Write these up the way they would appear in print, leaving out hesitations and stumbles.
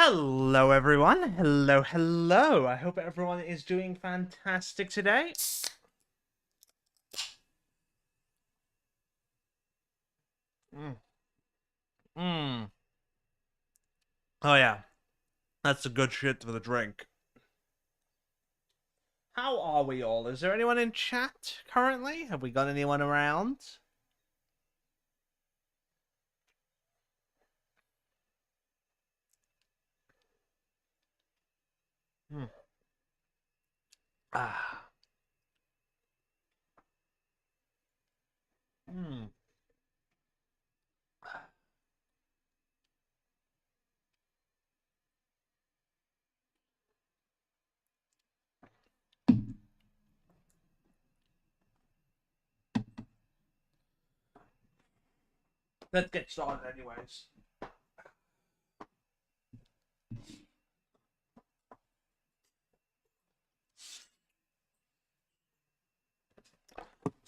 Hello, everyone. Hello, hello. I hope everyone is doing fantastic today. Mm. Oh, yeah. That's the good shit for the drink. How are we all? Is there anyone in chat currently? Have we got anyone around? Hmm. Ah. Hmm. Let's get started anyways.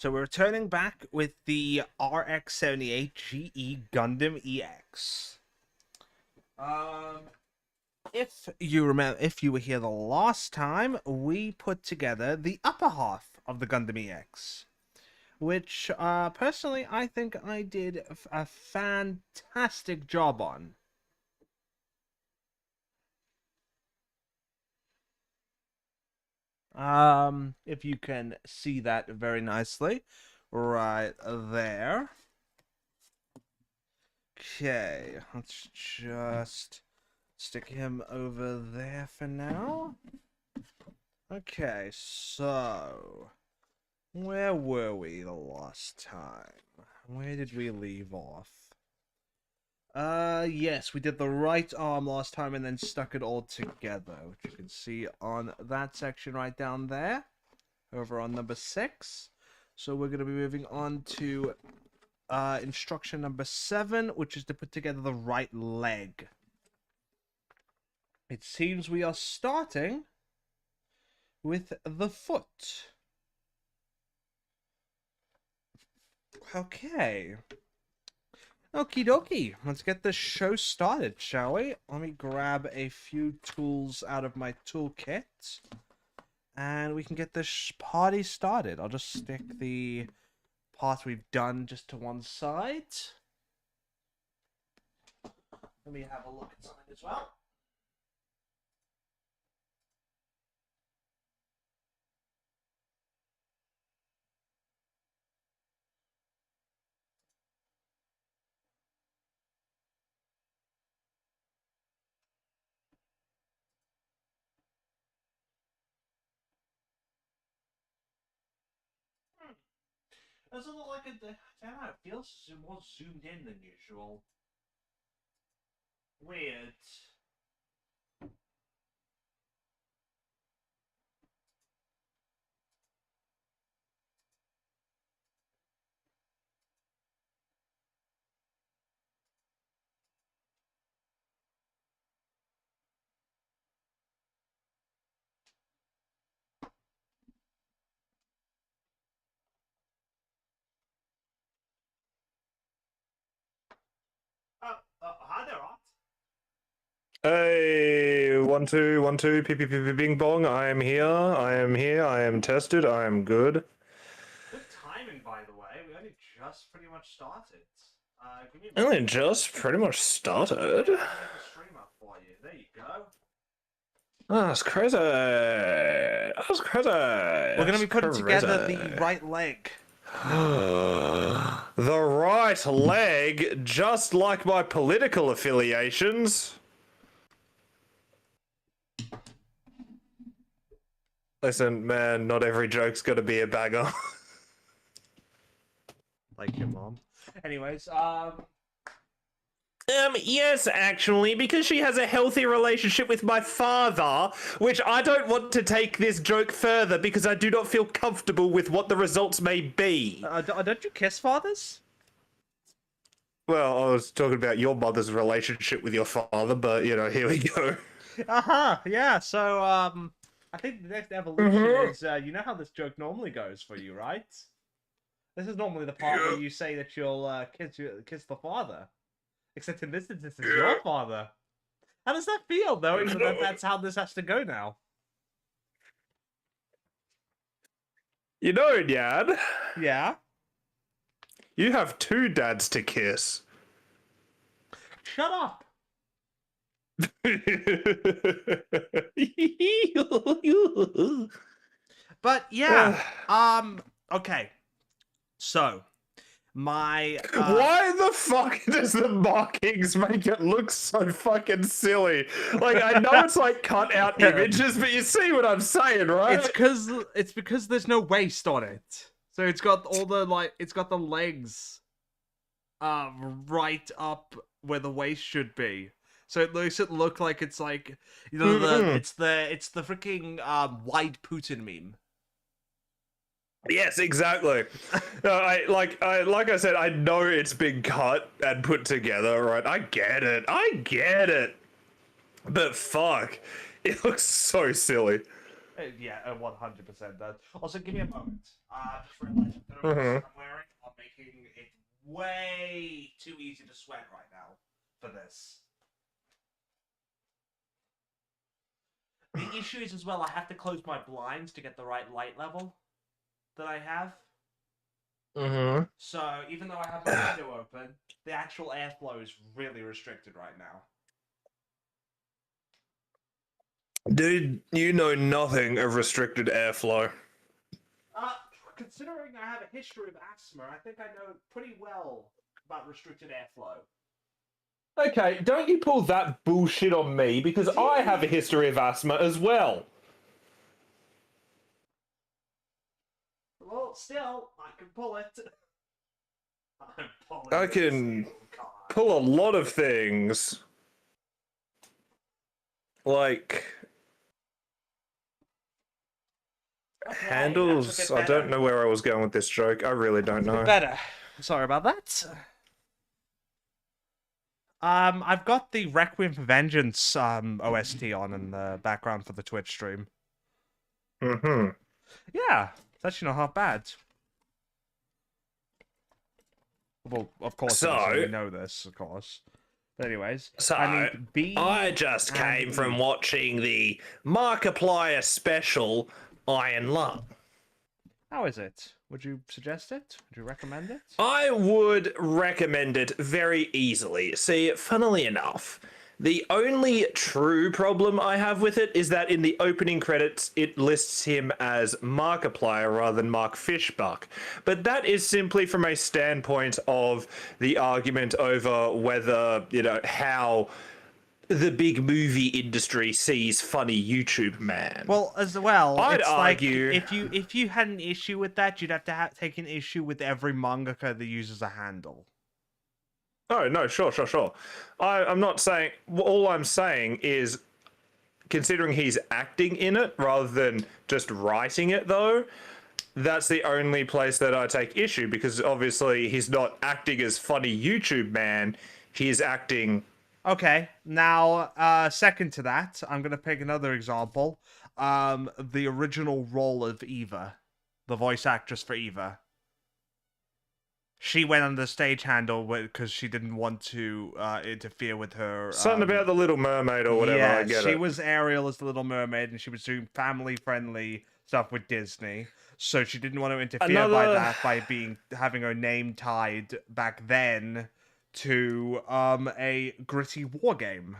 So we're returning back with the RX-78 GE Gundam EX. If you remember, if you were here the last time, we put together the upper half of the Gundam EX, which, personally, I think I did a fantastic job on. If you can see that very nicely, right there. Okay, let's just stick him over there for now. Okay, so where were we the last time? Where did we leave off? Yes, we did the right arm last time and then stuck it all together, which you can see on that section right down there, over on number 6. So we're going to be moving on to instruction number 7, which is to put together the right leg. It seems we are starting with the foot. Okay. Okie dokie. Let's get this show started, shall we? Let me grab a few tools out of my toolkit. And we can get this party started. I'll just stick the part we've done just to one side. Let me have a look at something as well. Does it look like a... I don't know, it feels more zoomed in than usual. Weird. Hi there, Art. Hey, 1 2 1 2, pee pee pee pee, bing bong. I am here. I am here. I am tested. I am good. Good timing, by the way. We only just pretty much started. Give me a Only moment. just pretty much started. Let me get the stream up for you. There you go. That's crazy. That's crazy. We're gonna That's be putting together the crazy. right leg. The right leg, just like my political affiliations. Listen, man, not every joke's gonna be a banger. Like your mom. Anyways, Yes, actually, because she has a healthy relationship with my father, which I don't want to take this joke further because I do not feel comfortable with what the results may be. don't you kiss fathers? Well, I was talking about your mother's relationship with your father, but, you know, here we go. Yeah, so, I think the next evolution is, you know how this joke normally goes for you, right? This is normally the part where Yeah, you say that you'll, kiss the father. Except in this instance, it's yeah. your father. How does that feel, knowing that that's how this has to go now? You know, Nyan, Yeah. you have 2 dads to kiss. Shut up. But yeah. Okay. So my Why the fuck does the markings make it look so fucking silly? Like, I know it's like cut out images, but you see what I'm saying, right? it's because there's no waist on it. So it's got all the it's got the legs right up where the waist should be. So it makes it look like it's like, you know, it's the freaking wide Putin meme. Yes, exactly. Like I said, I know it's been cut and put together, right? I get it. But fuck, it looks so silly. Yeah, 100% does. Also, give me a moment. Just realized that I'm wearing are making it way too easy to sweat right now for this. The issue is as well, I have to close my blinds to get the right light level that I have. So even though I have my window open, the actual airflow is really restricted right now. Dude, you know nothing of restricted airflow. Considering I have a history of asthma, I think I know pretty well about restricted airflow. Okay, don't you pull that bullshit on me, because I have a history of asthma as well. Well, still, I can pull it. I'm pulling I can pull a lot of things. Like Okay, handles. I don't know where I was going with this joke. I really don't know. Better. Sorry about that. I've got the Requiem for Vengeance OST on in the background for the Twitch stream. Yeah, it's actually not half bad. Well, of course, you know this, of course. But anyways, so I need B. I just came from watching the Markiplier special, Iron Lung. How is it? Would you suggest it? Would you recommend it? I would recommend it very easily. See, funnily enough, the only true problem I have with it is that in the opening credits, it lists him as Markiplier rather than Mark Fishbuck. But that is simply from a standpoint of the argument over whether, you know, how the big movie industry sees funny YouTube man. Well, as well, I'd argue like if you had an issue with that, you'd have to take an issue with every mangaka that uses a handle. Oh no, sure. I'm not saying. All I'm saying is, considering he's acting in it rather than just writing it, though, that's the only place that I take issue, because obviously he's not acting as funny YouTube man. He's acting. Okay, now, second to that, I'm gonna pick another example. The original role of Eva, the voice actress for Eva. She went under the stage handle because she didn't want to interfere with her. Something about the Little Mermaid or whatever. Yeah, I get she it. was Ariel as the Little Mermaid, and she was doing family-friendly stuff with Disney. So she didn't want to interfere by having her name tied back then to a gritty war game.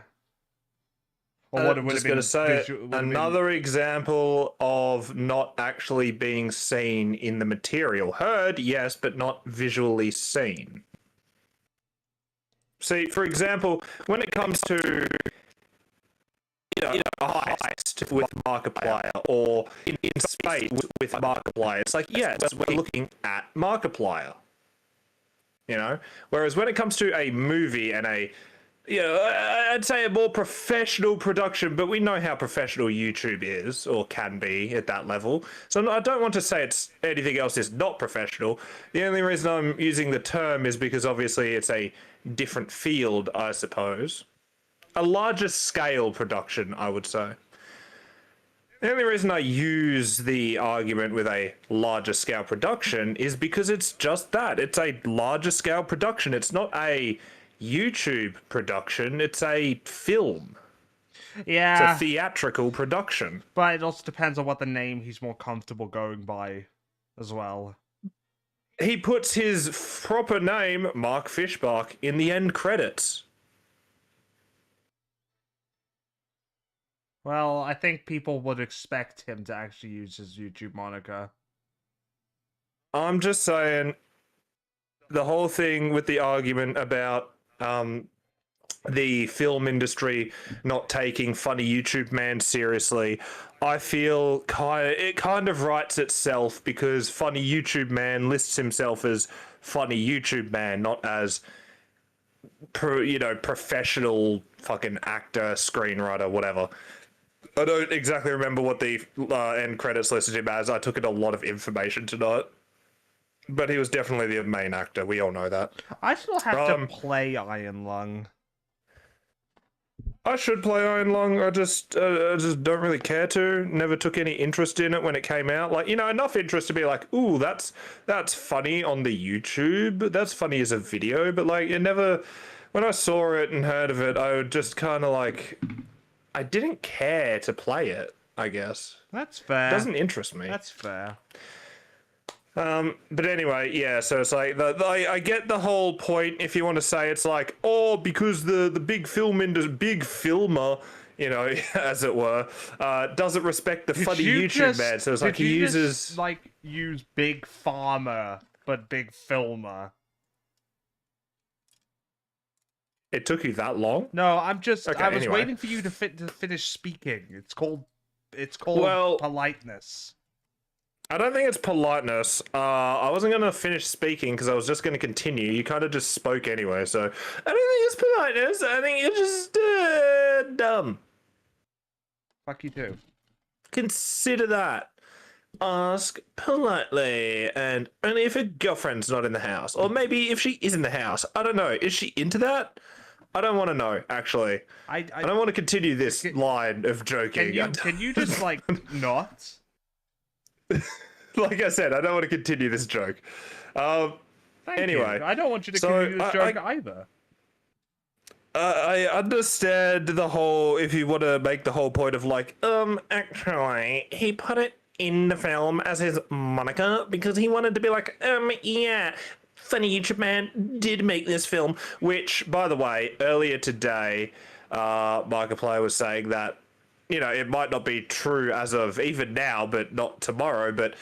Or what it would have been. Say another example of not actually being seen in the material. Heard, yes, but not visually seen. See, for example, when it comes to a heist with Markiplier, or in space with Markiplier, it's like, yes, we're looking at Markiplier. You know? Whereas when it comes to a movie and I'd say a more professional production, but we know how professional YouTube is, or can be, at that level. So I don't want to say anything else is not professional. The only reason I'm using the term is because obviously it's a different field, I suppose. A larger scale production, I would say. The only reason I use the argument with a larger scale production is because it's just that. It's a larger scale production. It's not a YouTube production, it's a film. It's a Yeah, theatrical production. but it also depends on what the name he's more comfortable going by as well. He puts his proper name, Mark Fishbach, in the end credits. Well, I think people would expect him to actually use his YouTube moniker. I'm just saying, the whole thing with the argument about the film industry not taking funny YouTube man seriously, I feel it kind of writes itself, because funny YouTube man lists himself as funny YouTube man, not as professional fucking actor, screenwriter, whatever. I don't exactly remember what the end credits listed him as. I took in a lot of information tonight. But he was definitely the main actor. We all know that. I still have to play Iron Lung. I should play Iron Lung. I just don't really care to. Never took any interest in it when it came out. Like, enough interest to be like, ooh, that's funny on the YouTube. That's funny as a video. But like, it never. When I saw it and heard of it, I would just kind of like, I didn't care to play it. I guess That's fair. It doesn't interest me. That's fair. But anyway, yeah, so it's like, I get the whole point, if you want to say it's like, oh, because the big big filmer, as it were, doesn't respect the funny YouTube man, so it's like he uses... use big farmer, but big filmer. It took you that long? No, I was anyway. waiting for you to finish speaking. It's called politeness. I don't think it's politeness. I wasn't going to finish speaking because I was just going to continue. You kind of just spoke anyway, so I don't think it's politeness. I think you're just dumb. Fuck you too. Consider that. Ask politely, and only if her girlfriend's not in the house. Or maybe if she is in the house. I don't know. Is she into that? I don't want to know, actually. I don't want to continue this line of joking. Can you just, not? Like I said, I don't want to continue this joke. Anyway. I don't want you to continue this joke either. I understand the whole, if you want to make the whole point of like, actually, he put it in the film as his moniker because he wanted to be like, yeah, funny YouTube man did make this film, which, by the way, earlier today, Markiplier was saying that, it might not be true as of even now, but not tomorrow, but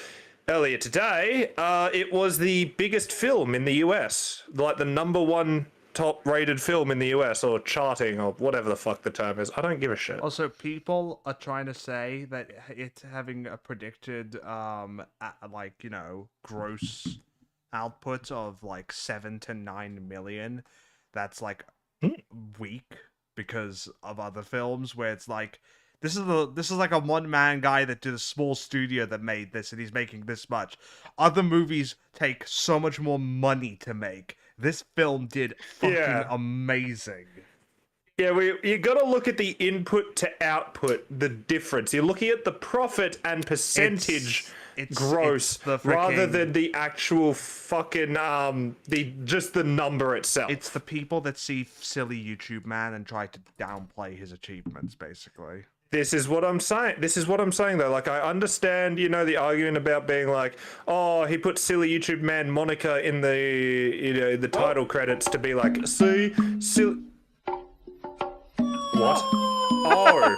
earlier today, it was the biggest film in the US, like the #1 top rated film in the US, or charting, or whatever the fuck the term is. I don't give a shit. Also, people are trying to say that it's having a predicted, gross output of like 7 to 9 million. That's like weak because of other films where it's like, this is like a one-man guy that did a small studio that made this, and he's making this much. Other movies take so much more money to make. This film did fucking amazing. Yeah, you got to look at the input to output, the difference. You're looking at the profit and percentage gross rather than the actual fucking just the number itself. It's the people that see silly YouTube man and try to downplay his achievements, basically. This is what I'm saying. Though. Like, I understand, the argument about being like, oh, he put silly YouTube man moniker in the, the title credits to be like, see, silly. What? Oh.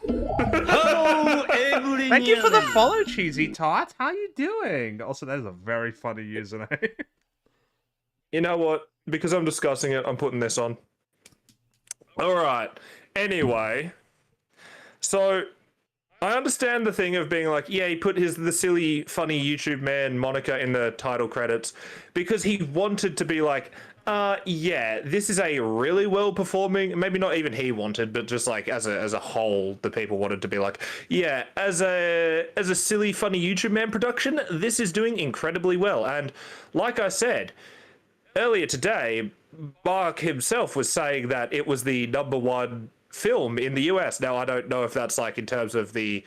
Hello, everyone. Thank you for the follow, Cheesy Tot. How you doing? Also, that is a very funny username. You know what? Because I'm discussing it, I'm putting this on. All right. Anyway. So, I understand the thing of being like, yeah, he put the silly, funny YouTube man moniker in the title credits because he wanted to be like, yeah, this is a really well-performing, maybe not even he wanted, but just like as a whole, the people wanted to be like, yeah, as a silly, funny YouTube man production, this is doing incredibly well. And like I said, earlier today, Mark himself was saying that it was the #1 film in the US. Now, I don't know if that's like in terms of the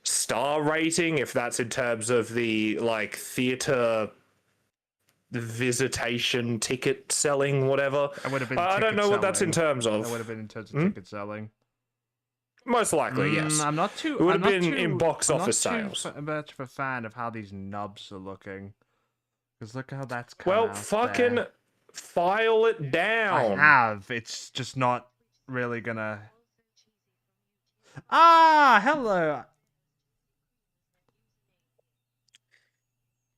star rating, if that's in terms of the like theater visitation ticket selling, whatever. I would have been. I don't know what that's in terms of. That would have been in terms of ticket selling. Most likely, yes. I'm not too. It would I'm have not been too, in box I'm office not sales. too much of a fan of how these nubs are looking. Because look how that's come Well, out fucking there. file it down. I have. It's just not really gonna. Ah, hello.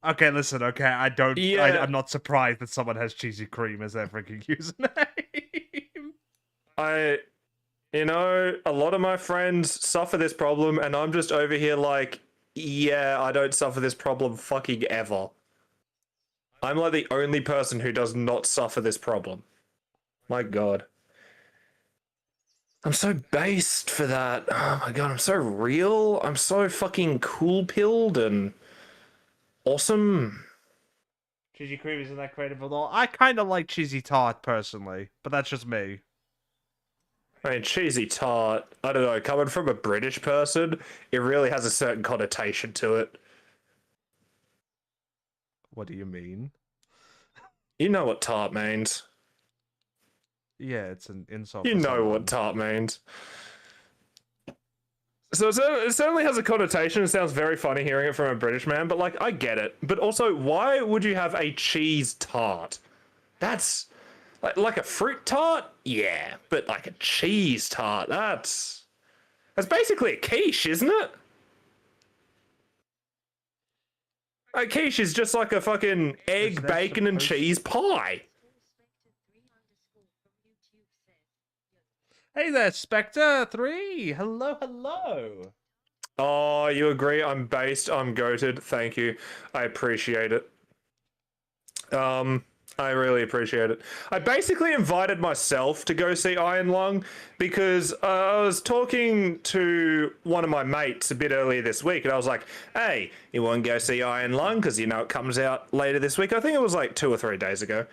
Okay, listen. Okay, I don't. Yeah. I'm not surprised that someone has cheesy cream as their freaking username. You know, a lot of my friends suffer this problem, and I'm just over here like, yeah, I don't suffer this problem fucking ever. I'm like the only person who does not suffer this problem. My god. I'm so based for that. Oh my god, I'm so real. I'm so fucking cool-pilled and awesome. Cheesy cream isn't that creative at all. I kind of like cheesy tart personally, but that's just me. I mean, cheesy tart, I don't know, coming from a British person, it really has a certain connotation to it. What do you mean? You know what tart means. Yeah, it's an insult. You for know someone. what tart means. So it certainly has a connotation. It sounds very funny hearing it from a British man, but like, I get it. But also, why would you have a cheese tart? That's like a fruit tart? Yeah, but like a cheese tart, that's basically a quiche, isn't it? A quiche is just like a fucking egg, that bacon, and supposed- cheese pie. Hey there, Spectre3! Hello, hello! Oh, you agree? I'm based. I'm goated. Thank you. I appreciate it. I really appreciate it. I basically invited myself to go see Iron Lung because I was talking to one of my mates a bit earlier this week, and I was like, "Hey, you want to go see Iron Lung? Because you know it comes out later this week." I think it was like 2 or 3 days ago.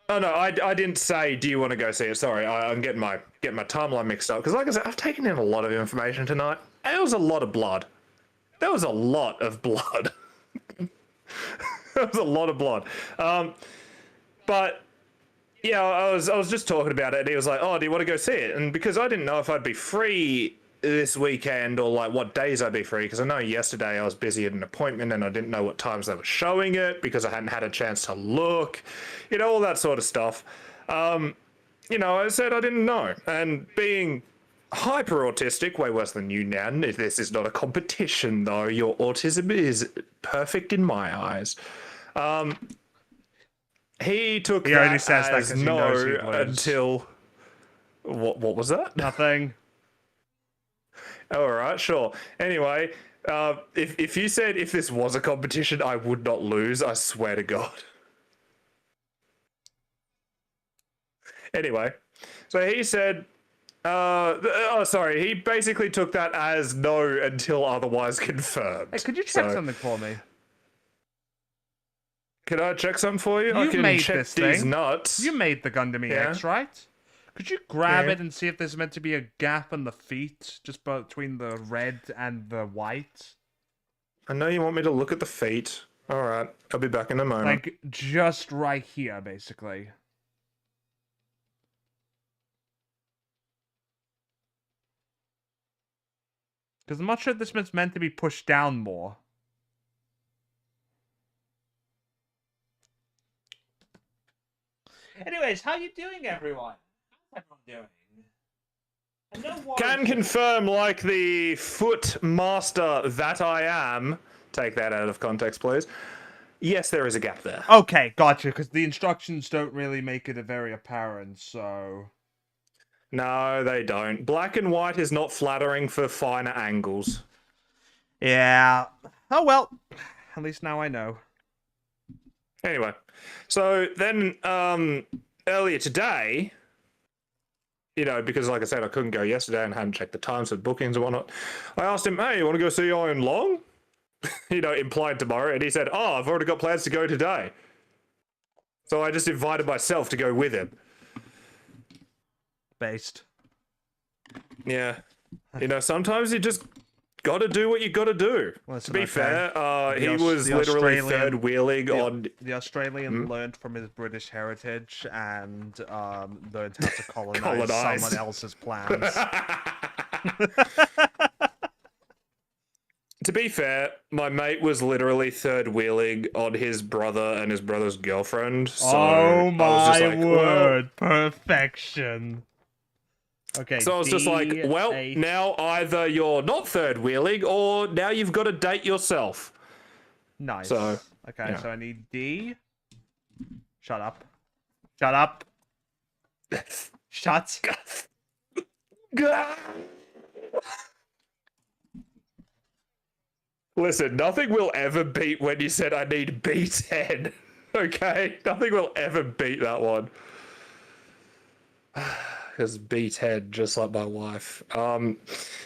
Oh no, I didn't say, "Do you want to go see it?" Sorry, I'm getting my timeline mixed up because, like I said, I've taken in a lot of information tonight. It was a lot of blood. There was a lot of blood. There was a lot of blood. But yeah, I was just talking about it, and he was like, "Oh, do you want to go see it?" And because I didn't know if I'd be free this weekend or like what days I'd be free, because I know yesterday I was busy at an appointment and I didn't know what times they were showing it because I hadn't had a chance to look, you know, all that sort of stuff. You know, I said I didn't know, and being hyper autistic, way worse than you, Nan. This is not a competition, though. Your autism is perfect in my eyes. He took He that only says that as 'cause he no knows he'd lose. until what was that? Nothing. All right, sure. Anyway, if you said if this was a competition, I would not lose. I swear to God. Anyway, so he said, sorry. He basically took that as no until otherwise confirmed. Hey, could you check So, something for me? Can I check something for you? I You can made check this these thing. nuts. You made the Gundam Yeah. EX, right? Could you grab Yeah. it and see if there's meant to be a gap in the feet, just between the red and the white? I know you want me to look at the feet. All right, I'll be back in a moment. Like, just right here, basically. Because I'm not sure this one's meant to be pushed down more. Anyways, how you doing, everyone? How's everyone doing? Can confirm, like the foot master that I am. Take that out of context, please. Yes, there is a gap there. Okay, gotcha, because the instructions don't really make it very apparent, so... No, they don't. Black and white is not flattering for finer angles. Yeah. Oh well. At least now I know. Anyway, so then earlier today, you know, because like I said, I couldn't go yesterday and hadn't checked the times for bookings and whatnot, I asked him, "Hey, you want to go see Iron Long?" You know, implied tomorrow, and he said, "Oh, I've already got plans to go today." So I just invited myself to go with him. Based. Yeah. You know, sometimes you just gotta do what you gotta do. Listen, to be okay. fair, The he Aus- was the literally Australian- third wheeling the- on. The Australian learned from his British heritage and learned how to colonize someone else's plans. To be fair, my mate was literally third wheeling on his brother and his brother's girlfriend. So Oh I was just my like, word! Perfection. Okay. So I was just like, well, D8. now either you're not third wheeling or now you've got to date yourself. Nice. So, okay, yeah. so I need D. Shut up. Shut up. Shut. Listen, nothing will ever beat when you said I need B10. Okay? Nothing will ever beat that one. Because B10, just like my wife.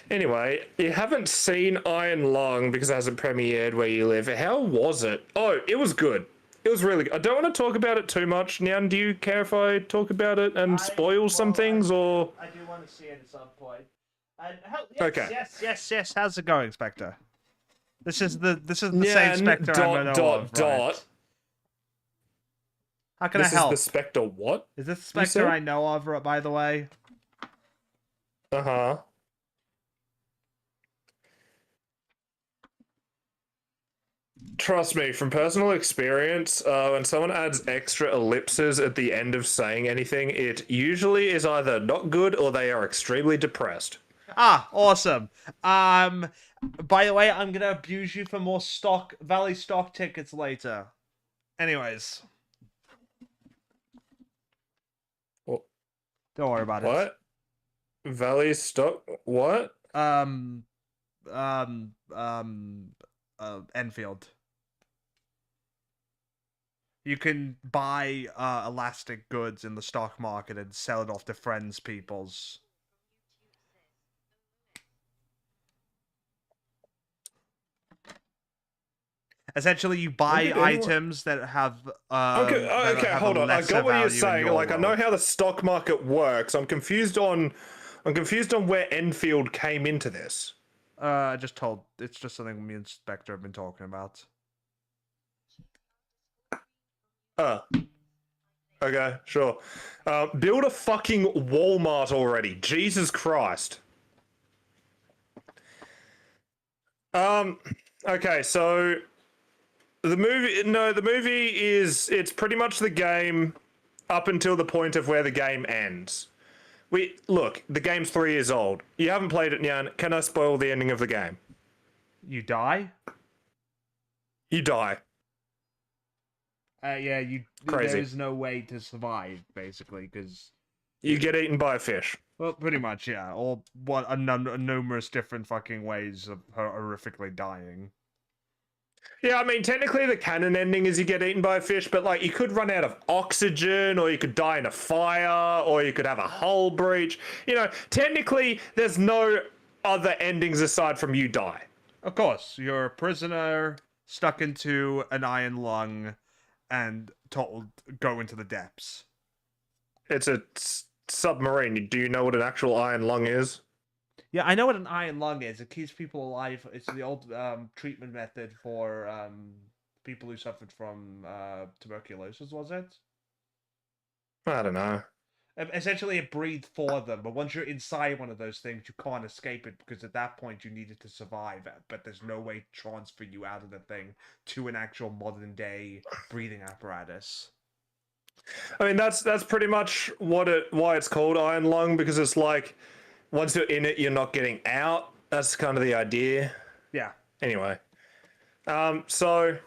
Anyway, you haven't seen Iron Lung because it hasn't premiered where you live. How was it? Oh, it was good. It was really good. I don't want to talk about it too much. Nyan, do you care if I talk about it and spoil some things, or? I do want to see it at some point. And Okay. Yes. How's it going, Spectre? This is the same Spectre I know of, right? How can I help? This is the Spectre what? Is this the Spectre I know of, by the way? Uh-huh. Trust me, from personal experience, when someone adds extra ellipses at the end of saying anything, it usually is either not good or they are extremely depressed. Ah, awesome. By the way, I'm gonna abuse you for more Valley stock tickets later. Anyways. What? Don't worry about it. What? Valley stock? What? Enfield. You can buy elastic goods in the stock market and sell it off to friends, peoples. Essentially, you buy items that have okay, hold on. I got what you're saying. Like, I know how the stock market works. I'm confused on where Enfield came into this. It's just something me and Spectre have been talking about. Okay, sure. Build a fucking Walmart already. Jesus Christ. Okay, so the movie it's pretty much the game up until the point of where the game ends. Look, the game's 3 years old. You haven't played it, Nyan. Can I spoil the ending of the game? You die? You die. Yeah, Crazy. There's no way to survive, basically, because you get eaten by a fish. Well, pretty much, yeah. Or numerous different fucking ways of horrifically dying. Yeah, I mean, technically the canon ending is you get eaten by a fish, but, like, you could run out of oxygen, or you could die in a fire, or you could have a hull breach. You know, technically, there's no other endings aside from you die. Of course, you're a prisoner stuck into an iron lung and told go into the depths. It's a submarine. Do you know what an actual iron lung is? Yeah, I know what an iron lung is. It keeps people alive. It's the old treatment method for people who suffered from tuberculosis, was it? I don't know. Essentially, it breathed for them, but once you're inside one of those things, you can't escape it because at that point you needed to survive, but there's no way to transfer you out of the thing to an actual modern-day breathing apparatus. I mean, that's pretty much why it's called iron lung, because it's like, once you're in it, you're not getting out. That's kind of the idea. Yeah. Anyway. So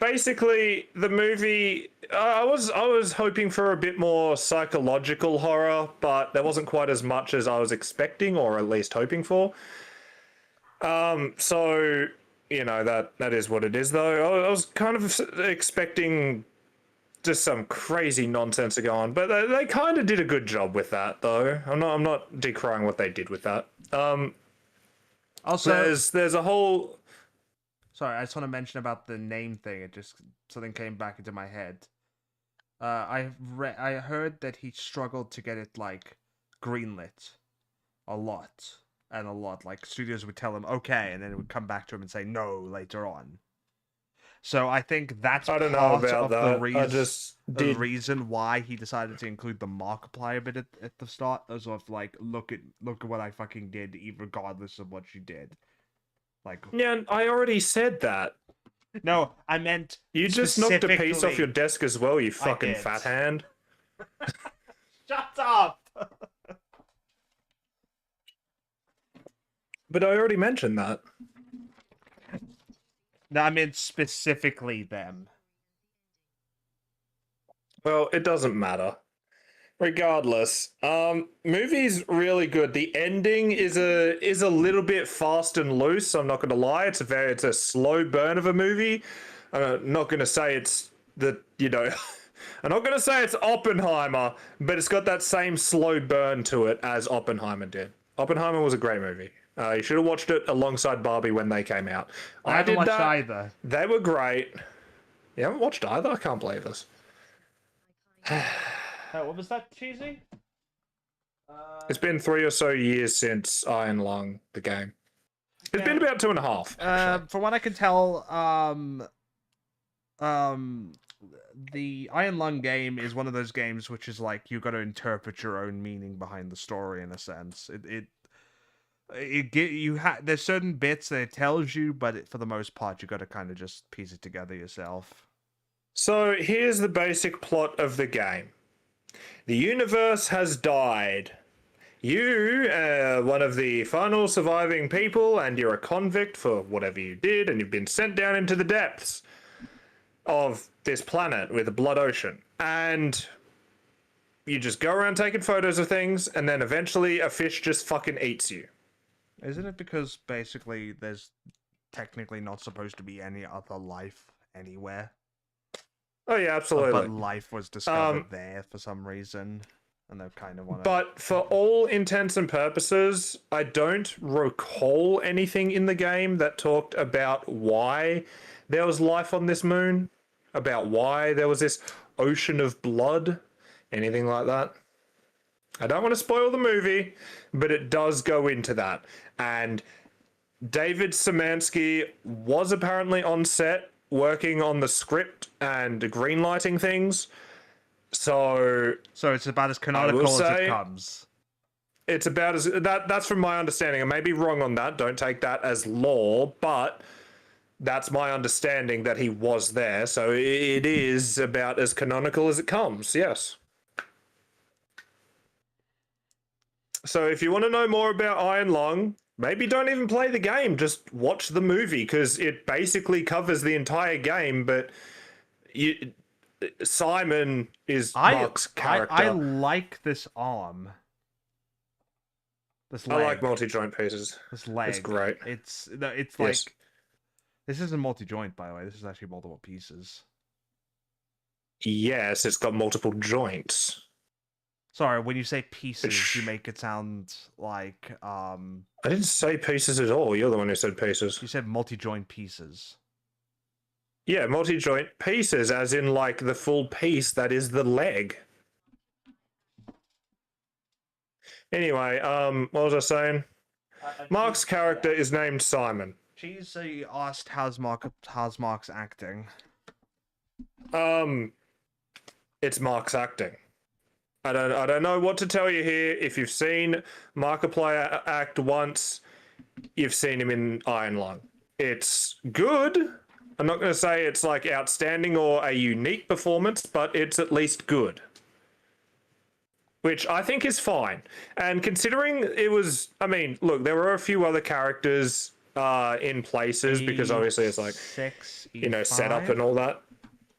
basically the movie, I was hoping for a bit more psychological horror, but there wasn't quite as much as I was expecting, or at least hoping for. So, you know, that is what it is, though. I was kind of expecting just some crazy nonsense to go on, but they kind of did a good job with that, though. I'm not decrying what they did with that. Also, there's a whole. Sorry, I just want to mention about the name thing. Something came back into my head. I heard that he struggled to get it like greenlit a lot. and a lot. Like studios would tell him okay, and then it would come back to him and say no later on. So I think that's I don't know part about of the that. I reason. just The did. reason why he decided to include the Markiplier bit at the start, as of like, look at what I fucking did, regardless of what you did. Like, Yeah, I already said that. no, I meant You just knocked a piece off your specifically- desk as well, you I fucking did. fat hand. Shut up. But I already mentioned that. No, I meant specifically them. Well, it doesn't matter. Regardless, movie's really good. The ending is a little bit fast and loose. I'm not gonna lie. It's a slow burn of a movie. I'm not gonna say it's I'm not gonna say it's Oppenheimer, but it's got that same slow burn to it as Oppenheimer did. Oppenheimer was a great movie. You should have watched it alongside Barbie when they came out. I haven't did watched that. either. They were great. You haven't watched either? I can't believe this. What was that, Cheesy? It's been 3 or so years since Iron Lung, the game. It's been about 2.5. actually. From what I can tell, the Iron Lung game is one of those games which is like you got to interpret your own meaning behind the story in a sense. There's certain bits that it tells you, but for the most part, you got to kind of just piece it together yourself. So here's the basic plot of the game. The universe has died. You are one of the final surviving people, and you're a convict for whatever you did, and you've been sent down into the depths of this planet with a blood ocean. And you just go around taking photos of things, and then eventually a fish just fucking eats you. Isn't it because basically there's technically not supposed to be any other life anywhere? Oh yeah, absolutely. But life was discovered there for some reason, and they kind of want to. But for all intents and purposes, I don't recall anything in the game that talked about why there was life on this moon, about why there was this ocean of blood, anything like that. I don't want to spoil the movie, but it does go into that. And David Szymanski was apparently on set working on the script and greenlighting things. So it's about as canonical as it comes. It's about as that's from my understanding. I may be wrong on that. Don't take that as law, but that's my understanding that he was there. So it is about as canonical as it comes. Yes. So if you want to know more about Iron Lung, maybe don't even play the game. Just watch the movie because it basically covers the entire game. But Simon is Mark's character. I like this arm. This leg. I like multi-joint pieces. This leg. It's great. It's like Yes. this isn't multi-joint, by the way. This is actually multiple pieces. Yes, it's got multiple joints. Sorry, when you say pieces, you make it sound like I didn't say pieces at all. You're the one who said pieces. you said multi-joint pieces. Yeah, multi-joint pieces, as in like the full piece that is the leg. Anyway, what was I saying? Mark's character is named Simon. Cheesy asked how's Mark's acting. It's Mark's acting. I don't know what to tell you here. If you've seen Markiplier act once, you've seen him in Iron Lung. It's good. I'm not going to say it's like outstanding or a unique performance, but it's at least good. Which I think is fine. And considering it was, I mean, look, there were a few other characters in places because obviously it's like, set up and all that.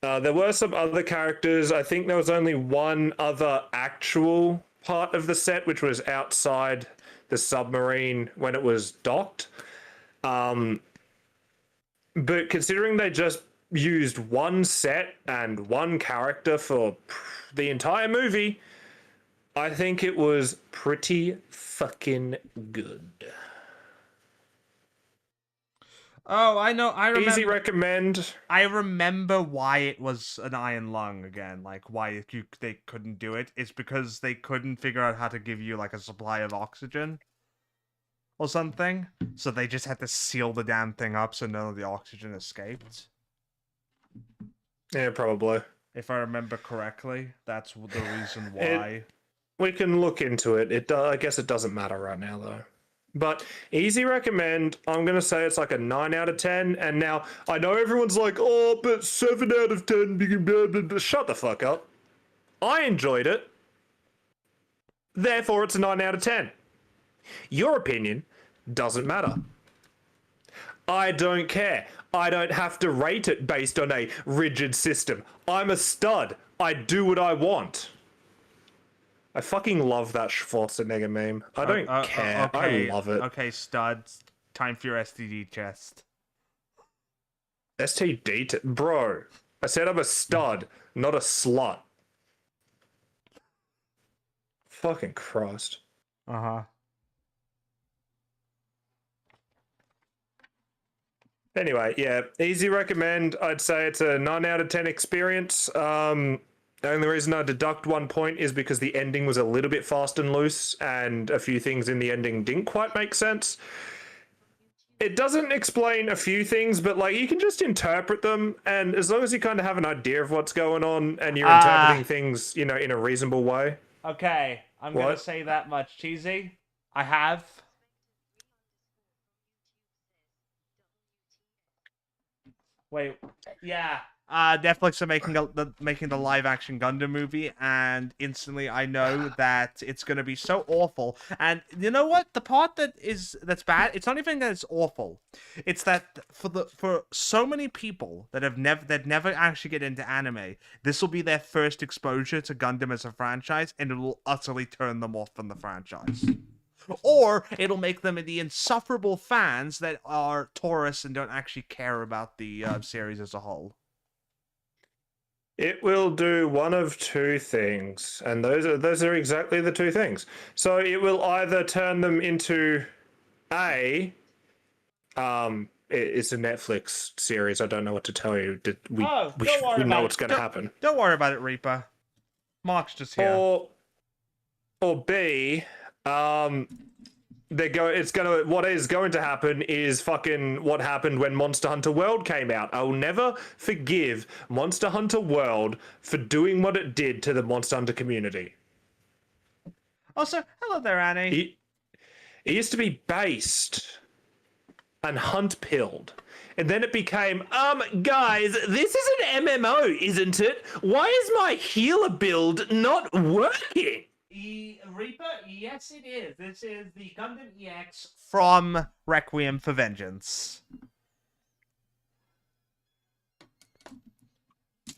There were some other characters. I think there was only one other actual part of the set, which was outside the submarine when it was docked. But considering they just used one set and one character for the entire movie, I think it was pretty fucking good. Oh, I know. I remember. Easy recommend. I remember why it was an Iron Lung again. Like why they couldn't do it. It's because they couldn't figure out how to give you like a supply of oxygen. or something. So they just had to seal the damn thing up so none of the oxygen escaped. Yeah, probably. If I remember correctly, that's the reason why. We can look into it. I guess it doesn't matter right now, though. But easy recommend. I'm going to say it's like a 9 out of 10. And now, I know everyone's like, oh, but 7 out of 10. Shut the fuck up. I enjoyed it. Therefore, it's a 9 out of 10. Your opinion doesn't matter. I don't care. I don't have to rate it based on a rigid system. I'm a stud. I do what I want. I fucking love that Schwarzenegger meme. I don't care. Okay, I love it. Okay, studs. Time for your STD chest. STD? Bro, I said I'm a stud, not a slut. Fucking Christ. Uh-huh. Anyway, yeah, easy recommend. I'd say it's a 9 out of 10 experience. The only reason I deduct 1 point is because the ending was a little bit fast and loose, and a few things in the ending didn't quite make sense. It doesn't explain a few things, but like you can just interpret them, and as long as you kind of have an idea of what's going on and you're interpreting things, you know, in a reasonable way. Okay, I'm gonna say that much, Cheesy. I have. Wait, yeah. Netflix are making the live action Gundam movie, and instantly I know that it's gonna be so awful. And you know what? The part that's bad, it's not even that it's awful. It's that for so many people that never actually get into anime, this will be their first exposure to Gundam as a franchise, and it will utterly turn them off from the franchise. Or it'll make them the insufferable fans that are tourists and don't actually care about the series as a whole. It will do one of two things, and those are exactly the two things. So it will either turn them into it's a Netflix series. I don't know what to tell you. We know what's going to happen. Don't worry about it, Reaper. Mark's just here. Or B, what is going to happen is fucking what happened when Monster Hunter World came out. I will never forgive Monster Hunter World for doing what it did to the Monster Hunter community. Also, hello there, Annie. It used to be based and hunt pilled. And then it became, guys, this is an MMO, isn't it? Why is my healer build not working? Reaper, yes it is. This is the Gundam EX from Requiem for Vengeance.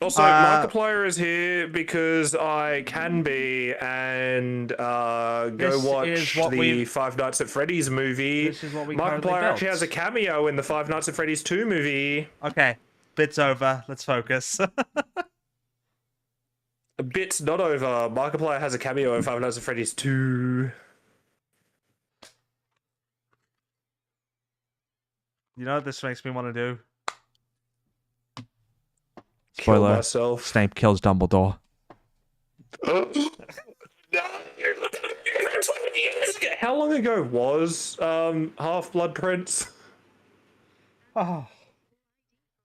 Also, Markiplier is here because I can be, and go watch the Five Nights at Freddy's movie. This is what we Markiplier actually has a cameo in the Five Nights at Freddy's 2 movie. Okay, bit's over. Let's focus. A bit's not over. Markiplier has a cameo in Five Nights at Freddy's 2. You know what this makes me want to do? Kill myself. Snape kills Dumbledore. How long ago was Half-Blood Prince? Oh.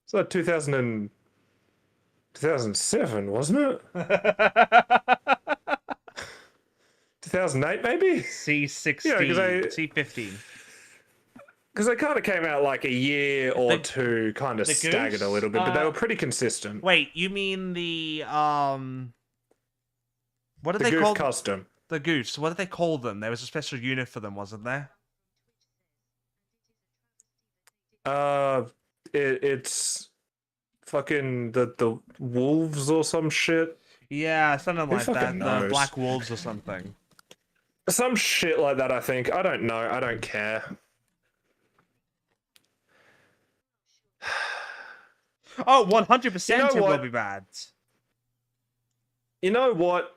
It's like 2007, wasn't it? 2008, maybe? C16. Yeah, C15. Because they kind of came out like a year or two, kind of staggered Goose? a little bit, but they were pretty consistent. Wait, you mean the what did they Goose call Custom? the Goose? What did they call them? There was a special unit for them, wasn't there? It's fucking the wolves or some shit. Yeah, something like that. knows? The Black Wolves or something. Some shit like that, I think. I don't know. I don't care. Oh, 100% You know it will what? be bad. You know what?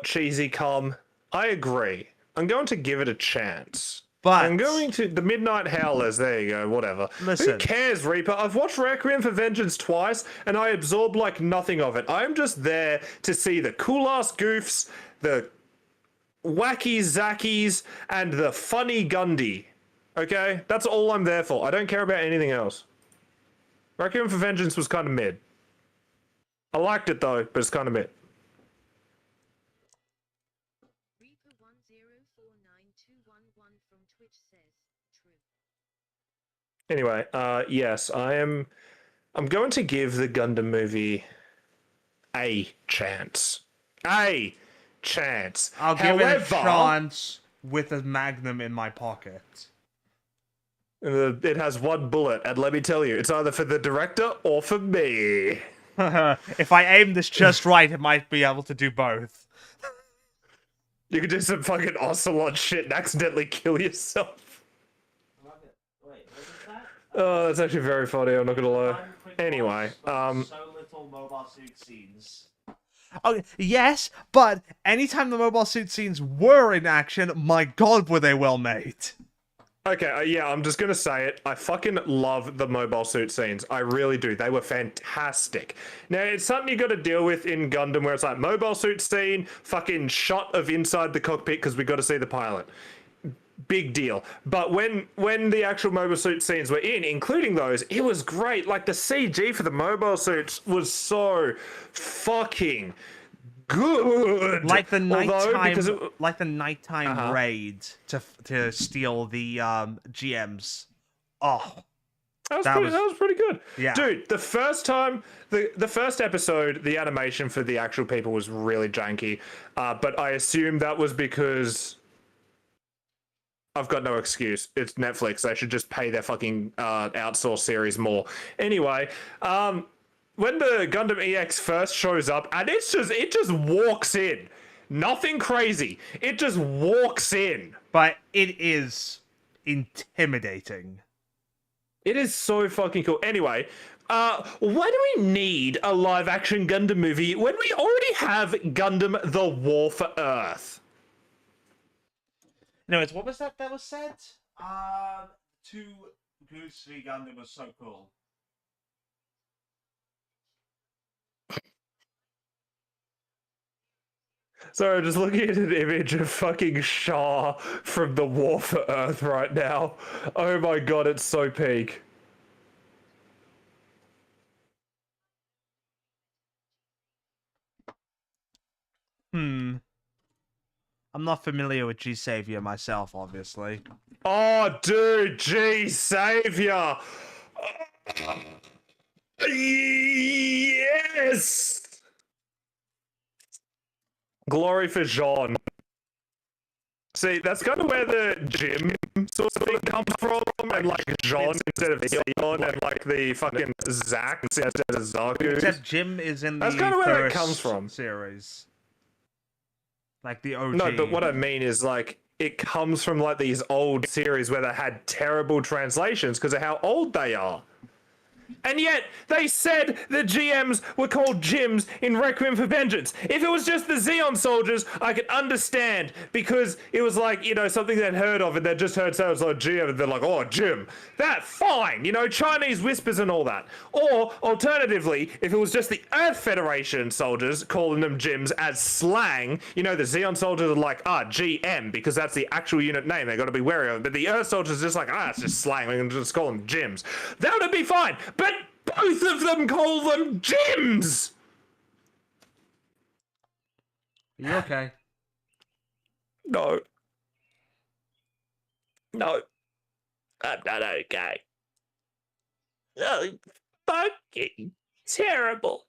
Cheesy Cum? I agree. I'm going to give it a chance. But I'm going to the Midnight Howlers. There you go. Whatever. Listen. Who cares, Reaper? I've watched Requiem for Vengeance twice, and I absorbed like nothing of it. I'm just there to see the cool ass goofs, the wacky Zackies and the funny Gundy. Okay? That's all I'm there for. I don't care about anything else. Requiem for Vengeance was kind of mid. I liked it though, but it's kind of mid. Reaper104921 from Twitch says, true. Anyway, yes, I'm going to give the Gundam movie a chance. A chance. I'll give it a chance with a magnum in my pocket. It has one bullet, and let me tell you, it's either for the director or for me. If I aim this just right, it might be able to do both. You could do some fucking ocelot shit and accidentally kill yourself. Wait, what is that? Oh, that's actually very funny, I'm not gonna lie. Anyway, So little mobile suit scenes. Oh, yes, but anytime the mobile suit scenes were in action, my god, were they well made. okay, yeah, I'm just gonna say it. I fucking love the mobile suit scenes. I really do. They were fantastic. Now, it's something you gotta deal with in Gundam where it's like mobile suit scene, fucking shot of inside the cockpit because we gotta see the pilot. Big deal. But when the actual mobile suit scenes were in, including those, it was great. Like the CG for the mobile suits was so fucking good. Like the nighttime, Uh-huh. raid to steal the GMs. Oh, That was pretty good. Yeah. Dude, the first time, the first episode, the animation for the actual people was really janky. But I assume that was because I've got no excuse. It's Netflix. They should just pay their fucking outsource series more. Anyway, when the Gundam EX first shows up, and it just walks in. Nothing crazy. It just walks in. but it is intimidating. It is so fucking cool. Anyway, why do we need a live-action Gundam movie when we already have Gundam: The War for Earth? Anyways, what was that was said? 2 Goose v Gundam was so cool. Sorry, I'm just looking at an image of fucking Shaw from The War for Earth right now. Oh my god, it's so peak. I'm not familiar with G Savior myself, obviously. Oh, dude, gee, Savior! Yes! Glory for Jean. See, that's kind of where the Jim sort of thing comes from, and like Jean instead of Zeon, and like the fucking Zack instead of Zaku. Except Jim is in the That's kind of where that first comes from. series. Like the OG. No, but what I mean is like it comes from like these old series where they had terrible translations because of how old they are. And yet, they said the GMs were called Jims in Requiem for Vengeance. If it was just the Zeon soldiers, I could understand, because it was like, you know, something they'd heard of, and they'd just heard someone like GM, and they're like, oh, Jim. That, fine, you know, Chinese whispers and all that. Or, alternatively, if it was just the Earth Federation soldiers calling them Jims as slang, you know, the Zeon soldiers are like, GM, because that's the actual unit name, they got to be wary of it. But the Earth soldiers are just like, it's just slang, we can just call them Jims. That would be fine, but both of them call them Jims! Are you okay? No. No. I'm not okay. Oh, fucking terrible.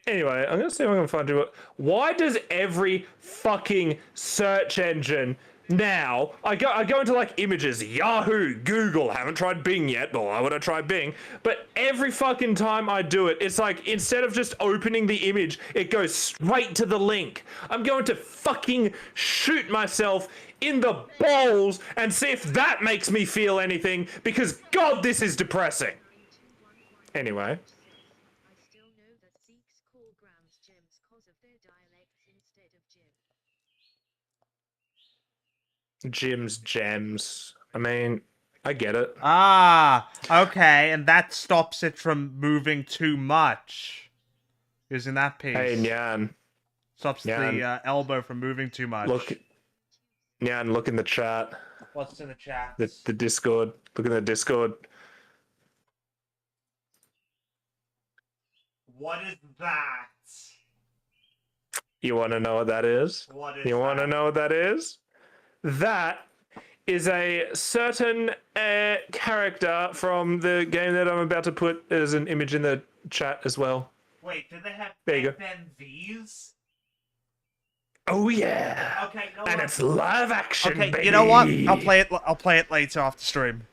Anyway, I'm gonna see if I can find you. Why does every fucking search engine now I go into like images, Yahoo, Google, haven't tried Bing yet, but why would I try Bing? But every fucking time I do it, it's like instead of just opening the image, it goes straight to the link. I'm going to fucking shoot myself in the balls and see if that makes me feel anything, because god, this is depressing. Anyway. I still know that Sikhs call grams gems cause of their dialects instead of gem. Jim's gems. I mean, I get it. Okay, and that stops it from moving too much. Using that piece. Hey, Nyan. Stops Yeah, the elbow from moving too much. Look, Nyan, look in the chat. What's in the chat? The Discord. Look in the Discord. What is that? You want to know what that is? What is You want to that? know what that is? That is a certain character from the game that I'm about to put as an image in the chat as well. Wait, did they have There you go. FNVs? Oh yeah. Okay, no. And it's live action, Okay, baby. you know what? I'll play it. I'll play it later after stream.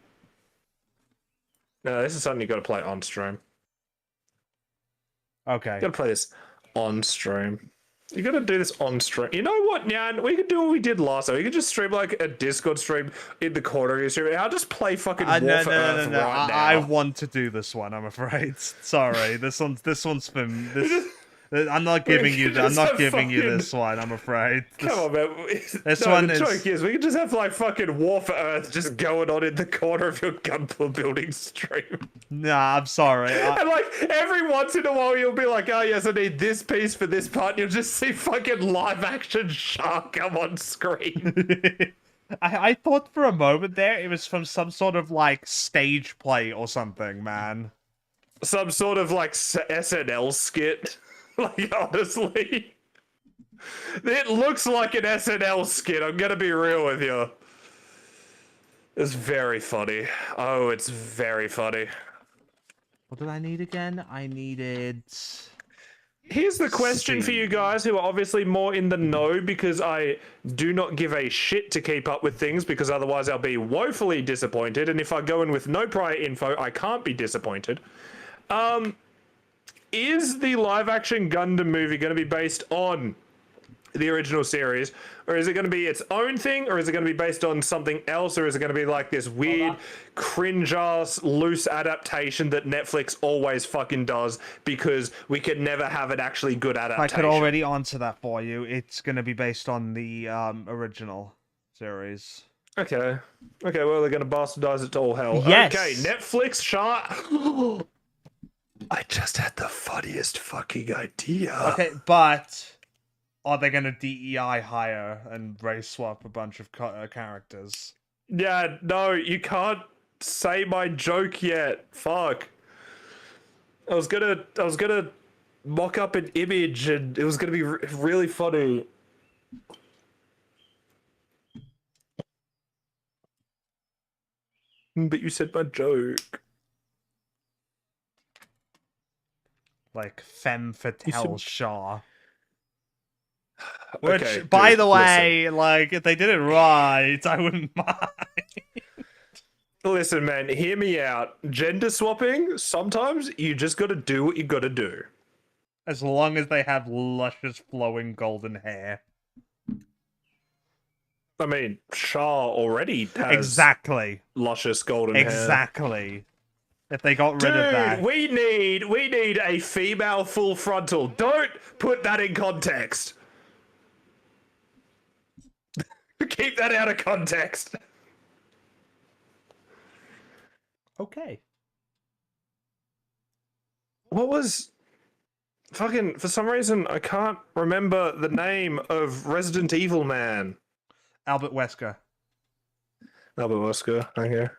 No, this is something you got to play on stream. Okay. You got to play this on stream. You got to do this on stream. You know what, Nyan? We could do what we did last time. We could just stream like a Discord stream in the corner of your stream. I'll just play fucking War No, for no, Earth no, no. right now. I want to do this one. I'm afraid. Sorry, this one's been this. I'm not giving you. I'm just not have giving you fucking- this one. I'm afraid. Come on, man. This No, one the is- joke is we could just have like fucking War for Earth just going on in the corner of your GUNPLA building stream. Nah, I'm sorry. And like every once in a while you'll be like, oh yes, I need this piece for this part, and you'll just see fucking live action shark come on screen. I thought for a moment there it was from some sort of like stage play or something, man. Some sort of like SNL skit. Like honestly. It looks like an SNL skit, I'm gonna be real with you. It's very funny. Oh, it's very funny. What did I need again? I needed. Here's the question for you guys who are obviously more in the know, because I do not give a shit to keep up with things, because otherwise I'll be woefully disappointed, and if I go in with no prior info, I can't be disappointed. Is the live-action Gundam movie going to be based on the original series, or is it going to be its own thing, or is it going to be based on something else, or is it going to be like this weird, cringe-ass, loose adaptation that Netflix always fucking does because we could never have an actually good adaptation? I could already answer that for you. It's going to be based on the original series. Okay. Okay, well, they're going to bastardize it to all hell. Yes. Okay, Netflix chart. I just had the funniest fucking idea. Okay, but are they going to DEI hire and race swap a bunch of characters? Yeah, no, you can't say my joke yet. Fuck. I was gonna mock up an image and it was gonna be really funny. But you said my joke. Like femme fatale Shaw. Okay, Which, dude, by the way, like, if they did it right, I wouldn't mind. Listen, man, hear me out. Gender swapping, sometimes you just gotta do what you gotta do. As long as they have luscious flowing golden hair. I mean, Shah already has Exactly. luscious golden hair. Exactly. If they got rid Dude, of that. we need a female full frontal. Don't put that in context. Keep that out of context. Okay. What was fucking, for some reason I can't remember the name of Resident Evil Man. Albert Wesker. Albert Wesker, okay.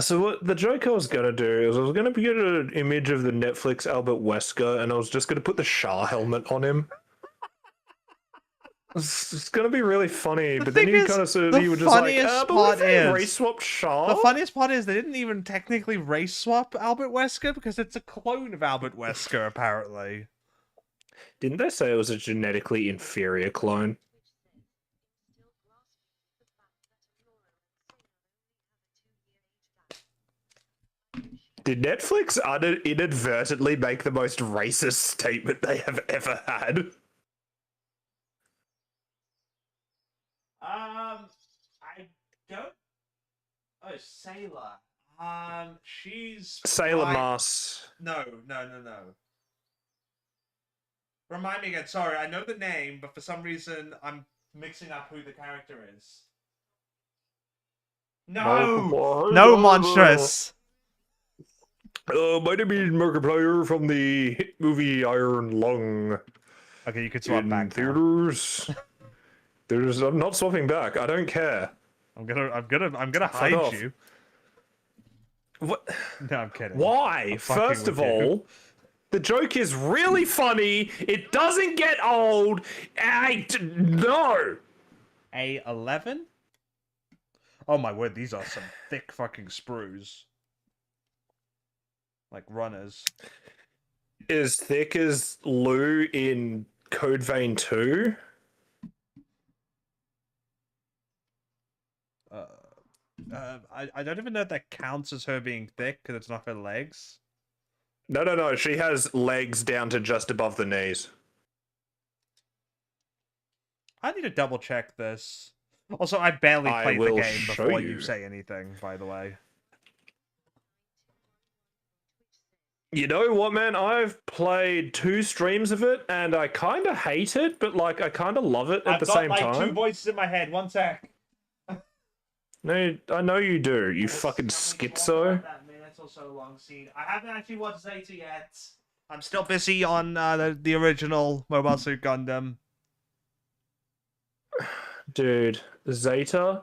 So what the joke I was gonna do is I was gonna get an image of the Netflix Albert Wesker and I was just gonna put the Shah helmet on him. It's gonna be really funny, but then thing you is, kind of sort the of you were just like, funniest but what part if they is- race swap Shah? The funniest part is they didn't even technically race swap Albert Wesker because it's a clone of Albert Wesker, apparently. Didn't they say it was a genetically inferior clone? Did Netflix inadvertently make the most racist statement they have ever had? I don't. Oh, Sailor. She's Sailor right- Mars. No. Remind me again. Sorry, I know the name, but for some reason I'm mixing up who the character is. No, no, monstrous. My name is Markiplier from the hit movie Iron Lung Okay, you could swap in back now. theaters. I'm not swapping back. I don't care. I'm gonna Fuck hide off. you. What? No, I'm kidding. Why? I'm fucking First of with you. all, the joke is really funny. It doesn't get old. No. A11? Oh my word, these are some thick fucking sprues. Like runners. As thick as Lou in Code Vein 2? I don't even know if that counts as her being thick because it's not her legs. No. She has legs down to just above the knees. I need to double check this. Also, I barely I played the will game show before you you. say anything, by the way. You know what, man? I've played 2 streams of it, and I kind of hate it, but like I kind of love it at the same time. 2 voices in my head. 1 sec. No, I know you do. You fucking schizo. That minutes or so long scene. I haven't actually watched Zeta yet. I'm still busy on the original Mobile Suit Gundam. Dude, Zeta,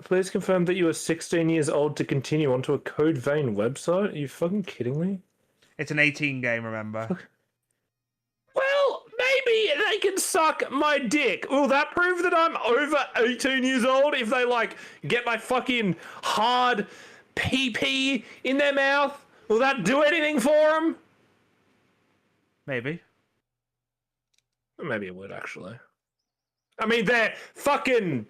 please confirm that you are 16 years old to continue onto a Code Vein website. Are you fucking kidding me? It's an 18 game, remember? Well, maybe they can suck my dick. Will that prove that I'm over 18 years old if they, like, get my fucking hard pee-pee in their mouth? Will that do anything for them? Maybe. Maybe it would, actually. I mean, they're fucking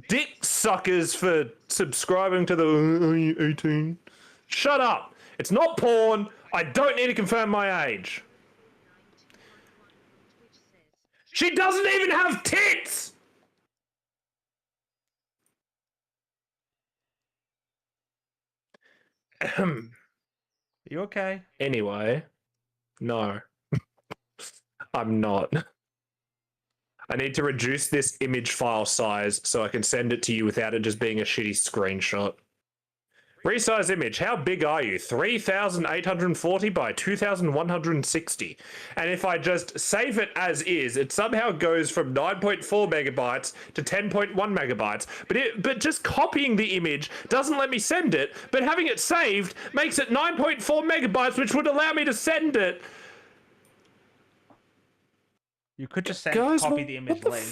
dick suckers for subscribing to the are you 18? Shut up. It's not porn. I don't need to confirm my age. She doesn't even have tits! Are you okay? Anyway, no. I'm not. I need to reduce this image file size so I can send it to you without it just being a shitty screenshot. Resize image. How big are you? 3,840 by 2,160. And if I just save it as is, it somehow goes from 9.4 megabytes to 10.1 megabytes. But just copying the image doesn't let me send it, but having it saved makes it 9.4 megabytes, which would allow me to send it. You could just send, Guys, copy the image link.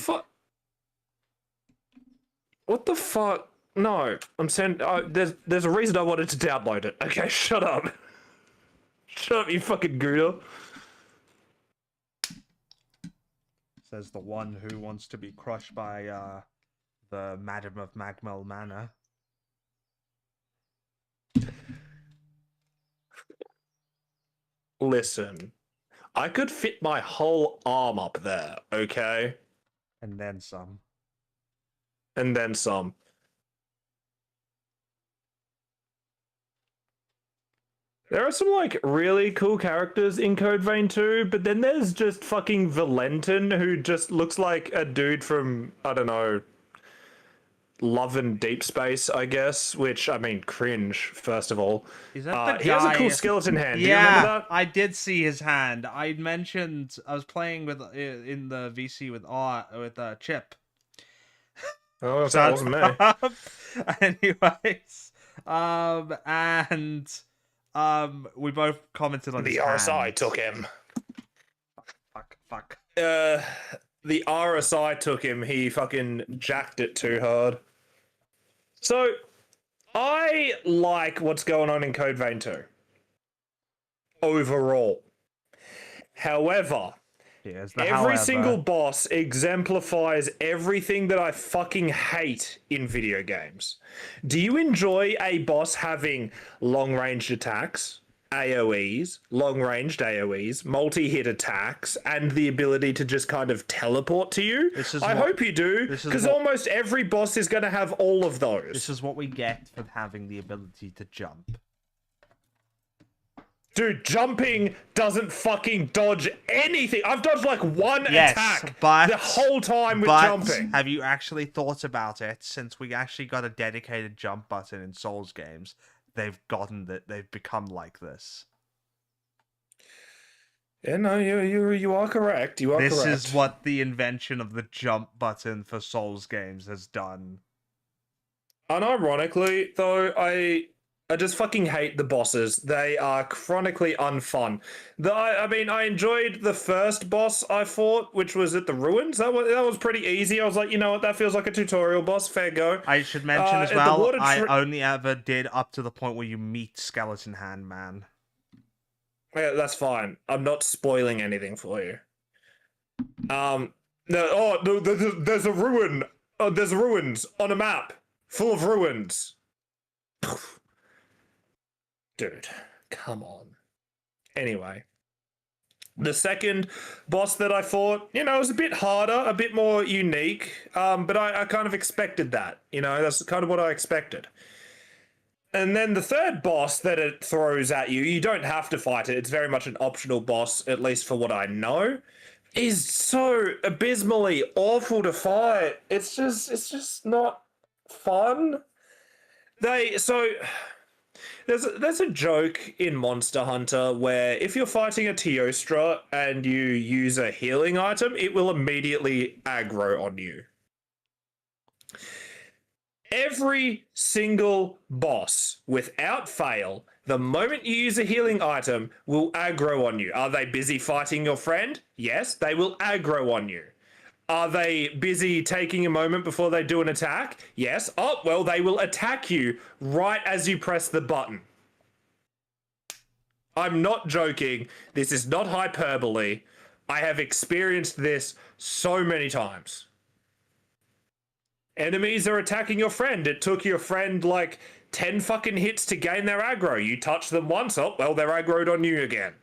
What the fuck? No, I'm sending. There's a reason I wanted to download it. Okay, shut up. Shut up, you fucking Gouda. Says the one who wants to be crushed by the Madam of Magmel Manor. Listen, I could fit my whole arm up there, okay? And then some. And then some. There are some, like, really cool characters in Code Vein 2, but then there's just fucking Valentin, who just looks like a dude from, I don't know, Love and Deep Space, I guess, which, I mean, cringe, first of all. Is that the guy? He has a cool skeleton hand. Yeah, Do you remember that? I did see his hand. I mentioned I was playing with in the VC with Chip. Oh, that wasn't me. Anyways, we both commented on The his RSI hand. took him. Fuck. The RSI took him. He fucking jacked it too hard. So, I like what's going on in Code Vein 2. Overall. However, every single boss exemplifies everything that I fucking hate in video games. Do you enjoy a boss having long-ranged attacks, AoEs, long-ranged AoEs, multi-hit attacks, and the ability to just kind of teleport to you? I hope you do, because almost every boss is going to have all of those. This is what we get for having the ability to jump. Dude, jumping doesn't fucking dodge anything. I've dodged like one attack the whole time with jumping. Have you actually thought about it? Since we actually got a dedicated jump button in Souls games, they've gotten that they've become like this. Yeah, no, you are correct. You are This correct. is what the invention of the jump button for Souls games has done. Unironically, though, I just fucking hate the bosses. They are chronically unfun. I mean, I enjoyed the first boss I fought, which was at the ruins. That was pretty easy. I was like, you know what, that feels like a tutorial boss. Fair go. I should mention as at the well, water I tre- only ever did up to the point where you meet Skeleton Hand Man. Yeah, that's fine. I'm not spoiling anything for you. No, there's a ruin. There's ruins on a map full of ruins. Dude, come on. Anyway, the second boss that I fought, was a bit harder, a bit more unique, but I kind of expected that. That's kind of what I expected. And then the third boss that it throws at you, you don't have to fight it. It's very much an optional boss, at least for what I know, is so abysmally awful to fight. It's just not fun. There's a joke in Monster Hunter where if you're fighting a Teostra and you use a healing item, it will immediately aggro on you. Every single boss, without fail, the moment you use a healing item, will aggro on you. Are they busy fighting your friend? Yes, they will aggro on you. Are they busy taking a moment before they do an attack? Yes. Oh, well, they will attack you right as you press the button. I'm not joking. This is not hyperbole. I have experienced this so many times. Enemies are attacking your friend. It took your friend like 10 fucking hits to gain their aggro. You touch them once, oh, well, they're aggroed on you again.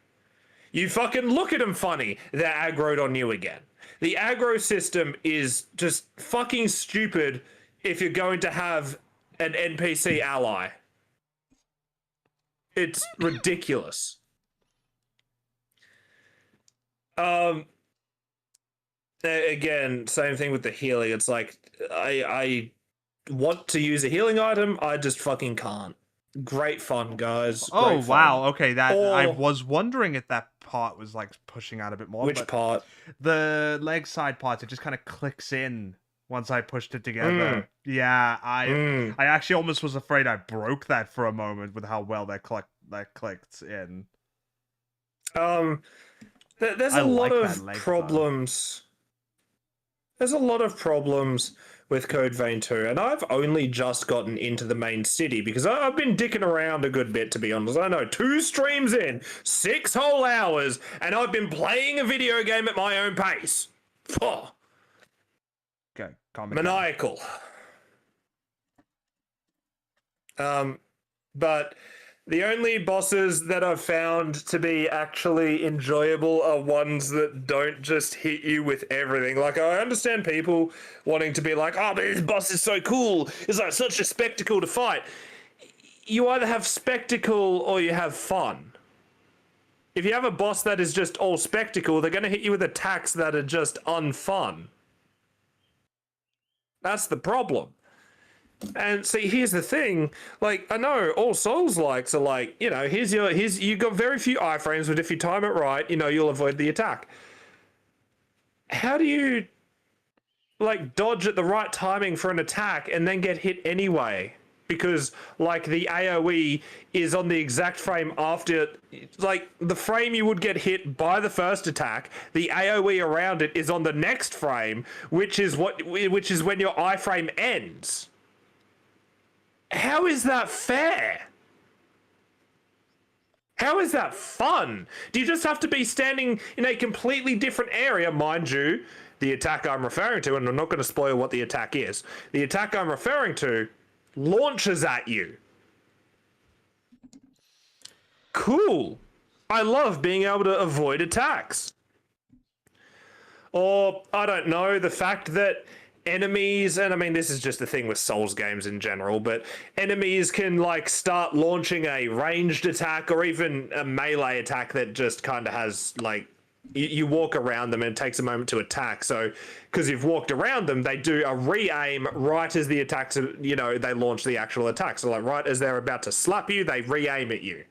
You fucking look at them funny, they're aggroed on you again. The aggro system is just fucking stupid if you're going to have an NPC ally. It's ridiculous. Again, same thing with the healing. It's like I want to use a healing item, I just fucking can't. Great fun, guys. Oh, Great fun. wow. Okay, I Or- was wondering if that part was like pushing out a bit more. Which but part? The leg side parts, it just kind of clicks in once I pushed it together. Yeah, I actually almost was afraid I broke that for a moment with how well that clicked in. There's I a lot like that of leg problems. There's a lot of problems with Code Vein 2, and I've only just gotten into the main city because I've been dicking around a good bit, to be honest. I know, 2 streams in, 6 whole hours, and I've been playing a video game at my own pace. Oh, Okay, calm it down. maniacal. But the only bosses that I've found to be actually enjoyable are ones that don't just hit you with everything. Like, I understand people wanting to be like, oh, but this boss is so cool. It's like such a spectacle to fight. You either have spectacle or you have fun. If you have a boss that is just all spectacle, they're going to hit you with attacks that are just unfun. That's the problem. And see, here's the thing. Like, I know all Souls likes are like, you got very few iframes, but if you time it right, you'll avoid the attack. How do you like dodge at the right timing for an attack and then get hit anyway? Because like the AoE is on the exact frame after, like the frame you would get hit by the first attack, the AoE around it is on the next frame, which is when your iframe ends. How is that fair? How is that fun? Do you just have to be standing in a completely different area? Mind you, the attack I'm referring to, and I'm not going to spoil what the attack is, the attack I'm referring to launches at you. Cool. I love being able to avoid attacks. Or, I don't know, the fact that enemies, and I mean this is just the thing with Souls games in general, but enemies can like start launching a ranged attack or even a melee attack that just kind of has like you walk around them and it takes a moment to attack. So, because you've walked around them, they do a re-aim right as the attacks, they launch the actual attack. So, like, right as they're about to slap you, they re-aim at you.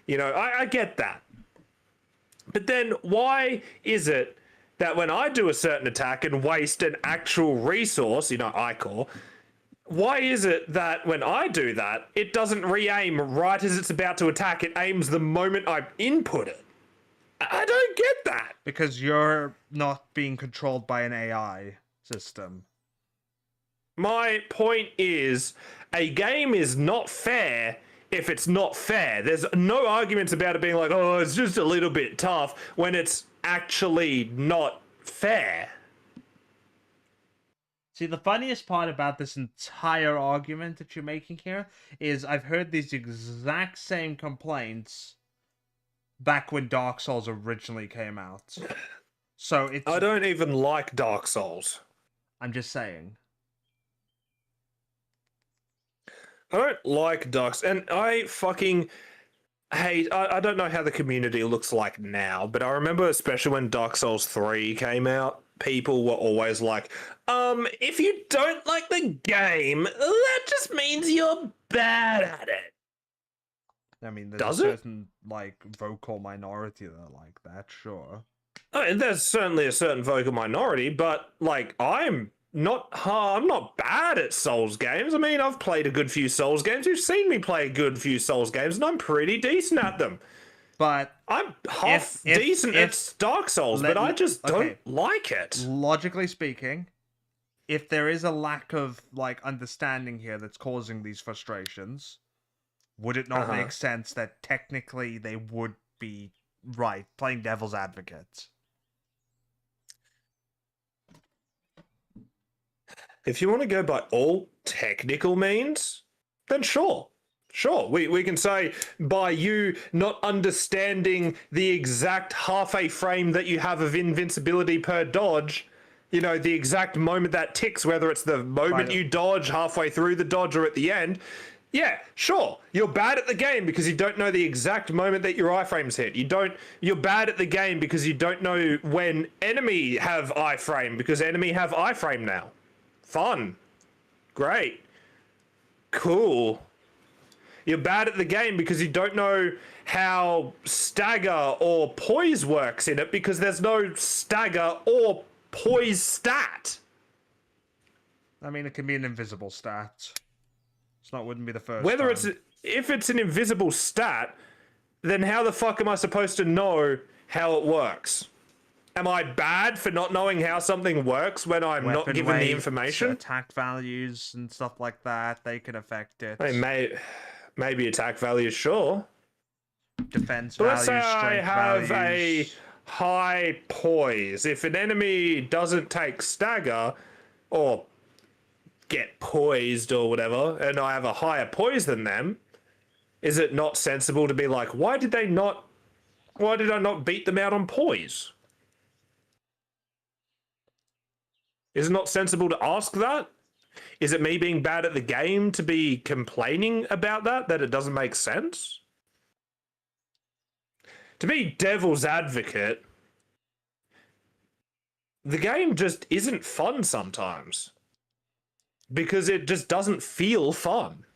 I get that. But then why is it that when I do a certain attack and waste an actual resource, iCore, why is it that when I do that, it doesn't re-aim right as it's about to attack? It aims the moment I input it. I don't get that. Because you're not being controlled by an AI system. My point is, a game is not fair if it's not fair. There's no arguments about it being like, oh, it's just a little bit tough, when it's actually not fair. See, the funniest part about this entire argument that you're making here is I've heard these exact same complaints back when Dark Souls originally came out. So it's... I don't even like Dark Souls. I'm just saying. I don't like Dark Souls, and I fucking hate... I don't know how the community looks like now, but I remember especially when Dark Souls 3 came out, people were always like, if you don't like the game, that just means you're bad at it. I mean, there's Does a it? certain, vocal minority that are like that, sure. There's certainly a certain vocal minority, but, I'm not bad at Souls games. I mean, I've played a good few Souls games. You've seen me play a good few Souls games, and I'm pretty decent at them. But I'm half decent at Dark Souls, but I just don't like it. Logically speaking, if there is a lack of, understanding here that's causing these frustrations, would it not make sense that technically they would be right, playing devil's advocate? If you want to go by all technical means, then sure. Sure, we can say by you not understanding the exact half a frame that you have of invincibility per dodge, the exact moment that ticks, whether it's the moment you dodge, halfway through the dodge, or at the end. Yeah, sure. You're bad at the game because you don't know the exact moment that your iframes hit. You're bad at the game because you don't know when enemy have iframe, because enemy have iframe now. Fun. Great. Cool. You're bad at the game because you don't know how stagger or poise works in it, because there's no stagger or poise stat. I mean, it can be an invisible stat. Wouldn't be the first time. If it's an invisible stat, then how the fuck am I supposed to know how it works? Am I bad for not knowing how something works when I'm not given the information? Attack values and stuff like that, they can affect it. I mean, maybe attack values, sure. Defense but values, let's say I have values. A high poise. If an enemy doesn't take stagger or get poised or whatever, and I have a higher poise than them, is it not sensible to be like, why did I not beat them out on poise? Is it not sensible to ask that? Is it me being bad at the game to be complaining about that it doesn't make sense? To be devil's advocate, the game just isn't fun sometimes. Because it just doesn't feel fun.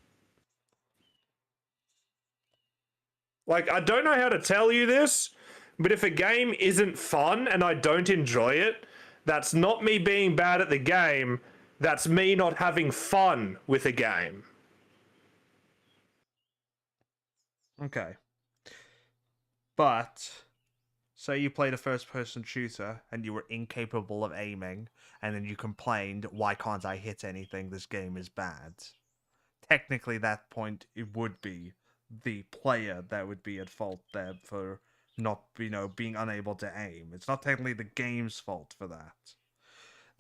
I don't know how to tell you this, but if a game isn't fun and I don't enjoy it, that's not me being bad at the game, that's me not having fun with a game. Okay. But, say you played a first-person shooter and you were incapable of aiming, and then you complained, why can't I hit anything, this game is bad. Technically, that point, it would be the player that would be at fault there for not, being unable to aim. It's not technically the game's fault for that.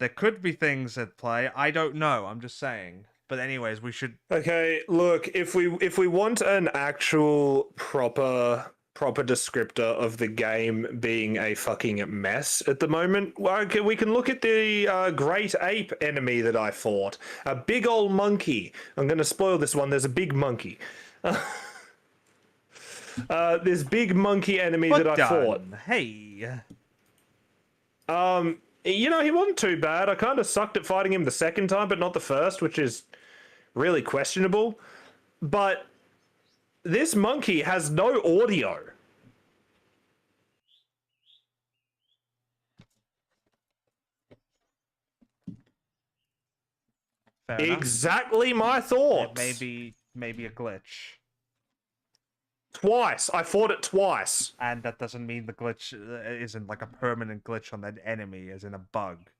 There could be things at play, I don't know, I'm just saying. But anyways, we should... Okay, look, if we want an actual proper descriptor of the game being a fucking mess at the moment, we can look at the great ape enemy that I fought. A big old monkey. I'm going to spoil this one. There's a big monkey. This big monkey enemy that I fought. Hey. You know, he wasn't too bad. I kind of sucked at fighting him the second time, but not the first, which is really questionable. But this monkey has no audio. Fair enough. Exactly my It thoughts. maybe a glitch. Twice. I fought it twice. And that doesn't mean the glitch isn't like a permanent glitch on that enemy, as in a bug.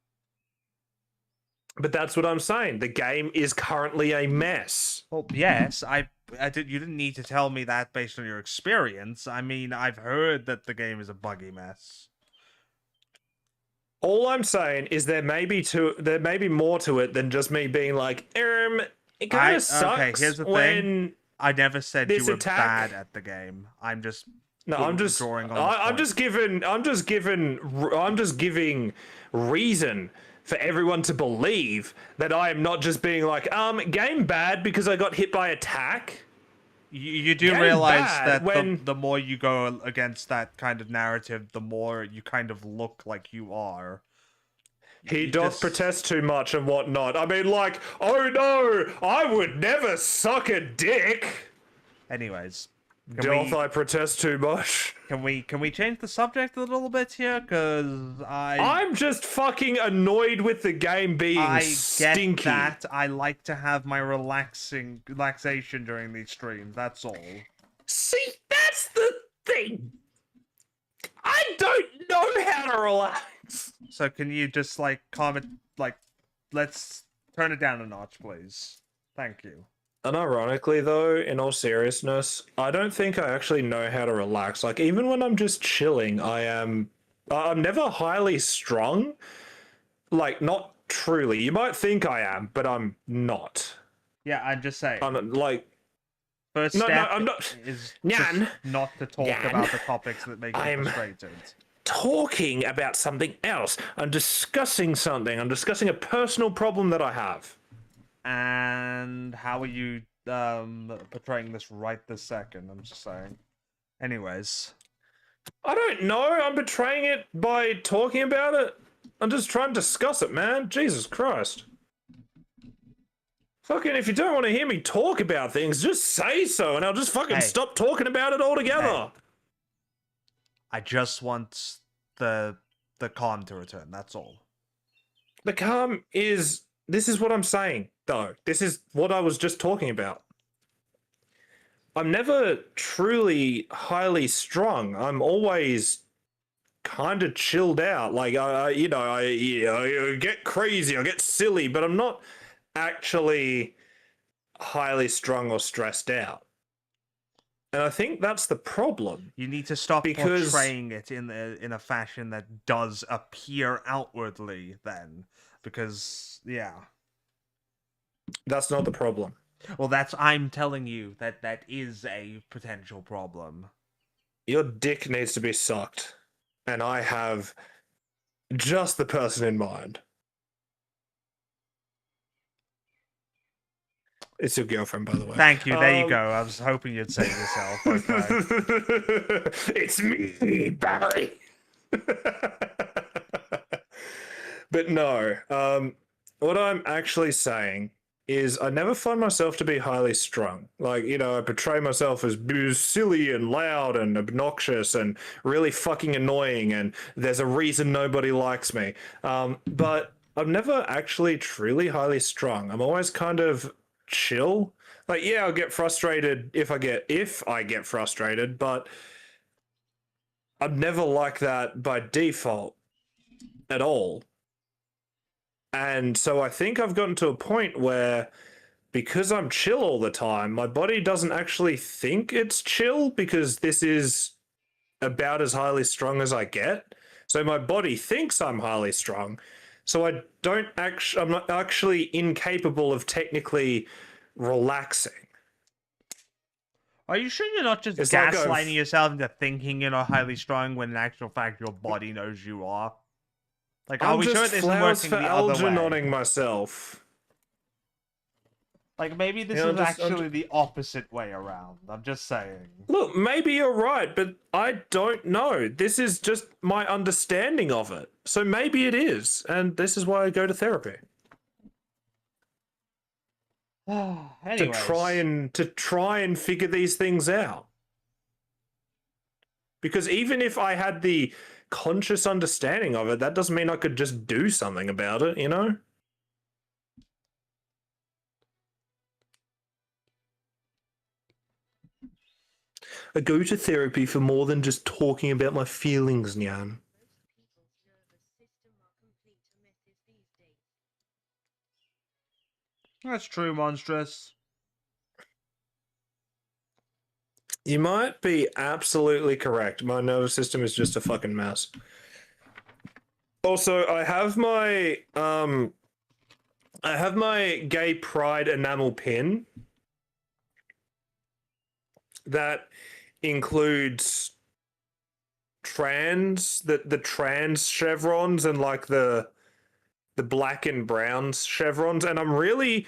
But that's what I'm saying. The game is currently a mess. Well, yes, you didn't need to tell me that based on your experience. I mean, I've heard that the game is a buggy mess. All I'm saying is there may be more to it than just me being like, it kind of sucks okay, here's the when thing. I never said you this were attack- bad at the game. I'm just I'm just giving reason for everyone to believe that I am not just being like, game bad because I got hit by attack. You do Game realize bad that when- the more you go against that kind of narrative, the more you kind of look like you are. He You doth just- protest too much and whatnot. I mean, like, oh no, I would never suck a dick. Anyways, Doth I protest too much? can we change the subject a little bit here? Cause I'm just fucking annoyed with the game being I stinky. get that. I like to have my relaxation during these streams. That's all. See, that's the thing. I don't know how to relax. So can you just like comment let's turn it down a notch, please? Thank you. Unironically, though, in all seriousness, I don't think I actually know how to relax. Like, even when I'm just chilling, I'm never highly strung. Like, not truly. You might think I am, but I'm not. Yeah, I'm just saying. I'm like, First no, step I'm not. is Nyan. just not to talk Nyan. about the topics that make you I'm- frustrated. Talking about something else. I'm discussing something. I'm discussing a personal problem that I have. And how are you portraying this right this second? I'm just saying. Anyways. I don't know. I'm betraying it by talking about it. I'm just trying to discuss it, man. Jesus Christ. Fucking, if you don't want to hear me talk about things, just say so, and I'll just fucking Hey. stop talking about it altogether. Hey. I just want the calm to return, that's all. The calm is... This is what I'm saying, though. This is what I was just talking about. I'm never truly highly strung. I'm always kind of chilled out. Like, I get crazy, I get silly, but I'm not actually highly strung or stressed out. And I think that's the problem. You need to stop Because- portraying it in a fashion that does appear outwardly then. Because, yeah. That's not the problem. Well, I'm telling you that is a potential problem. Your dick needs to be sucked. And I have just the person in mind. It's your girlfriend, by the way. Thank you, there you go. I was hoping you'd say yourself. Okay. It's me, Barry. But no, what I'm actually saying is I never find myself to be highly strung. Like, I portray myself as silly and loud and obnoxious and really fucking annoying, and there's a reason nobody likes me. But I'm never actually truly highly strung. I'm always kind of chill. Like, yeah, I'll get frustrated if I get frustrated, but I'm never like that by default at all. And so I think I've gotten to a point where, because I'm chill all the time, my body doesn't actually think it's chill, because this is about as highly strung as I get. So my body thinks I'm highly strung. So I'm not actually incapable of technically relaxing. Are you sure you're not just It's like gaslighting yourself into thinking you're highly strung when in actual fact your body knows you are? Like, are I'm we sure just it isn't flowers working for the other way? Algernoning myself. Like, maybe this Yeah, is actually the opposite way around. I'm just saying. Look, maybe you're right, but I don't know. This is just my understanding of it. So maybe it is, and this is why I go to therapy. Anyways. To try and figure these things out. Because even if I had the conscious understanding of it, that doesn't mean I could just do something about it, you know? I go to therapy for more than just talking about my feelings, Nyan. Most people's nervous system are complete messes these days. That's true, Monstrous. You might be absolutely correct. My nervous system is just a fucking mess. Also, I have my gay pride enamel pin that includes the trans chevrons and like the black and brown chevrons, and I'm really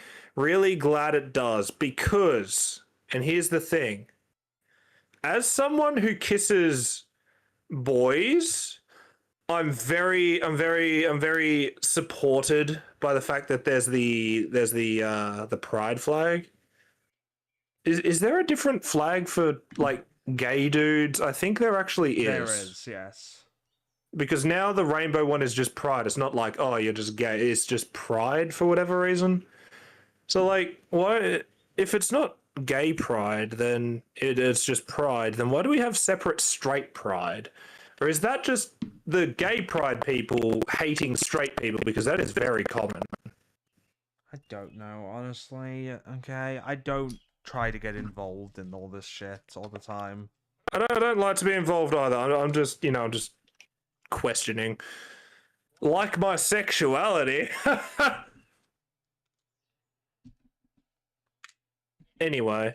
glad it does, because, and here's the thing, as someone who kisses boys, I'm very supported by the fact that there's the pride flag. Is there a different flag for like gay dudes? I think there actually is. There is, yes. Because now the rainbow one is just pride. It's not like, oh, you're just gay. It's just pride for whatever reason. So like, why, if it's not gay pride, then it's just pride, then why do we have separate straight pride? Or is that just the gay pride people hating straight people? Because that is very common. I don't know, honestly. Okay, I don't try to get involved in all this shit all the time. I don't like to be involved either. I'm just, I'm just questioning. Like my sexuality. Anyway,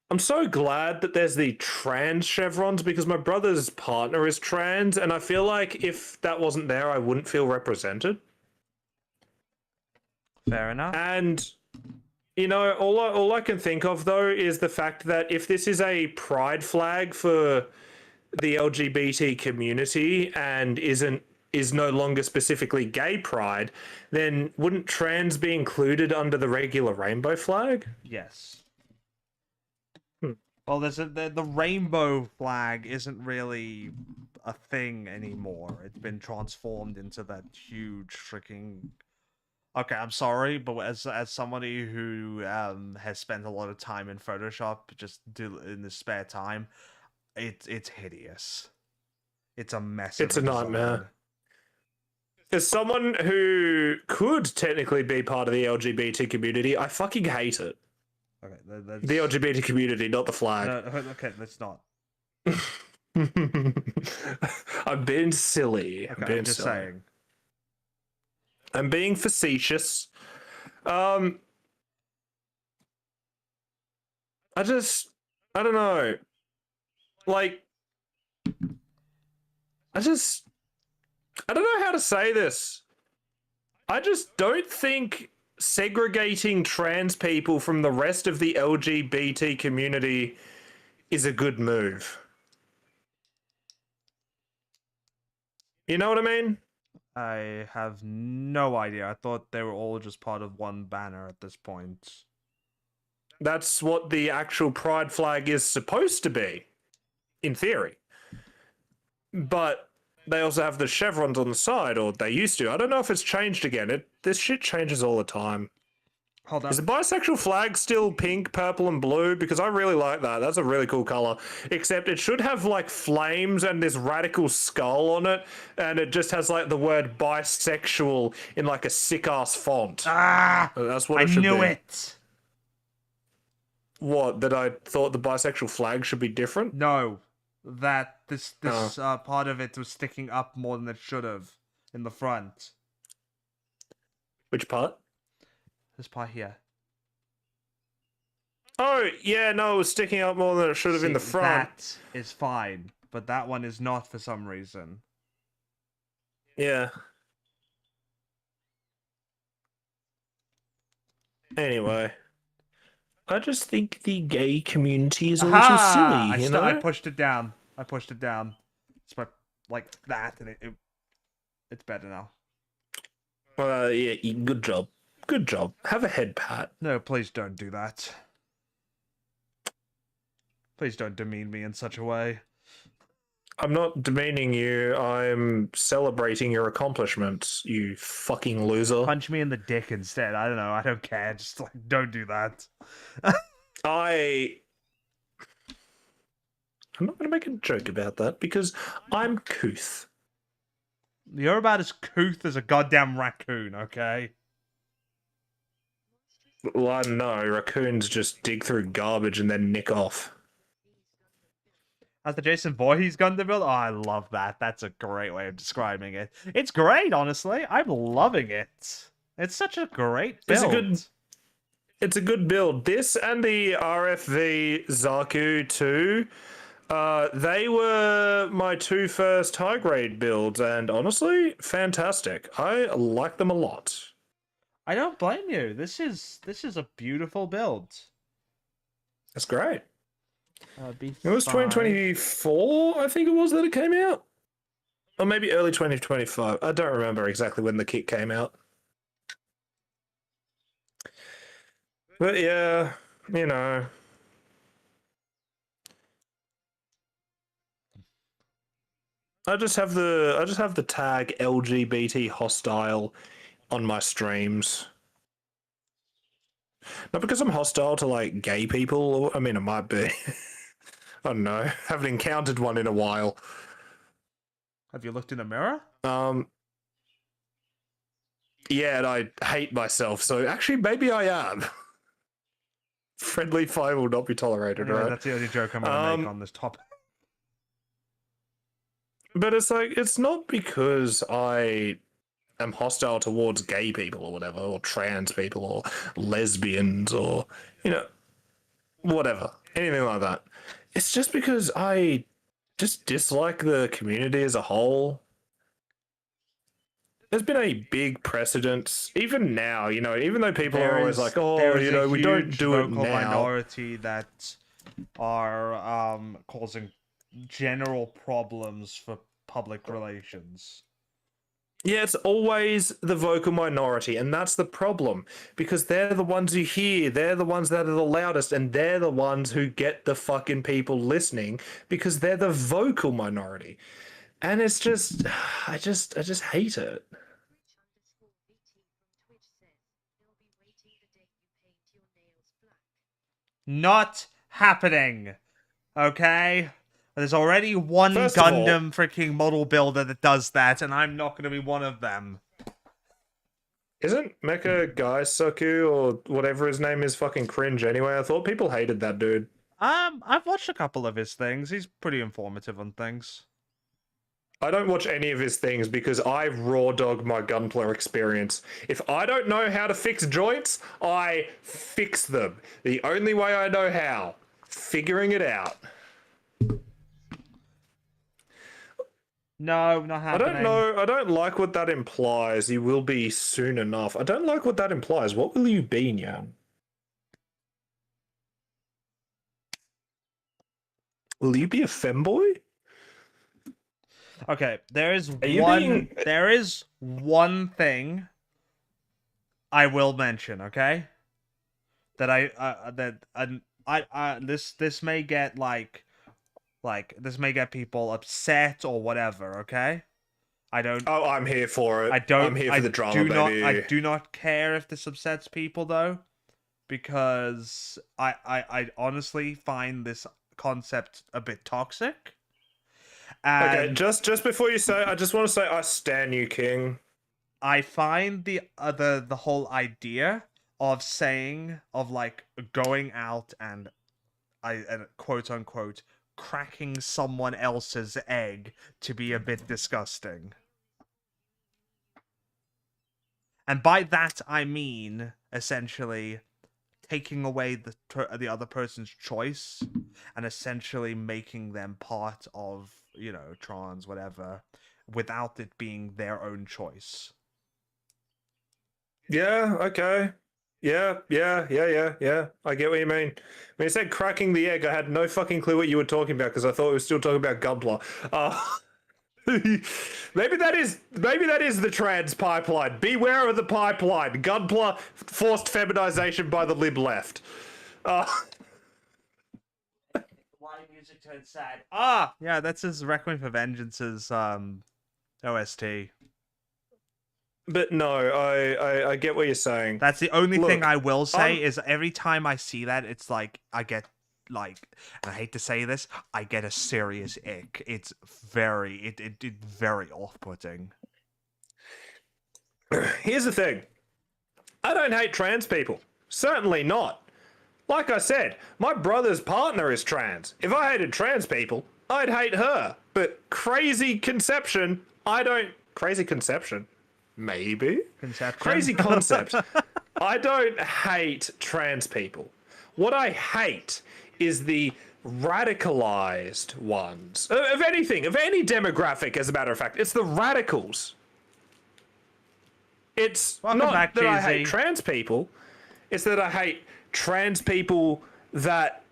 I'm so glad that there's the trans chevrons, because my brother's partner is trans, and I feel like if that wasn't there, I wouldn't feel represented. Fair enough. And, all I can think of, though, is the fact that if this is a pride flag for the LGBT community and is no longer specifically gay pride, then wouldn't trans be included under the regular rainbow flag? Yes. Well, the rainbow flag isn't really a thing anymore. It's been transformed into that huge freaking. Okay, I'm sorry, but as somebody who has spent a lot of time in Photoshop, in the spare time, it's hideous. It's a mess. It's of a design. nightmare. As someone who could technically be part of the LGBT community, I fucking hate it. Okay, the LGBT community, not the flag. No, okay, let's not. I'm being silly. Okay, I'm just saying. I'm being facetious. I don't know. Like, I don't know how to say this. I just don't think segregating trans people from the rest of the LGBT community is a good move. You know what I mean? I have no idea. I thought they were all just part of one banner at this point. That's what the actual pride flag is supposed to be, in theory. But they also have the chevrons on the side, or they used to. I don't know if it's changed again. This shit changes all the time. Hold up. Is the bisexual flag still pink, purple, and blue? Because I really like that. That's a really cool color. Except it should have like flames and this radical skull on it, and it just has like the word bisexual in like a sick ass font. Ah! That's what it should be. I knew it. What? That I thought the bisexual flag should be different? No, that this part of it was sticking up more than it should have in the front. Which part? This part here. Oh, yeah, no, it was sticking up more than it should have in the front. That is fine, but that one is not for some reason. Yeah. Anyway. I just think the gay community is a little Aha! silly, you know? I pushed it down. I pushed it down. It's like that, and it's better now. Yeah, good job. Good job. Have a head pat. No, please don't do that. Please don't demean me in such a way. I'm not demeaning you. I'm celebrating your accomplishments, you fucking loser. Punch me in the dick instead. I don't know. I don't care. Just like don't do that. I'm not going to make a joke about that because I'm couth. You're about as couth as a goddamn raccoon, okay? Well, I don't know. Raccoons just dig through garbage and then nick off. As the Jason Voorhees Gundam build? Oh, I love that. That's a great way of describing it. It's great, honestly. I'm loving it. It's such a great build. It's a good build. This and the RFV Zaku 2, they were my two first high grade builds, and honestly, fantastic. I like them a lot. I don't blame you. This is a beautiful build. That's great. B5. It was 2024, I think it was, that it came out. Or maybe early 2025. I don't remember exactly when the kit came out. But yeah, you know. I just have the tag LGBT hostile on my streams. Not because I'm hostile to like gay people. I mean, it might be. I don't know. Haven't encountered one in a while. Have you looked in a mirror? Yeah, and I hate myself, so actually maybe I am. Friendly fire will not be tolerated, Anyway, right? that's the only joke I'm gonna make on this topic. But it's like, it's not because I am hostile towards gay people or whatever, or trans people, or lesbians, or, you know, whatever. Anything like that. It's just because I just dislike the community as a whole. There's been a big precedence, even now, you know, even though people are always like, oh, you know, we don't do it now. Minority that are causing general problems for public relations. Yeah, it's always the vocal minority, and that's the problem, because they're the ones you hear, they're the ones that are the loudest, and they're the ones who get the fucking people listening, because they're the vocal minority. And it's just, I just hate it. Not happening. Okay? There's already one First of all- Gundam freaking model builder that does that, and I'm not going to be one of them. Isn't Mecha Gaisuku or whatever his name is fucking cringe anyway? I thought people hated that dude. I've watched a couple of his things. He's pretty informative on things. I don't watch any of his things because I raw dog my Gunpla experience. If I don't know how to fix joints, I fix them. The only way I know how. Figuring it out. No, not happening. I don't know. I don't like what that implies. You will be soon enough. I don't like what that implies. What will you be, Nyan? Will you be a femboy? Okay, there is being- there is one thing I will mention, okay? That this may get like this may get people upset or whatever, okay? I don't Oh, I'm here for it. I'm here for the drama, baby. I do not care if this upsets people though, because I honestly find this concept a bit toxic. Okay, And just before you say, I just want to say I stan you, King. I find the whole idea of saying of like going out and quote unquote cracking someone else's egg to be a bit disgusting. And by that I mean essentially taking away the other person's choice and essentially making them part of, you know, trans whatever, without it being their own choice. Yeah, okay. Yeah. I get what you mean. When you said cracking the egg, I had no fucking clue what you were talking about because I thought we were still talking about GUNPLA. Maybe that is the trans pipeline. Beware of the pipeline. GUNPLA, forced feminization by the lib left. Why music turns sad? Ah, yeah, that's his Requiem for Vengeance's OST. But no, I get what you're saying. That's the only thing Look, I will say is every time I see that, it's like I get like, and I hate to say this, I get a serious ick. It's very very off-putting. Here's the thing. I don't hate trans people. Certainly not. Like I said, my brother's partner is trans. If I hated trans people, I'd hate her. But crazy conception, I don't. Crazy conception? Maybe? Conception? Crazy concept. I don't hate trans people. What I hate is the radicalized ones. Of anything, of any demographic, as a matter of fact. It's the radicals. It's Welcome not back, that I hate GZ. trans people. It's that I hate trans people that,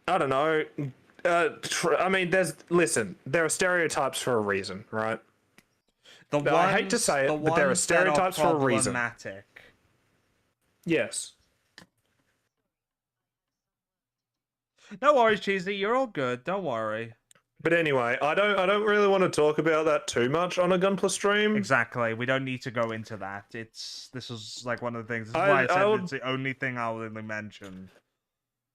I don't know. I mean, there are stereotypes for a reason, right? I hate to say it, but there are stereotypes for a reason. Problematic. Yes. No worries, Cheesy. You're all good. Don't worry. But anyway, I don't really want to talk about that too much on a GUNPLA stream. Exactly. We don't need to go into that. This is like one of the things. This is why I said it's the only thing I'll really mention.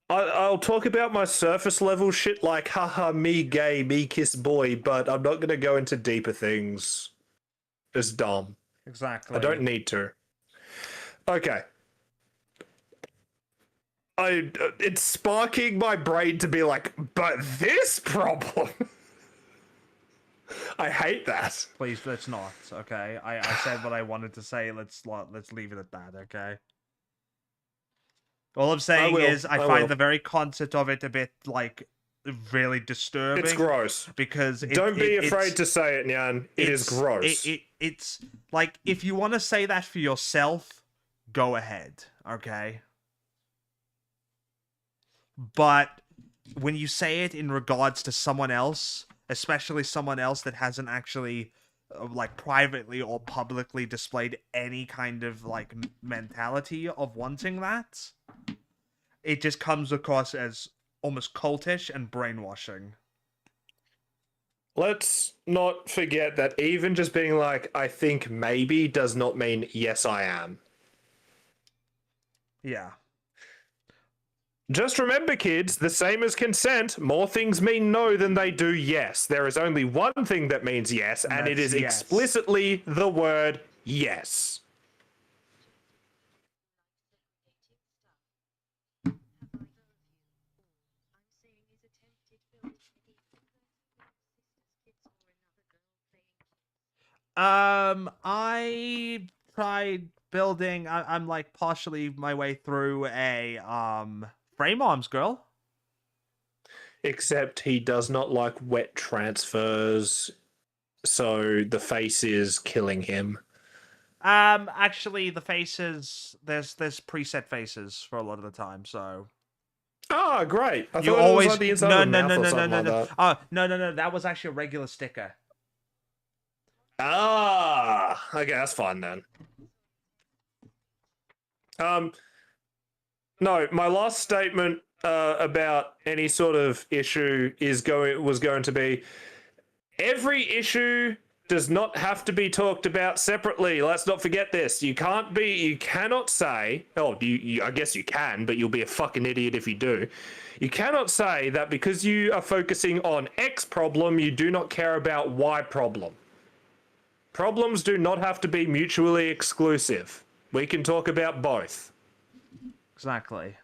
I'll talk about my surface level shit like haha me gay, me kiss boy, but I'm not gonna go into deeper things. It's dumb. Exactly. I don't need to. Okay. It's sparking my brain to be like, but this problem. I hate that. Please, let's not. Okay. I said what I wanted to say. Let's leave it at that. Okay. All I'm saying is I find the very concept of it a bit like really disturbing. It's gross. Because don't be afraid to say it, Nyan. It is gross. It's like if you want to say that for yourself, go ahead. Okay. But when you say it in regards to someone else, especially someone else that hasn't actually like privately or publicly displayed any kind of like mentality of wanting that, it just comes across as almost cultish and brainwashing. Let's not forget that even just being like, I think maybe does not mean yes, I am. Yeah. Just remember, kids, the same as consent, more things mean no than they do yes. There is only one thing that means yes, and it is yes. explicitly the word yes. I tried building. I'm like partially my way through a frame arms girl. Except he does not like wet transfers, so the face is killing him. Actually, the faces there's preset faces for a lot of the time, so. Ah, great! I You thought always it was like the inside no of a no mouth no or no no something no like no. that. Oh no. That was actually a regular sticker. Ah, okay, that's fine then. No, my last statement about any sort of issue was going to be every issue does not have to be talked about separately. Let's not forget this. You cannot say, I guess you can, but you'll be a fucking idiot if you do. You cannot say that because you are focusing on X problem, you do not care about Y problem. Problems do not have to be mutually exclusive. We can talk about both. Exactly.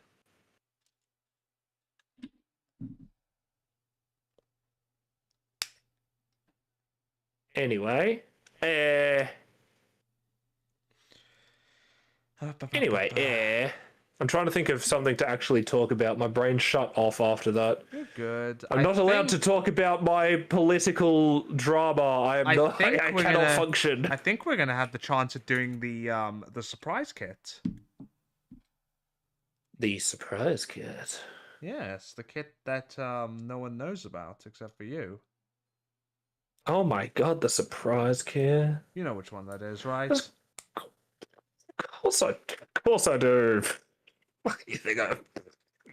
Anyway, I'm trying to think of something to actually talk about. My brain shut off after that. You're good. I'm not allowed to talk about my political drama. I cannot function. I think we're gonna have the chance of doing the surprise kit. The surprise kit. Yes, the kit that no one knows about except for you. Oh my god, the surprise kit. You know which one that is, right? Of course I do. You think I've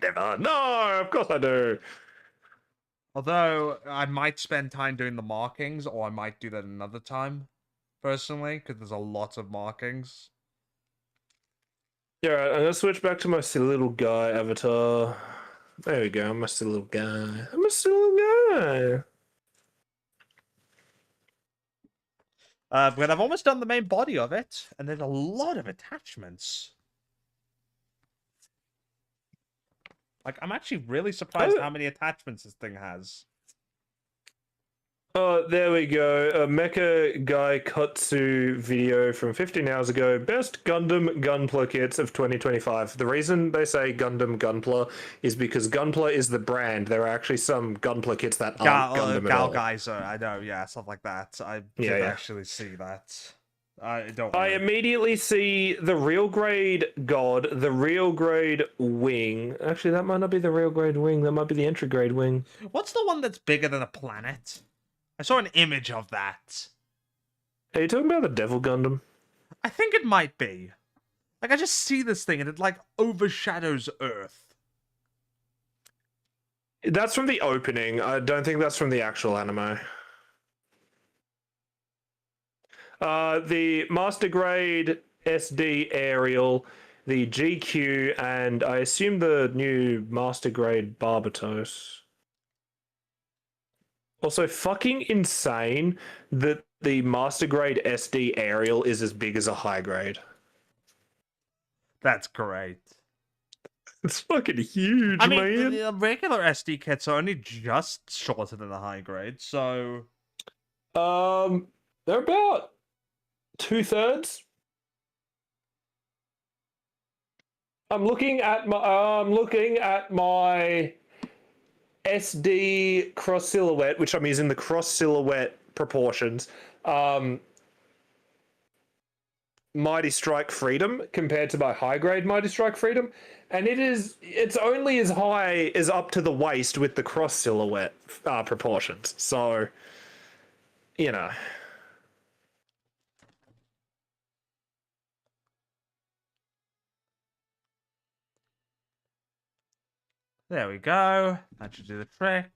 never? No, of course I do. Although I might spend time doing the markings, or I might do that another time, personally, because there's a lot of markings. Yeah, right, I'm gonna switch back to my silly little guy avatar. There we go. I'm a silly little guy. I'm a silly little guy. But I've almost done the main body of it, and there's a lot of attachments. Like, I'm actually really surprised how many attachments this thing has. Oh, there we go. A Mecha Guy Kutsu video from 15 hours ago. Best Gundam Gunpla kits of 2025. The reason they say Gundam Gunpla is because Gunpla is the brand. There are actually some Gunpla kits that aren't Gundam at all. Geyser, I know, yeah, stuff like that. I did Yeah. actually see that. Don't I worry. immediately see the real grade God, the real grade wing. Actually, that might not be the real grade wing. That might be the entry grade wing. What's the one that's bigger than a planet? I saw an image of that. Are you talking about the Devil Gundam? I think it might be. Like, I just see this thing and it, like, overshadows Earth. That's from the opening. I don't think that's from the actual anime. The Master Grade SD Aerial, the GQ, and I assume the new Master Grade Barbatos. Also, fucking insane that the Master Grade SD Aerial is as big as a high grade. That's great. It's fucking huge, I mean, man. the regular SD kits are only just shorter than the high grade, so... They're about 2/3. I'm looking at my SD cross silhouette, which I'm using the cross silhouette proportions. Mighty Strike Freedom compared to my high grade Mighty Strike Freedom, and it's only as high as up to the waist with the cross silhouette proportions. So, you know. There we go. That should do the trick.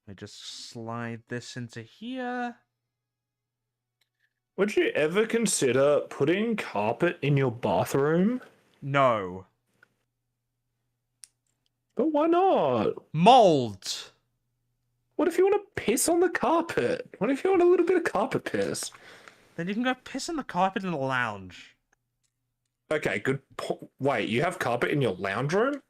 I just slide this into here. Would you ever consider putting carpet in your bathroom? No. But why not? Mold! What if you want to piss on the carpet? What if you want a little bit of carpet piss? Then you can go piss on the carpet in the lounge. Okay, good. Wait, you have carpet in your lounge room?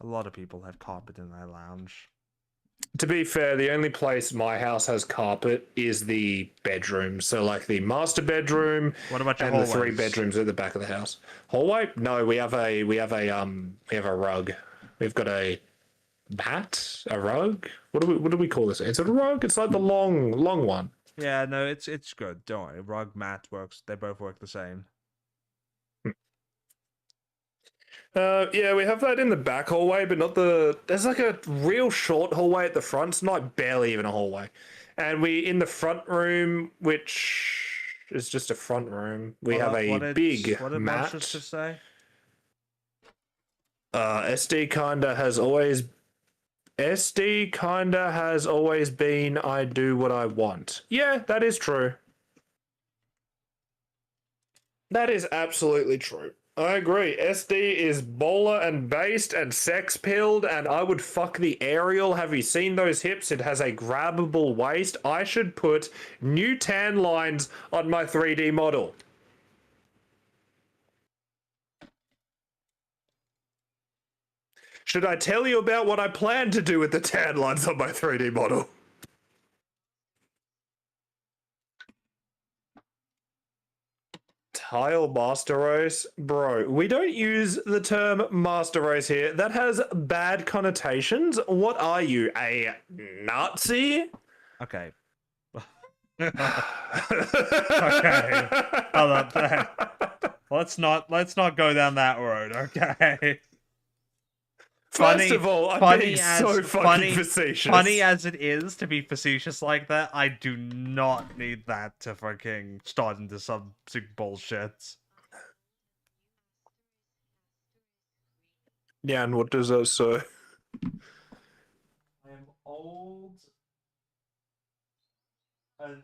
A lot of people have carpet in their lounge. To be fair, the only place my house has carpet is the bedroom. So, like the master bedroom What about your and the hallways? 3 bedrooms at the back of the house. Hallway? No, we have a rug. We've got a mat, a rug. What do we call this? Is it a rug? It's like the long one. Yeah, no, it's good. Don't worry. Rug, mat works. They both work the same. Yeah, we have that in the back hallway, but not the. There's like a real short hallway at the front. It's not barely even a hallway, and we in the front room, which is just a front room. We have a big what did mat. Monsters just say? SD kinda has always. SD kinda has always been. I do what I want. Yeah, that is true. That is absolutely true. I agree. SD is bowler and based and sex pilled, and I would fuck the aerial. Have you seen those hips? It has a grabbable waist. I should put new tan lines on my 3D model. Should I tell you about what I plan to do with the tan lines on my 3D model? Tile master race? Bro, we don't use the term master race here. That has bad connotations. What are you, a Nazi? Okay. Okay. How about that? Let's not go down that road, okay? First of all, I'm being so fucking facetious. Funny as it is to be facetious like that, I do not need that to fucking start into some super bullshit. Yeah, and what does that say? I'm old and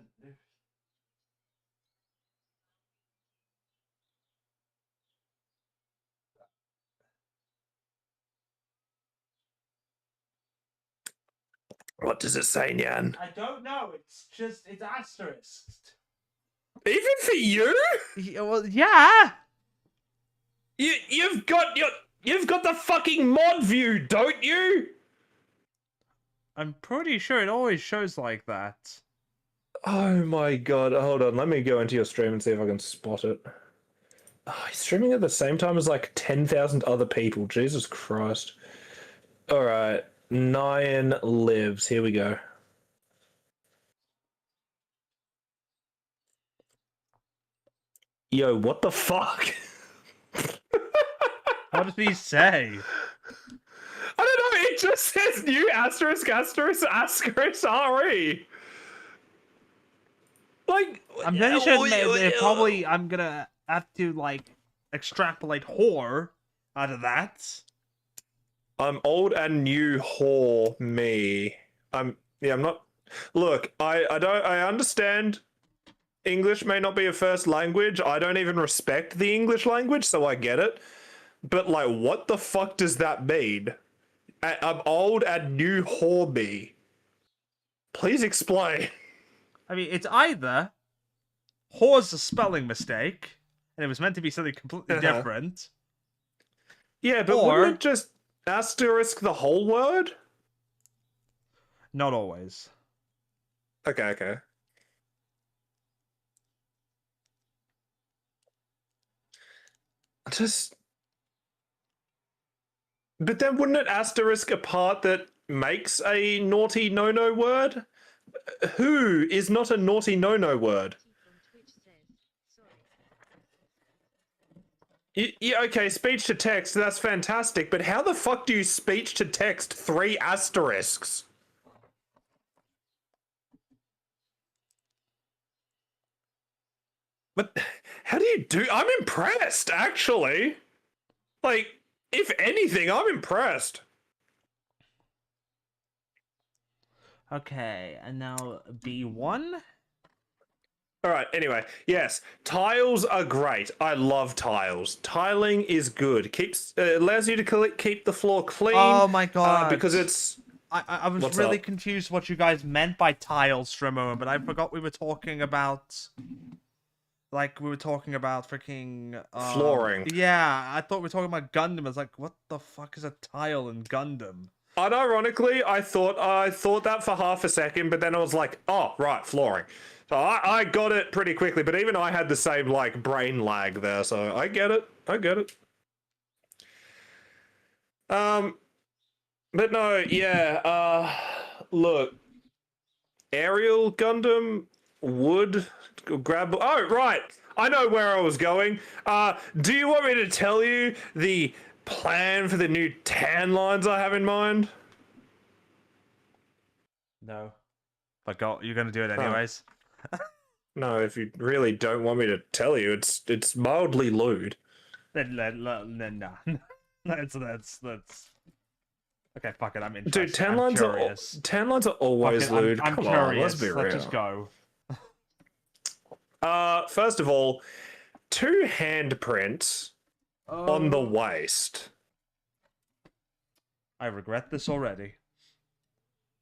What does it say, Nyan? I don't know. It's asterisked. Even for you? Yeah, well, yeah. You've got the fucking mod view, don't you? I'm pretty sure it always shows like that. Oh my god, hold on, let me go into your stream and see if I can spot it. Oh, he's streaming at the same time as like 10,000 other people. Jesus Christ. Alright, NyanLives. Here we go. Yo, what the fuck? What did he say? I don't know, it just says new asterisk asterisk asterisk RE. Like, I'm pretty sure it probably I'm gonna have to like extrapolate whore out of that. I'm old and new whore me. I'm not. Look, I understand English may not be a first language. I don't even respect the English language, so I get it. But like, what the fuck does that mean? I'm old and new whore me. Please explain. I mean, it's either whore's a spelling mistake, and it was meant to be something completely different. Yeah, but Or- wouldn't it just asterisk the whole word? Not always. Okay. But then wouldn't it asterisk a part that makes a naughty no-no word? Who is not a naughty no-no word? From Twitch says, sorry. Yeah, okay, speech to text, that's fantastic, but how the fuck do you speech to text 3 asterisks? But how do you do? I'm impressed, actually. Like, if anything, I'm impressed. Okay, and now B1? Alright, anyway, yes, tiles are great. I love tiles. Tiling is good. Allows you to keep the floor clean. Oh my god. Because it's... I was What's really up? confused what you guys meant by tiles for a moment, but I forgot we were talking about... Like, we were talking about freaking... Flooring. Yeah, I thought we were talking about Gundam. I was like, what the fuck is a tile in Gundam? Unironically, I thought that for half a second, but then I was like, oh, right, flooring. So I got it pretty quickly, but even I had the same, like, brain lag there, so I get it. But no, yeah, look. Aerial Gundam would grab... Oh, right! I know where I was going. Do you want me to tell you the plan for the new tan lines I have in mind? No. But you're gonna do it anyways? No, if you really don't want me to tell you, it's mildly lewd. Then nah. That's... Okay, fuck it, I'm interested. Dude, tan lines are always Fuck it, lewd. I'm Come curious. on, let's be real. Let's just go. First of all, 2 handprints on the waist. I regret this already.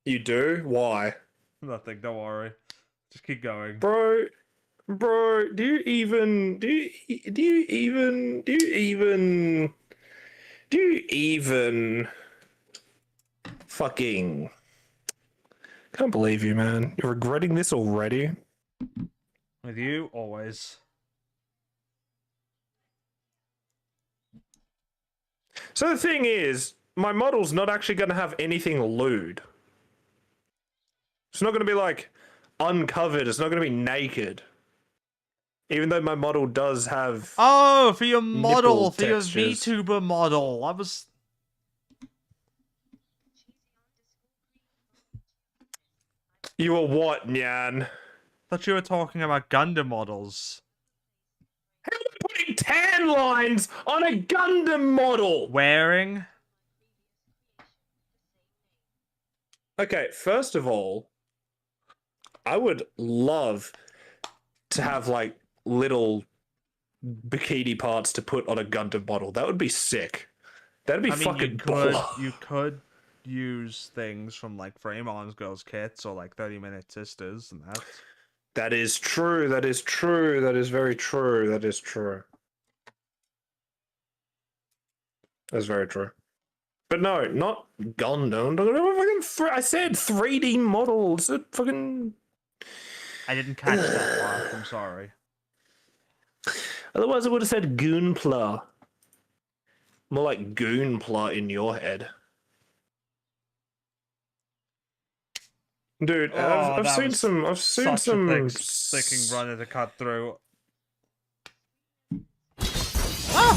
You do? Why? Nothing, don't worry. Just keep going. Bro, do you even fucking... Can't believe you, man. You're regretting this already? With you, always. So the thing is, my model's not actually going to have anything lewd. It's not going to be like, uncovered. It's not going to be naked. Even though my model does have... Oh, for your model, nipple for your textures. VTuber model. I was... You are what, Nyan? thought you were talking about Gundam models. How am I putting tan lines on a Gundam model? Wearing? Okay, first of all, I would love to have, like, little bikini parts to put on a Gundam model. That would be sick. That'd be I mean, fucking baller. you could use things from, like, Frame On's Girls Kits or, like, 30-Minute Sisters and that. That is true. That is true. That is very true. That is true. That's very true. But no, not Gundam. I said 3D models. Fucking. I didn't catch that part. I'm sorry. Otherwise, I would have said GUNPLA. More like GUNPLA in your head. Dude, Oh, I've that seen was some. I've seen Such a some. thick runner to cut through.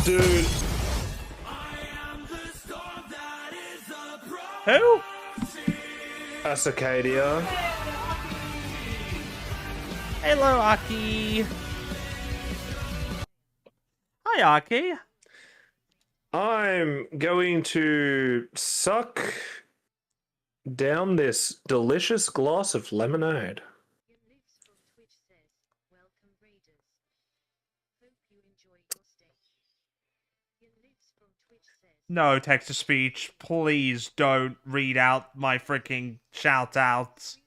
Dude, Who? Asacadia. Hello, Aki. Hi, Aki. I'm going to suck down this delicious glass of lemonade. NyanLives from Twitch says, "Welcome Raiders. Hope you enjoy your stay." NyanLives from Twitch says, No, text-to-speech. Please don't read out my freaking shout-outs.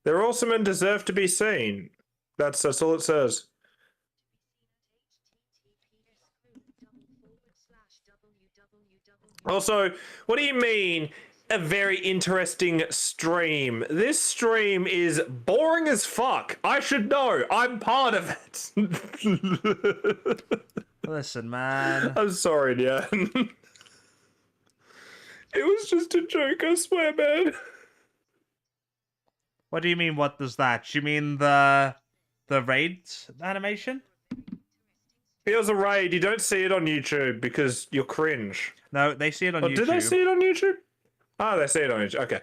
They're awesome and deserve to be seen. That's all it says. Also, what do you mean, a very interesting stream? This stream is boring as fuck. I should know. I'm part of it. Listen, man. I'm sorry, Nyan. It was just a joke, I swear, man. What do you mean, what does that? You mean the raid animation? It was a raid. You don't see it on YouTube because you're cringe. No, they see it on Oh, YouTube. did they see it on YouTube? Oh, they see it on YouTube. Okay.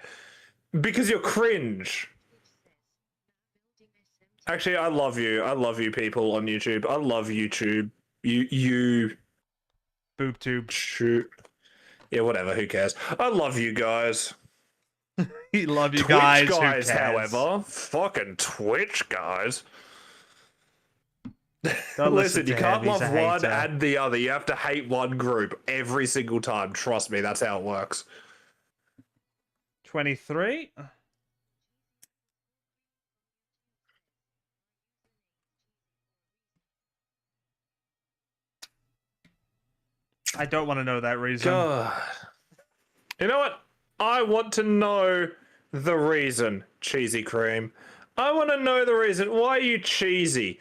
Because you're cringe. Actually, I love you. I love you people on YouTube. I love YouTube. You BoobTube. shoot. Yeah, whatever. Who cares? I love you guys. We love you Twitch guys. Who guys, cares? however. Fucking Twitch guys. Don't Listen, to you him, can't he's love a one hater. and the other. You have to hate one group every single time. Trust me, that's how it works. 23. I don't want to know that reason. God. You know what? I want to know the reason, Cheesy Cream. I want to know the reason. Why are you cheesy?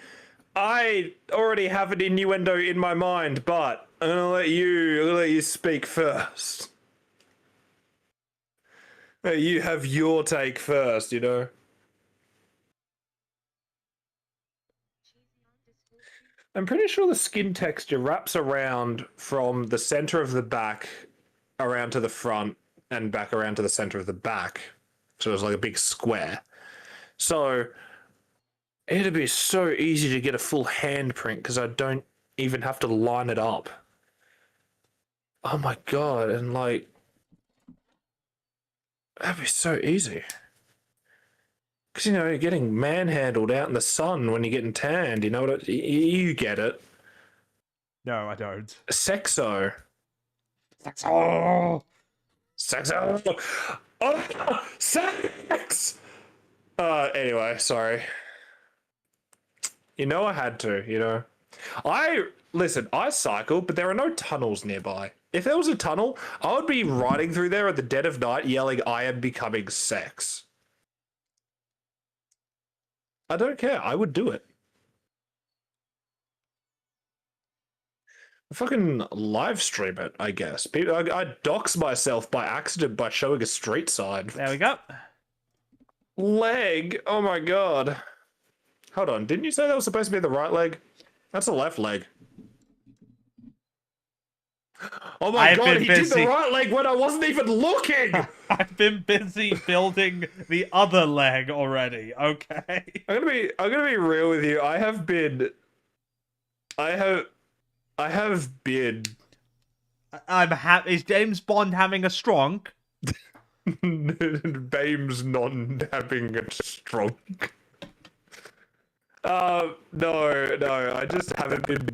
I already have an innuendo in my mind, but I'm gonna let you speak first. You have your take first, you know. I'm pretty sure the skin texture wraps around from the center of the back around to the front and back around to the center of the back. So it's like a big square. So it'd be so easy to get a full handprint because I don't even have to line it up. Oh my god, and like that'd be so easy. Because, you know, you're getting manhandled out in the sun when you're getting tanned, you know what? You get it. No, I don't. Sexo. Oh, Sexo. Oh, sex. Anyway, sorry. You know I had to, you know. Listen, I cycle, but there are no tunnels nearby. If there was a tunnel, I would be riding through there at the dead of night yelling, I am becoming sex. I don't care. I would do it. Fucking live stream it, I guess. I dox myself by accident by showing a street sign. there we go. leg. Oh my god. Hold on. Didn't you say that was supposed to be the right leg? That's the left leg. Oh my I've god, been he did busy. the right leg when I wasn't even looking! I've been busy building the other leg already, okay? I'm gonna be real with you. I have been Is James Bond having a strong? Bames non having a stroke. No, I just haven't been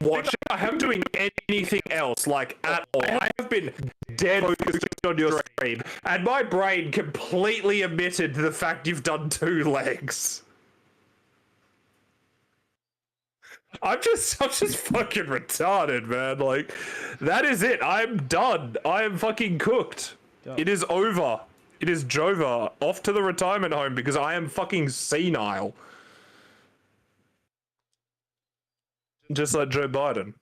watching. I haven't doing anything else, like, at all. I have been dead focused on your stream, and my brain completely omitted the fact you've done 2 legs. I'm just fucking retarded, man. Like, that is it. I'm done. I am fucking cooked. It is over. It is Jova. Off to the retirement home because I am fucking senile. Just like Joe Biden.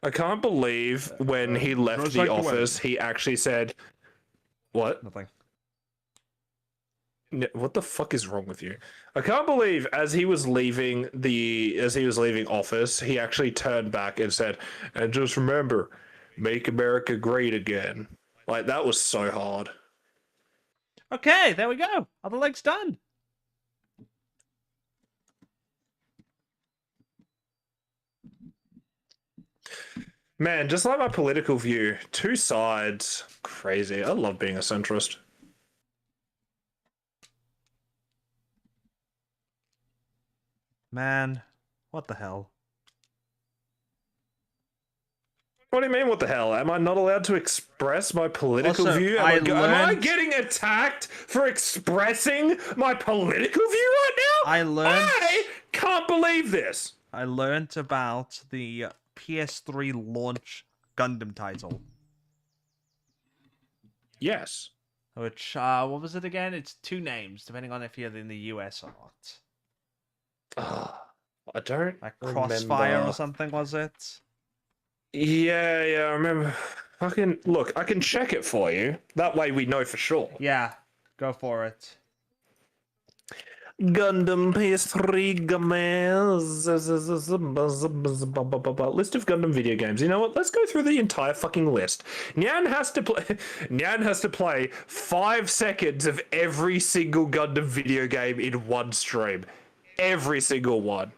I can't believe when he left just the like the office, he actually said, "What? Nothing. What the fuck is wrong with you?" I can't believe as he was leaving office, he actually turned back and said, "And just remember, make America great again." Like, that was so hard. Okay, there we go. Other leg's done. Man, just like my political view, 2 sides, crazy. I love being a centrist. Man, what the hell? What do you mean, what the hell? Am I not allowed to express my political Also, view? Am I getting attacked for expressing my political view right now? I can't believe this. I learned about the PS3 launch Gundam title. Yes. Which, what was it again? It's 2 names, depending on if you're in the US or not. I don't Like Crossfire remember. or something, was it? Yeah, I remember. Fucking look, I can check it for you. That way we know for sure. Yeah, go for it. Gundam PS3 Games. List of Gundam video games. You know what? Let's go through the entire fucking list. Nyan has to play 5 seconds of every single Gundam video game in one stream. Every single one.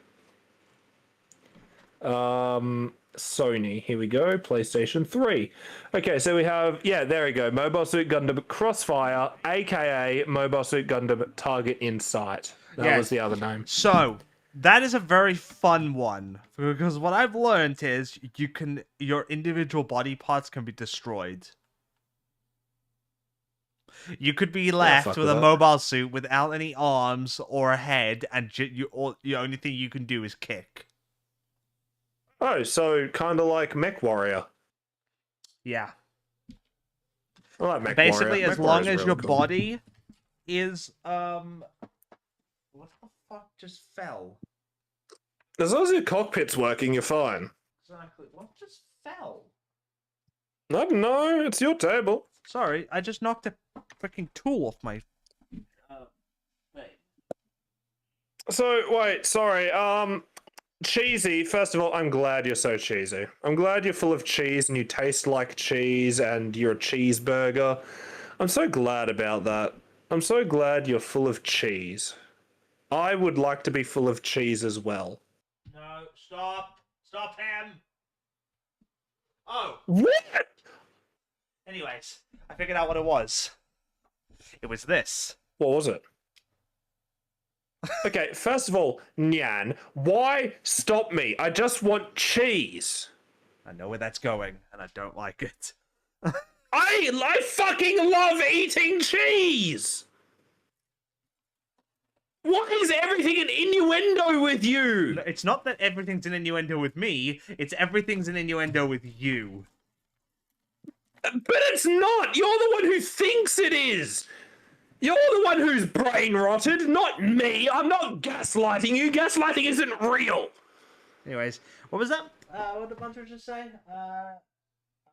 Sony. Here we go. PlayStation 3. Okay, so we have, there we go. Mobile Suit Gundam Crossfire, aka Mobile Suit Gundam Target Insight. That was the other name. So, that is a very fun one. Because what I've learned is your individual body parts can be destroyed. You could be left with a mobile suit without any arms or a head, and the only thing you can do is kick. Oh, so kind of like Mech Warrior. Yeah. I like Mech Basically, Warrior. as long as your body is what the fuck just fell? As long as your cockpit's working, you're fine. Exactly. What just fell? I don't know. It's your table. Sorry, I just knocked a freaking tool off my. Wait. So wait, sorry. Cheesy. First of all, I'm glad you're so cheesy. I'm glad you're full of cheese and you taste like cheese and you're a cheeseburger. I'm so glad about that. I'm so glad you're full of cheese. I would like to be full of cheese as well. No, stop! Stop him! Oh! What? Anyways, I figured out what it was. It was this. What was it? Okay, first of all, Nyan, why stop me? I just want cheese. I know where that's going, and I don't like it. I fucking love eating cheese! What is everything an innuendo with you? It's not that everything's an innuendo with me, it's everything's an innuendo with you. But it's not! You're the one who thinks it is! You're the one who's brain rotted, not me! I'm not gaslighting you! Gaslighting isn't real! Anyways, what was that? What did Bunter just say?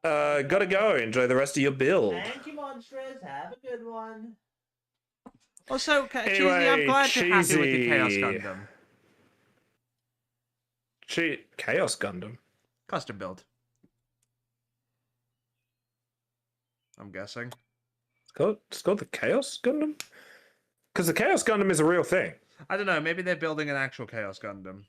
Gotta go. Enjoy the rest of your build. Thank you, Monstrous. Have a good one. Also, Cheesy, I'm Anyway, glad you're happy with your Chaos Cheesy. Gundam. Chaos Gundam. Custom build. I'm guessing. It's called the Chaos Gundam? Because the Chaos Gundam is a real thing. I don't know, maybe they're building an actual Chaos Gundam.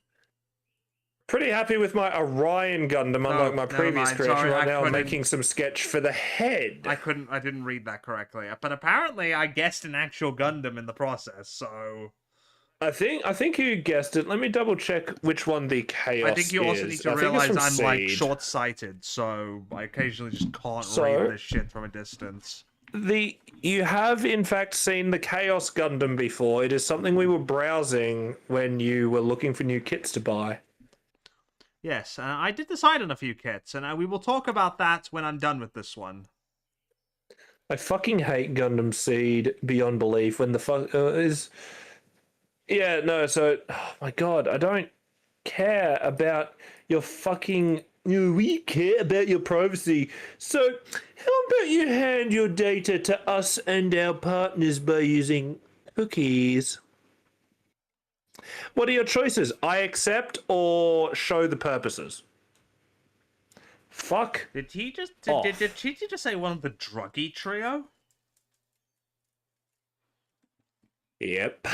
Pretty happy with my Orion Gundam, unlike my never previous mind. creation. Sorry, right I now, I'm couldn't- making some sketch for the head. I didn't read that correctly. But apparently I guessed an actual Gundam in the process, so... I think you guessed it. Let me double check which one the Chaos I think you also is. need to I think it's realize from I'm, like, Seed. short-sighted, so I occasionally just can't So- read this shit from a distance. You have in fact seen the Chaos Gundam before. It is something we were browsing when you were looking for new kits to buy. Yes, I did decide on a few kits, and we will talk about that when I'm done with this one. I fucking hate Gundam Seed beyond belief. When the fuck is, yeah, no. So, oh my god, I don't care about your fucking. We care about your privacy. So, how about you hand your data to us and our partners by using cookies? What are your choices? I accept or show the purposes. Fuck. Did he just Off. did Cheaty just say one of the druggy trio? Yep.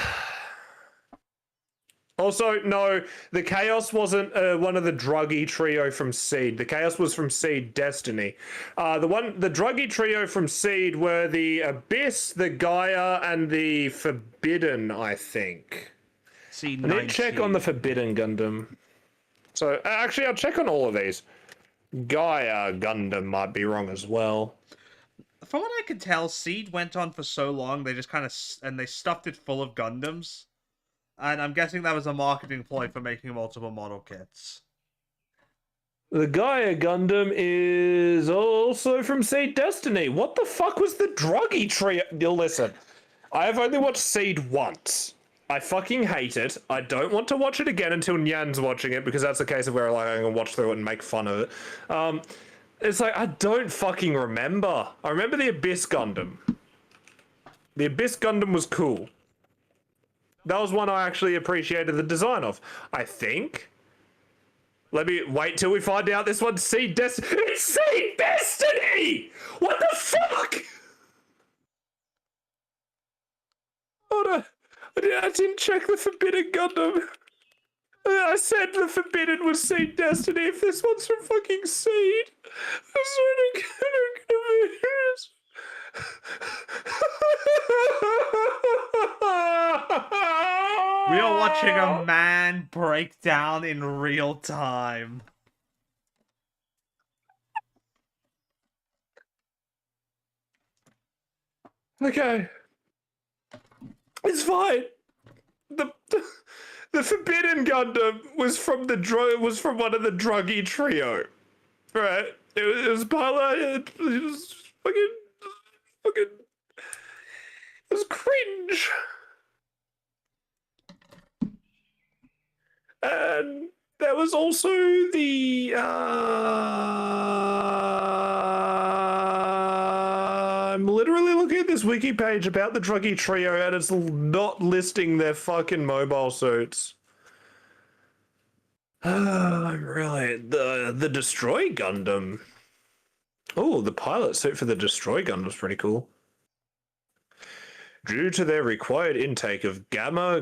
Also, no, the Chaos wasn't one of the druggy trio from Seed. The Chaos was from Seed Destiny. The druggy trio from Seed were the Abyss, the Gaia, and the Forbidden, I think. See, I need to check on the Forbidden Gundam. So, actually, I'll check on all of these. Gaia Gundam might be wrong as well. From what I could tell, Seed went on for so long, they just kind of... and they stuffed it full of Gundams. And I'm guessing that was a marketing ploy for making multiple model kits. The Gaia Gundam is also from Seed Destiny. What the fuck was the druggy trio? Listen, I have only watched Seed once. I fucking hate it. I don't want to watch it again until Nyan's watching it, because that's the case of where like, I'm going to watch through it and make fun of it. It's like, I don't fucking remember. I remember the Abyss Gundam. The Abyss Gundam was cool. That was one I actually appreciated the design of. I think. Let me wait till we find out this one's Seed Destiny. It's Seed Destiny! What the fuck? Hold on. I didn't check the Forbidden Gundam. I said the Forbidden was Seed Destiny. If this one's from fucking Seed, I swear to God, I'm gonna be this. We are watching a man break down in real time. Okay. It's fine. The Forbidden Gundam was from one of the druggy trio. Right? It was piloted. It was fucking it was cringe. And there was also the I'm literally looking at this wiki page about the druggy trio and it's not listing their fucking mobile suits. Really, the Destroy Gundam. Oh, the pilot suit for the Destroy Gundam's pretty cool. Due to their required intake of gamma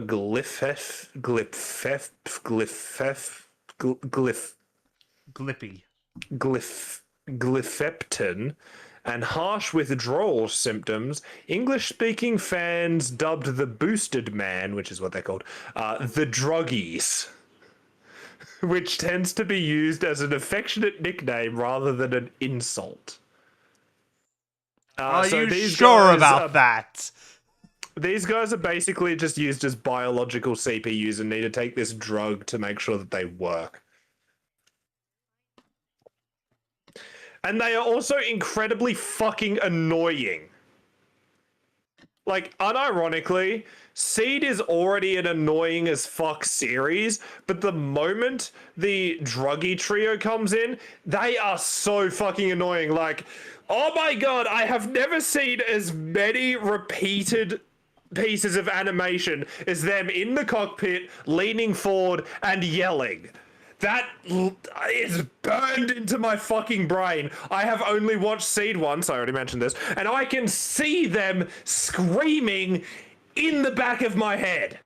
glypheptin and harsh withdrawal symptoms, English-speaking fans dubbed the Boosted Man, which is what they're called, the Druggies, which tends to be used as an affectionate nickname rather than an insult. Are so you these sure guys about are- that? These guys are basically just used as biological CPUs and need to take this drug to make sure that they work. And they are also incredibly fucking annoying. Like, unironically, Seed is already an annoying as fuck series, but the moment the druggy trio comes in, they are so fucking annoying. Like, oh my god, I have never seen as many repeated pieces of animation as them in the cockpit, leaning forward and yelling. That is burned into my fucking brain. I have only watched Seed once, I already mentioned this, and I can see them screaming in the back of my head.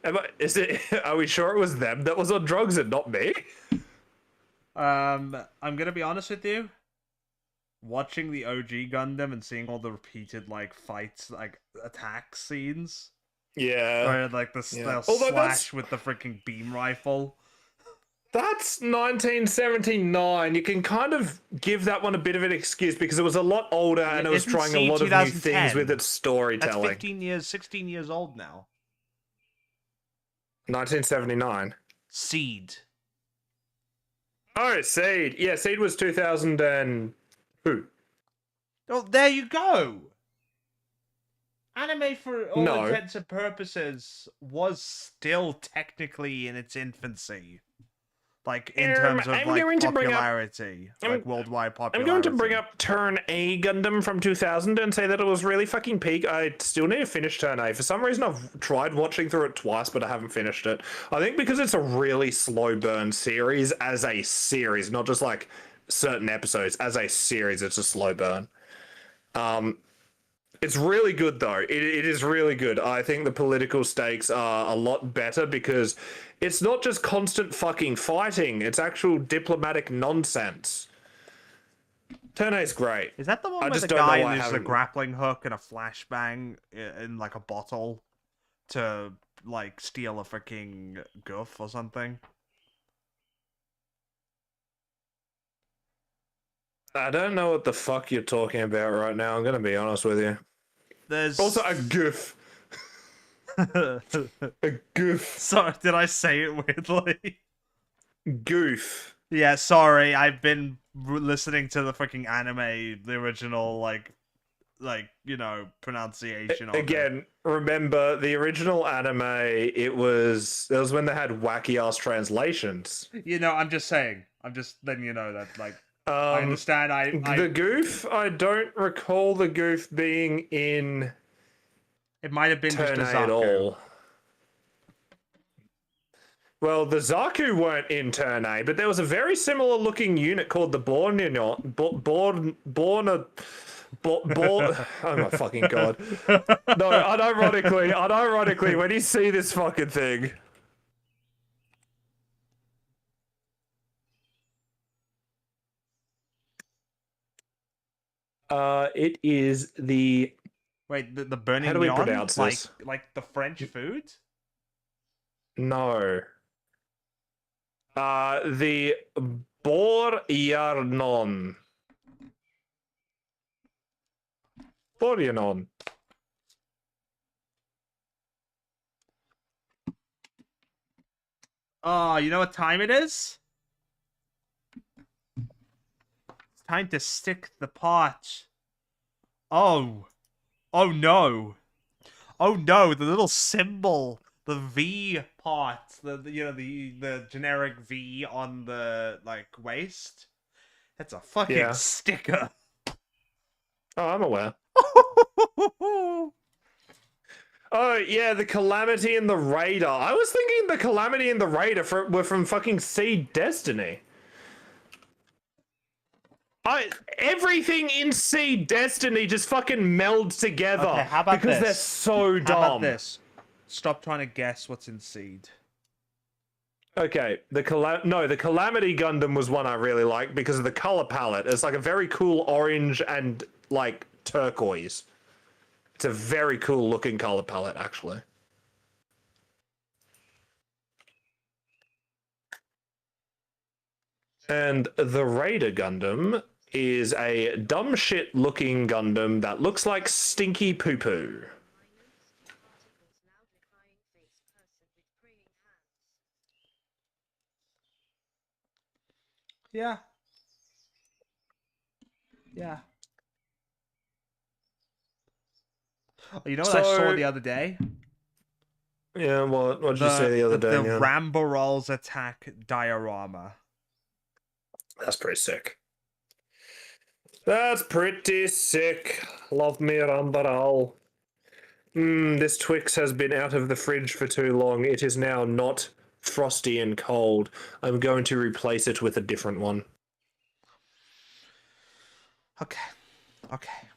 Are we sure it was them that was on drugs and not me? I'm gonna be honest with you. Watching the OG Gundam and seeing all the repeated like fights, like attack scenes, Yeah. where like they'll slash with the freaking beam rifle. That's 1979. You can kind of give that one a bit of an excuse because it was a lot older and it was Isn't trying a Seed lot of new 2010? things with its That's storytelling. 16 years old now. 1979. Seed. Oh, Seed. Yeah, Seed was 2000 and... Who? Oh, there you go. Anime, for all No. intents and purposes, was still technically in its infancy. Like, in terms of, I'm like, going to bring up- popularity. Like, worldwide I'm popularity. going to bring up Turn A Gundam from 2000 and say that it was really fucking peak. I still need to finish Turn A. For some reason, I've tried watching through it twice, but I haven't finished it. I think because it's a really slow burn series as a series, not just like certain episodes. As a series, it's a slow burn. It's really good, though. It is really good. I think the political stakes are a lot better because it's not just constant fucking fighting. It's actual diplomatic nonsense. Turn A's great. Is that the one I where just the don't know guy why I uses a haven't- grappling hook and a flashbang in like, a bottle to, like, steal a freaking goof or something? I don't know what the fuck you're talking about right now. I'm gonna be honest with you. There's... Also, a goof. A goof. Sorry, did I say it weirdly? Goof. Yeah, sorry. I've been listening to the freaking anime, the original, like you know, pronunciation of it. Again, remember the original anime? That was when they had wacky ass translations. You know, I'm just saying. I'm just letting you know that, like, I understand. The goof. I don't recall the goof being in It might have been just Turn a A at Zaku. all. Well, the Zaku weren't in Turn A, but there was a very similar looking unit called the oh my fucking god. No, unironically, when you see this fucking thing. It is the... Wait, the burning How do we yon? pronounce this? Like the French food? No. The Borjarnon. Borjarnon. Oh, you know what time it is? It's time to stick the pot. Oh. Oh no. Oh no, the little symbol, the V part, the generic V on the, like, waist. That's a fucking Yeah. sticker. Oh, I'm aware. Oh, yeah, the Calamity and the Raider. I was thinking the Calamity and the Raider were from fucking Seed Destiny. Everything in Seed Destiny just fucking melds together. Okay, how about because this? they're so dumb. How about this? Stop trying to guess what's in Seed. Okay, the Calamity Gundam was one I really liked because of the color palette. It's like a very cool orange and like turquoise. It's a very cool looking color palette, actually. And the Raider Gundam is a dumb shit looking Gundam that looks like stinky poo poo. Yeah. Yeah. Oh, you know what I saw So- the other day? Yeah, what did you say the other day, the man? Rambarol's attack diorama. That's pretty sick. That's pretty sick. Love me Rambaral. This Twix has been out of the fridge for too long. It is now not frosty and cold. I'm going to replace it with a different one. Okay. Okay.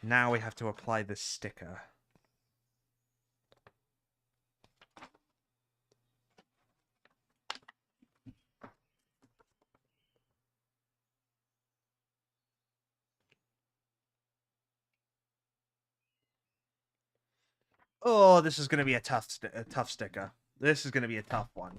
Now we have to apply this sticker. Oh, this is going to be a tough sticker. This is going to be a tough one.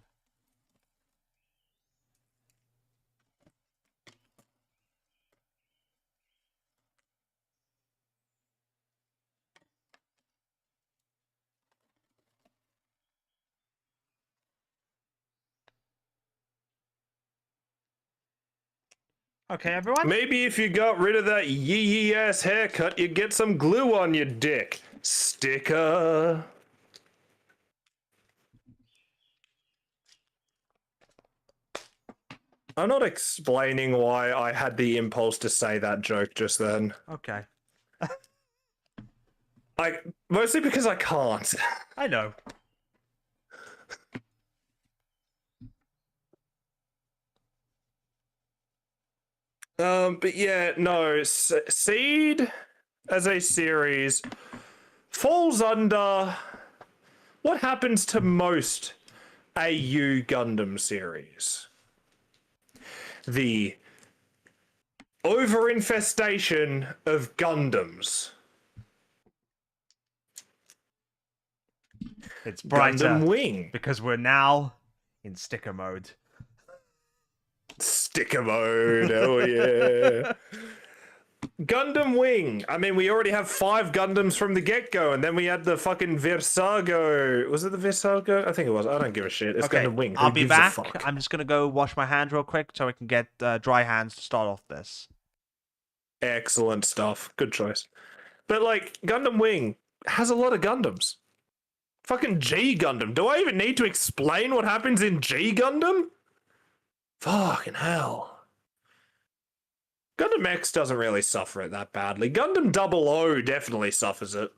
Okay, everyone. Maybe if you got rid of that yee ass haircut, you'd get some glue on your dick. Sticker. I'm not explaining why I had the impulse to say that joke just then. Okay. Mostly because I can't. I know. But yeah, no, Seed as a series falls under what happens to most AU Gundam series. The overinfestation of Gundams. It's brighter Gundam Wing. because we're now in sticker mode. Sticker mode, oh yeah. Gundam Wing. I mean, we already have 5 Gundams from the get-go, and then we had the fucking Versago. Was it the Versago? I think it was. I don't give a shit. It's Okay, Gundam Wing. Who I'll be gives a back. fuck? I'm just gonna go wash my hands real quick so I can get dry hands to start off this. Excellent stuff. Good choice. But, like, Gundam Wing has a lot of Gundams. Fucking G Gundam. Do I even need to explain what happens in G Gundam? Fucking hell. Gundam X doesn't really suffer it that badly. Gundam 00 definitely suffers it.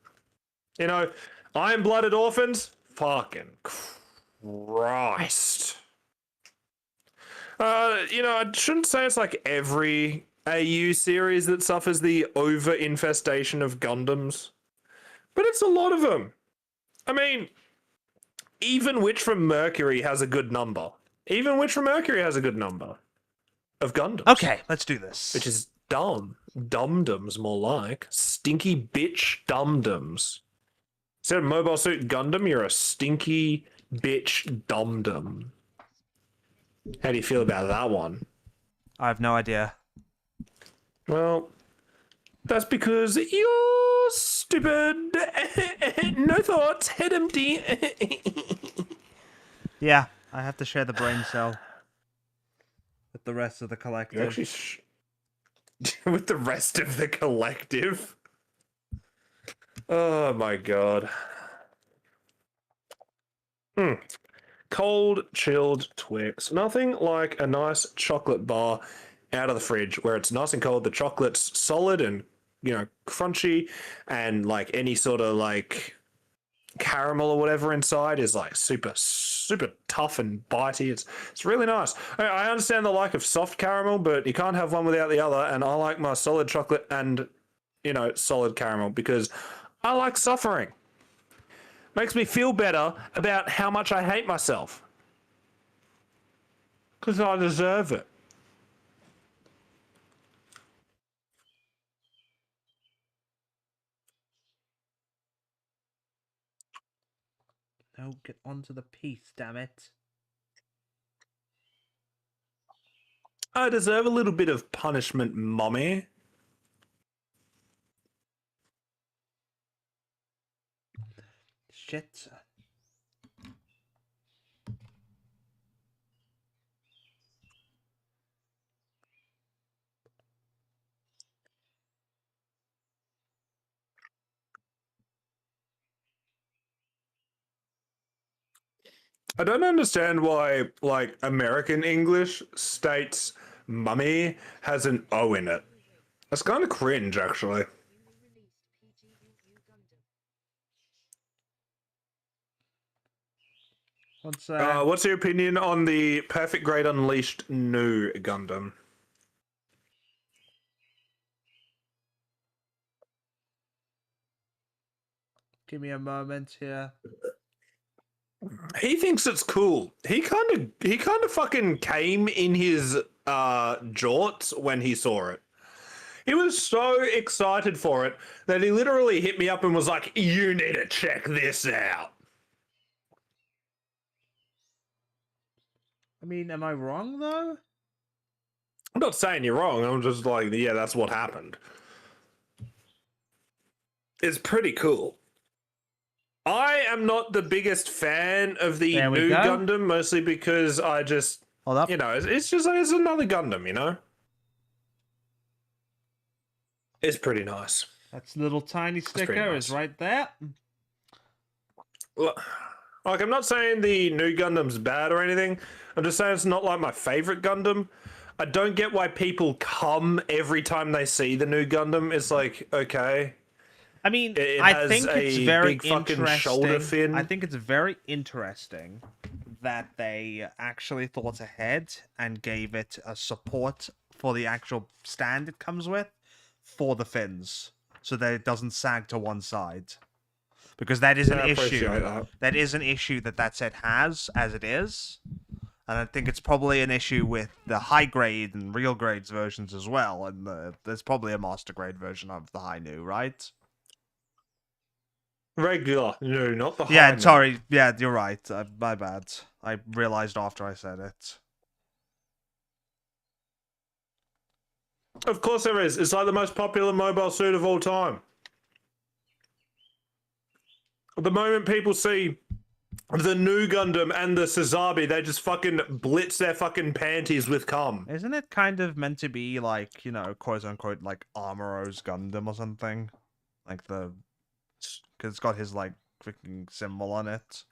You know, Iron-Blooded Orphans? Fucking Christ. You know, I shouldn't say it's like every AU series that suffers the over-infestation of Gundams, but it's a lot of them. I mean, even Witch from Mercury has a good number. Even Witch from Mercury has a good number of Gundams. Okay, let's do this. Which is dumb. Dum-dums, more like. Stinky bitch dum-dums. Instead of Mobile Suit Gundam, you're a stinky bitch dum-dum. How do you feel about that one? I have no idea. Well, that's because you're stupid. No thoughts, head empty. Yeah, I have to share the brain cell with the rest of the You collective. actually with the rest of the collective. Oh my god. Cold, chilled Twix. Nothing like a nice chocolate bar out of the fridge where it's nice and cold. The chocolate's solid and, you know, crunchy, and like any sort of like caramel or whatever inside is like super tough and bitey. It's really nice. I understand the like of soft caramel, but you can't have one without the other, and I like my solid chocolate and, you know, solid caramel because I like suffering. Makes me feel better about how much I hate myself. Because I deserve it. No, get onto the piece, damn it. I deserve a little bit of punishment, mommy. Shit. I don't understand why, like, American English states mummy has an O in it. That's kind of cringe, actually. Newly released PGUU Gundam. What's What's your opinion on the Perfect Grade Unleashed new Gundam? Give me a moment here. He thinks it's cool. He kind of fucking came in his jorts when he saw it. He was so excited for it that he literally hit me up and was like, "You need to check this out." I mean, am I wrong though? I'm not saying you're wrong. I'm just like, yeah, that's what happened. It's pretty cool. I am not the biggest fan of the There we new go. Gundam, mostly because I just, Hold up. you know, it's just it's another Gundam, you know. It's pretty nice. That's little tiny pretty sticker nice. is right there. Like, I'm not saying the new Gundam's bad or anything. I'm just saying it's not like my favorite Gundam. I don't get why people come every time they see the new Gundam. It's like, okay. I mean, It I has think it's a very big fucking shoulder interesting. fin. I think it's very interesting that they actually thought ahead and gave it a support for the actual stand it comes with for the fins, so that it doesn't sag to one side. Because that is an I appreciate issue. that. That is an issue that set has as it is. And I think it's probably an issue with the high grade and real grades versions as well. And there's probably a master grade version of the high new, right? Regular. No, not the high. Yeah, note. sorry. Yeah, you're right. My bad. I realized after I said it. Of course there is. It's like the most popular mobile suit of all time. The moment people see the new Gundam and the Sazabi, they just fucking blitz their fucking panties with cum. Isn't it kind of meant to be like, you know, quote unquote, like Armoro's Gundam or something? Like the. Because it's got his, like, freaking symbol on it.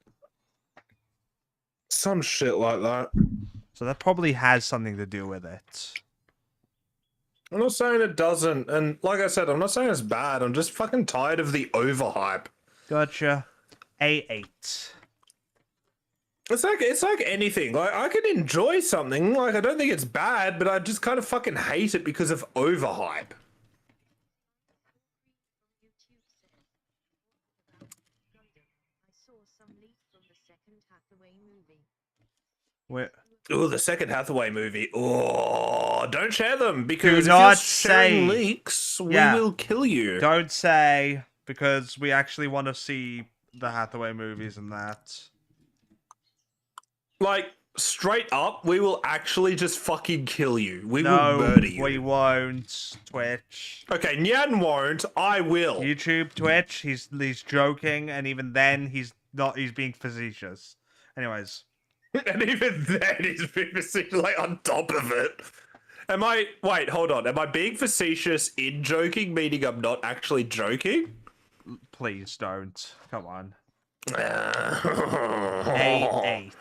Some shit like that. So that probably has something to do with it. I'm not saying it doesn't, and like I said, I'm not saying it's bad. I'm just fucking tired of the overhype. Gotcha. A8. It's like anything. Like I can enjoy something. Like I don't think it's bad, but I just kind of fucking hate it because of overhype. From YouTube says, about Gundam. I saw some leak from the second Hathaway movie. Wait. Oh, the second Hathaway movie. Oh, don't share them because if not you're sharing say- leaks, Yeah. we will kill you. Don't say, because we actually want to see the Hathaway movies and that. Like straight up, we will actually just fucking kill you. We No, will murder you. we won't. Twitch. Okay, Nyan won't. I will. YouTube, Twitch, he's joking, and even then, he's not, he's being facetious. Anyways. And even then, he's being facetious, like on top of it. Wait, hold on. Am I being facetious in joking, meaning I'm not actually joking? Please don't. Come on. Uh, A8.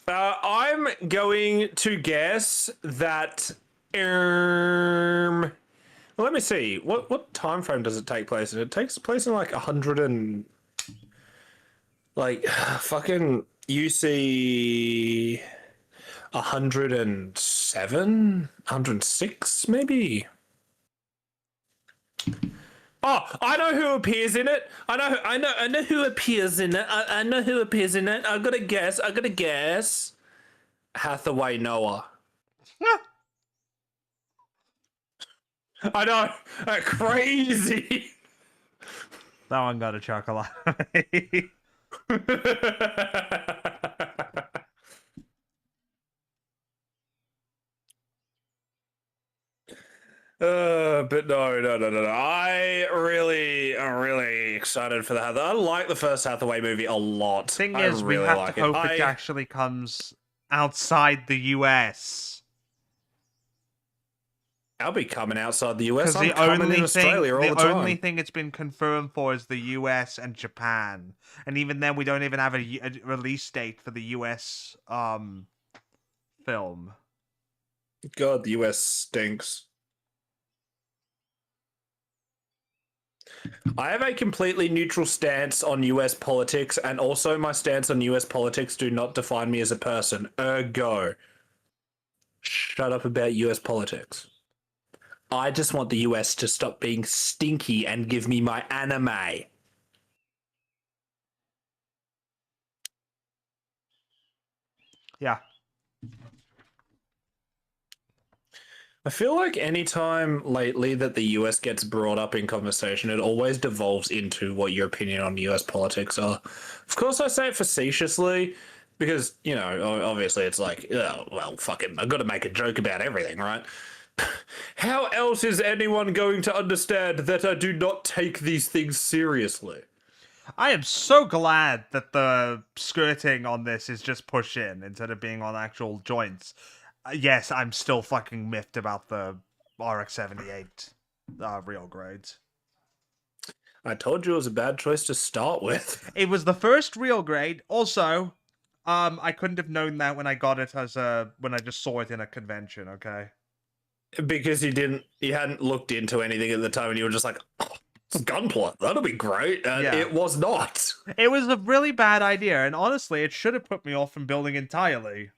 I'm going to guess that. Well, let me see. What time frame does it take place in? It takes place in like 100 and like fucking UC 107, 106 maybe. Oh, I know who appears in it. I know who appears in it. I know who appears in it. I gotta guess. Hathaway Noah. I know. Crazy. That one got a chuckle out of me. But no. I'm really excited for the Hathaway. I like the first Hathaway movie a lot. Thing I is, we really have like to hope it actually comes outside the US. I'll be coming outside the US. Because I'm coming in Australia all the time. only thing it's been confirmed for is the US and Japan, and even then, we don't even have a release date for the US film. God, the US stinks. I have a completely neutral stance on US politics, and also my stance on US politics do not define me as a person. Ergo, shut up about US politics. I just want the US to stop being stinky and give me my anime. Yeah. I feel like any time lately that the US gets brought up in conversation, it always devolves into what your opinion on US politics are. Of course, I say it facetiously because, you know, obviously it's like, oh, well, fucking, I've got to make a joke about everything, right? How else is anyone going to understand that I do not take these things seriously? I am so glad that the skirting on this is just push in instead of being on actual joints. Yes, I'm still fucking miffed about the RX-78 real grades. I told you it was a bad choice to start with. It was the first real grade. Also, I couldn't have known that when I got it when I just saw it in a convention. Okay. Because you hadn't looked into anything at the time, and you were just like, oh, it's GUNPLA, that'll be great. And Yeah. it was not. It was a really bad idea, and honestly, it should have put me off from building entirely.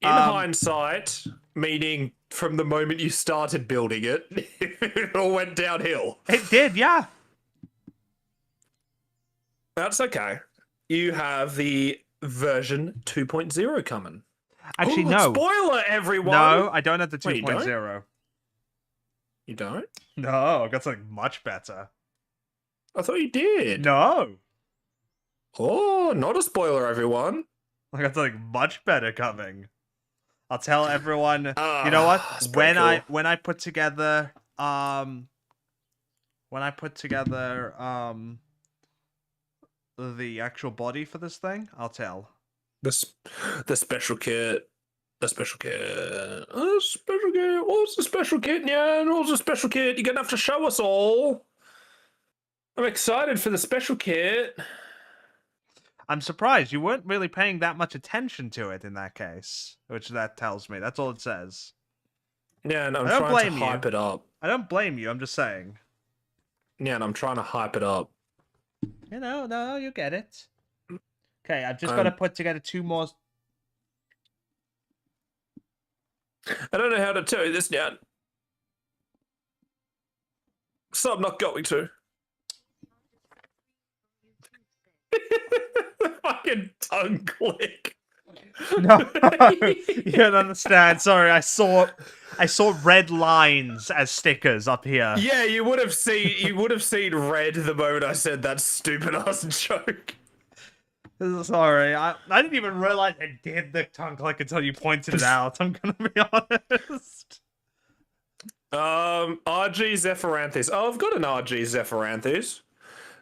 In hindsight, meaning from the moment you started building it, it all went downhill. It did, yeah. That's okay. You have the version 2.0 coming. Actually, Ooh, no. Spoiler, everyone! No, I don't have the Wait, you 2.0. You don't? No, I got something much better. I thought you did. No. Oh, not a spoiler, everyone. I got something much better coming. I'll tell everyone. You know That's what? pretty cool. When I put together the actual body for this thing, I'll tell. The special kit. The special kit. Special kit. What's the special kit, Nyan? What's the special kit? You're gonna have to show us all. I'm excited for the special kit. I'm surprised you weren't really paying that much attention to it in that case, which that tells me. That's all it says. Yeah, and I'm I don't trying to blame you. hype it up. I don't blame you. I'm just saying. Yeah, and I'm trying to hype it up. You know, no, you get it. Okay, I've just got to put together two more. I don't know how to tell you this, Nyan. So I'm not going to. Fucking tongue click. No, you don't understand. Sorry, I saw red lines as stickers up here. Yeah, you would have seen red the moment I said that stupid ass joke. Sorry, I didn't even realize I did the tongue click until you pointed it out. I'm gonna be honest. RG Zephyranthus. Oh, I've got an RG Zephyranthus.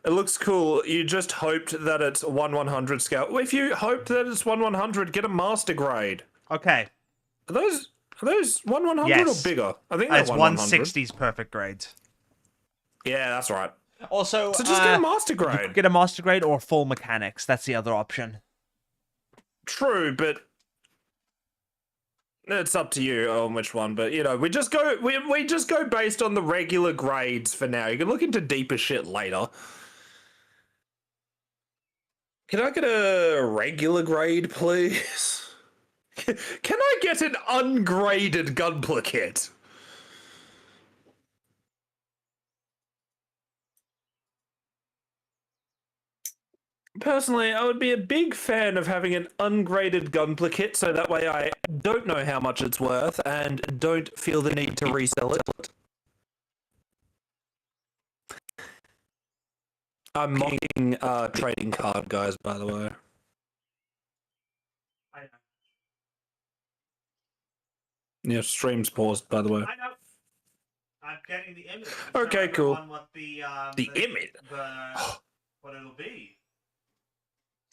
It looks cool. You just hoped that it's 1/100 scale. If you hoped that it's 1/100, get a master grade. Okay. Are those 1/100 Yes. or bigger? I think they're It's 1/100. 160's perfect grade. Yeah, that's right. Also, So just get a master grade. Get a master grade or full mechanics. That's the other option. True, but it's up to you on which one. But you know, we just go based on the regular grades for now. You can look into deeper shit later. Can I get a regular grade, please? Can I get an ungraded GUNPLA kit? Personally, I would be a big fan of having an ungraded GUNPLA kit, so that way I don't know how much it's worth and don't feel the need to resell it. I'm mocking trading card guys, by the way. I know. Yeah, stream's paused, by the way. I know. I'm getting the image. Okay, cool. What the image? what it'll be.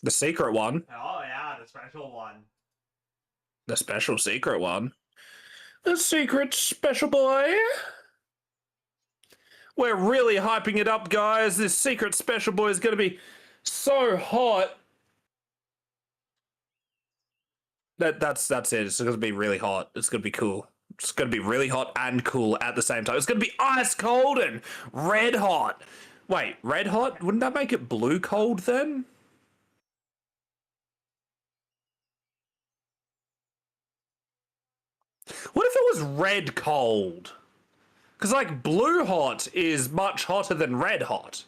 The secret one. Oh yeah, the special one. The special secret one. A secret special boy. We're really hyping it up, guys. This secret special boy is going to be so hot. That's it. It's going to be really hot. It's going to be cool. It's going to be really hot and cool at the same time. It's going to be ice cold and red hot. Wait, red hot? Wouldn't that make it blue cold then? What if it was red cold? Because, like, blue hot is much hotter than red hot.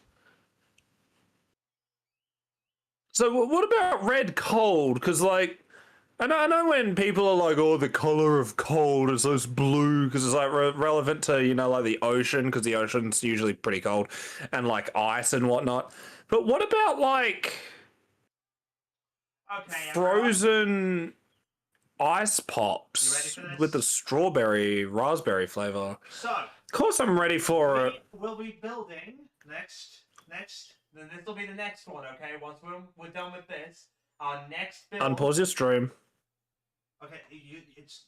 So what about red cold? Because, like, I know when people are like, oh, the color of cold is this blue because it's like relevant to, you know, like the ocean, because the ocean's usually pretty cold, and like ice and whatnot. But what about like Okay, frozen ice You ready pops for this? with the strawberry raspberry flavor? So, Of course, I'm ready for it. we will be building next. Then this will be the next one. Okay, once we're done with this, our next build. Unpause your stream. Okay,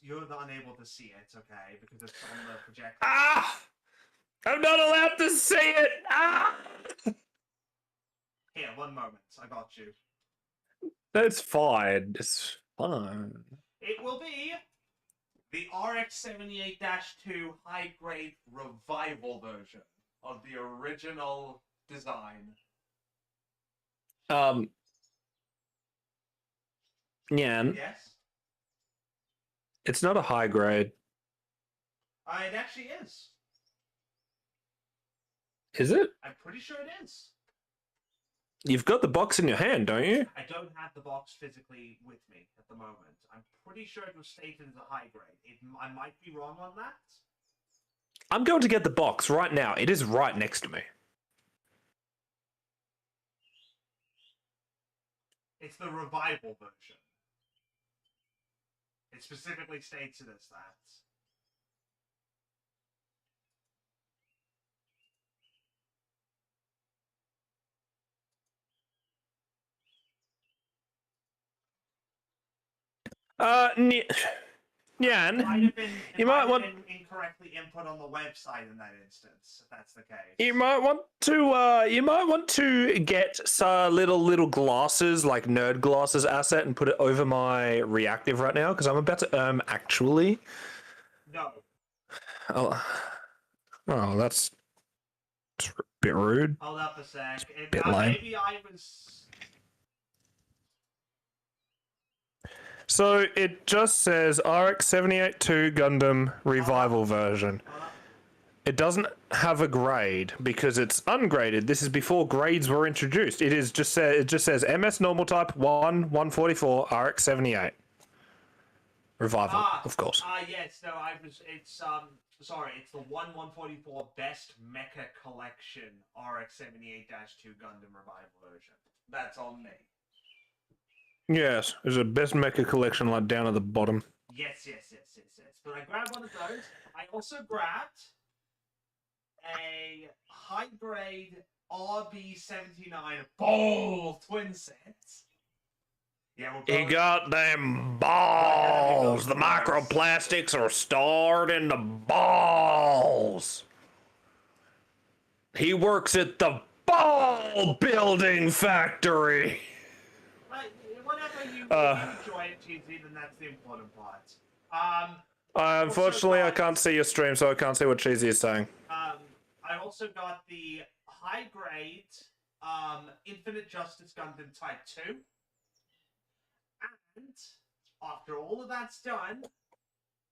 you're not unable to see it. Okay, because it's on the projector. Ah! I'm not allowed to see it. Ah! Here, one moment. I got you. That's fine. It's fine. It will be the RX-78-2 high-grade revival version of the original design. Nyan, Yes? it's not a high grade. It actually is. Is it? I'm pretty sure it is. You've got the box in your hand, don't you? I don't have the box physically with me at the moment. I'm pretty sure it was stated as a high grade. I might be wrong on that. I'm going to get the box right now. It is right next to me. It's the revival version. It specifically states it as that. Nyan, Might have been, you might want been incorrectly input on the website in that instance, if that's the case. you might want to get little glasses, like nerd glasses asset, and put it over my reactive right now because I'm about to actually. No. Oh, that's a bit rude. Hold up a sec. Bit lame. Maybe I was. So it just says RX-78-2 Gundam Revival version. It doesn't have a grade because it's ungraded. This is before grades were introduced. It just says MS normal type 144 RX-78. Revival, of course. Yes, no, it's sorry, it's the 144 Best Mecha Collection RX-78-2 Gundam Revival version. That's on me. Yes, there's a best mecha collection like down at the bottom. Yes. But I grabbed one of those. I also grabbed a high-grade RB-79 ball twin set. Yeah, He got them balls. The microplastics are stored in the balls. He works at the ball building factory. Whatever you enjoy it, Cheesy, then that's the important part. Unfortunately, I can't see your stream, so I can't see what Cheesy is saying. I also got the high-grade Infinite Justice Gundam Type 2. And after all of that's done,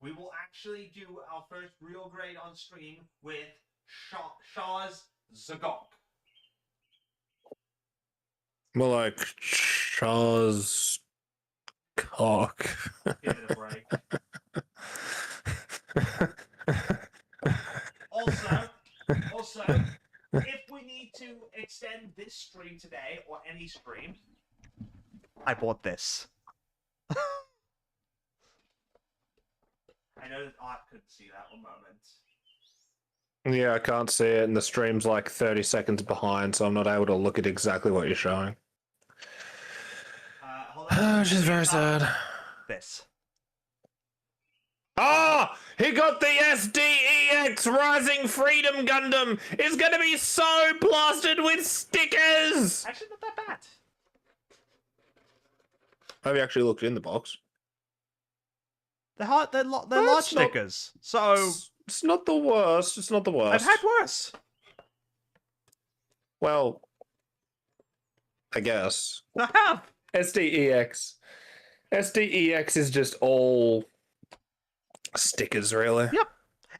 we will actually do our first real grade on stream with Shaw's Zagok. More like Shaw's cock. Give it a break. Also, if we need to extend this stream today, or any stream, I bought this. I know that Art couldn't see that one moment. Yeah, I can't see it, and the stream's like 30 seconds behind, so I'm not able to look at exactly what you're showing. Hold on. Which is very sad. This. Ah! He got the SDEX Rising Freedom Gundam! It's gonna be so plastered with stickers! Actually, not that bad. Have you actually looked in the box? They're hard. They're Well, large it's not- stickers. So It's not the worst. It's not the worst. I've had worse. Well, I guess. I have. SDEX. SDEX is just all stickers, really. Yep.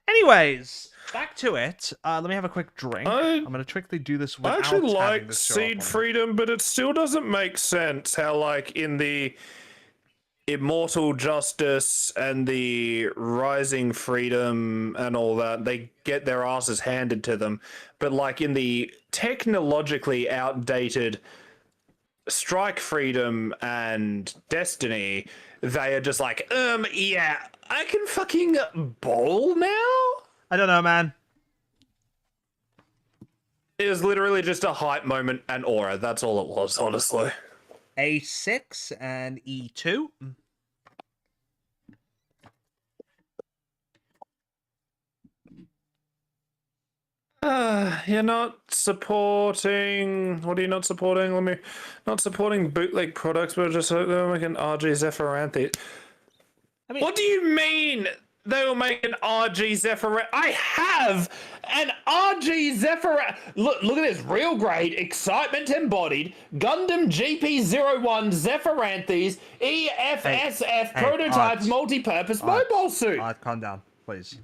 Anyways, back to it. Let me have a quick drink. I- I'm gonna quickly do this without I actually having like this show up Seed on. Freedom, but it still doesn't make sense how, like, in the Immortal Justice and the Rising Freedom and all that, they get their asses handed to them. But, like, in the technologically outdated Strike Freedom and Destiny, they are just like, yeah, I can fucking bowl now? I don't know, man. It was literally just a hype moment and aura. That's all it was, honestly. A6 and E2. You're not supporting. What are you not supporting? Not supporting bootleg products, but just they're making RG Zephyranthes. I mean, What do you mean they will make an RG Zephyranthes? I have an RG Zephyranthes. Look at this. Real grade, excitement embodied, Gundam GP01 Zephyranthes EFSF Hey, prototype Art. multi-purpose Art. mobile suit. Calm down, please.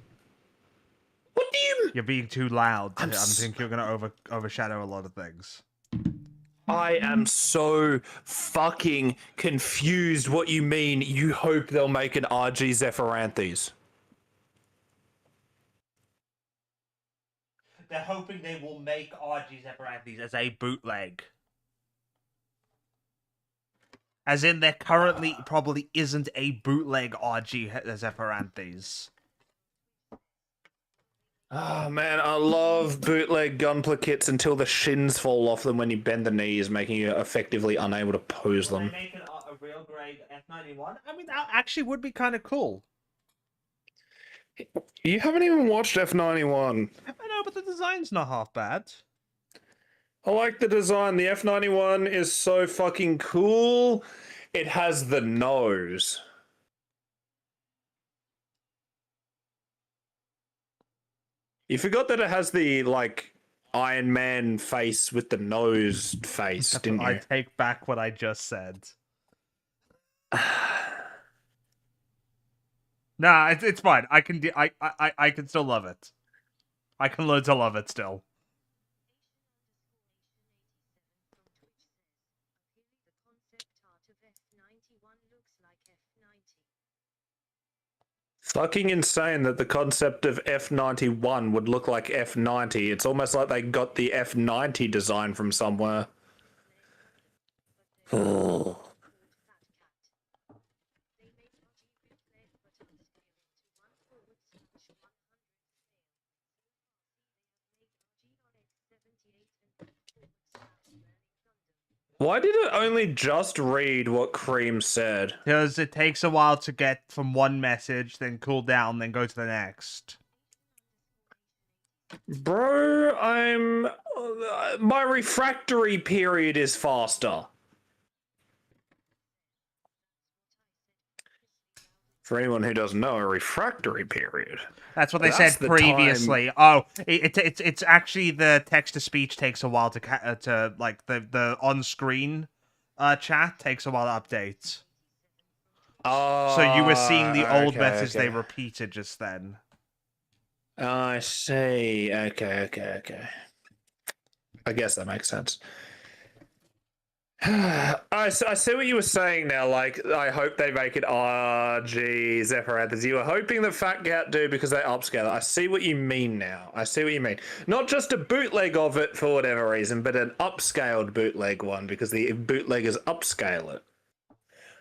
What do you... You're being too loud. I I'm think you're gonna overshadow a lot of things. I am so fucking confused what you mean you hope they'll make an RG Zephyranthes. They're hoping they will make RG Zephyranthes as a bootleg. As in, there currently probably isn't a bootleg RG Zephyranthes. Oh man, I love bootleg Gunpla kits until the shins fall off them when you bend the knees, making you effectively unable to pose them. They make a real grade F91? I mean, that actually would be kind of cool. You haven't even watched F91. I know, but the design's not half bad. I like the design. The F91 is so fucking cool. It has the nose. You forgot that it has the, like, Iron Man face with the nose face, didn't you? I take back what I just said. Nah, it's fine. I can still love it. I can learn to love it still. Fucking insane that the concept of F91 would look like F90. It's almost like they got the F90 design from somewhere. Oh. Why did it only just read what Cream said? Because it takes a while to get from one message, then cool down, then go to the next. Bro, my refractory period is faster. For anyone who doesn't know, a refractory period. That's what they That's said the previously. Oh, it's actually the text to speech takes a while to like the on screen chat takes a while to update. Oh, So you were seeing the old okay, message they okay. repeated just then. I see. Okay. I guess that makes sense. I see what you were saying now. Like, I hope they make it RG Zephyranthes. You were hoping the Fat Cat do because they upscale it. I see what you mean now. I see what you mean. Not just a bootleg of it for whatever reason, but an upscaled bootleg one because the bootleggers upscale it.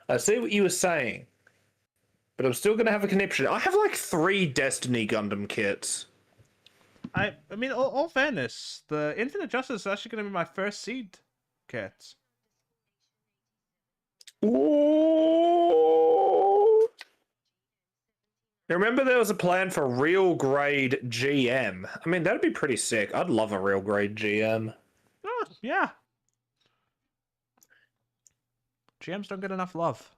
I see what you were saying. But I'm still going to have a conniption. I have like 3 Destiny Gundam kits. I mean, all fairness, the Infinite Justice is actually going to be my first seed kit. Ooh. Remember there was a plan for real grade GM. I mean, that'd be pretty sick. I'd love a real grade GM. Oh, yeah. GMs don't get enough love.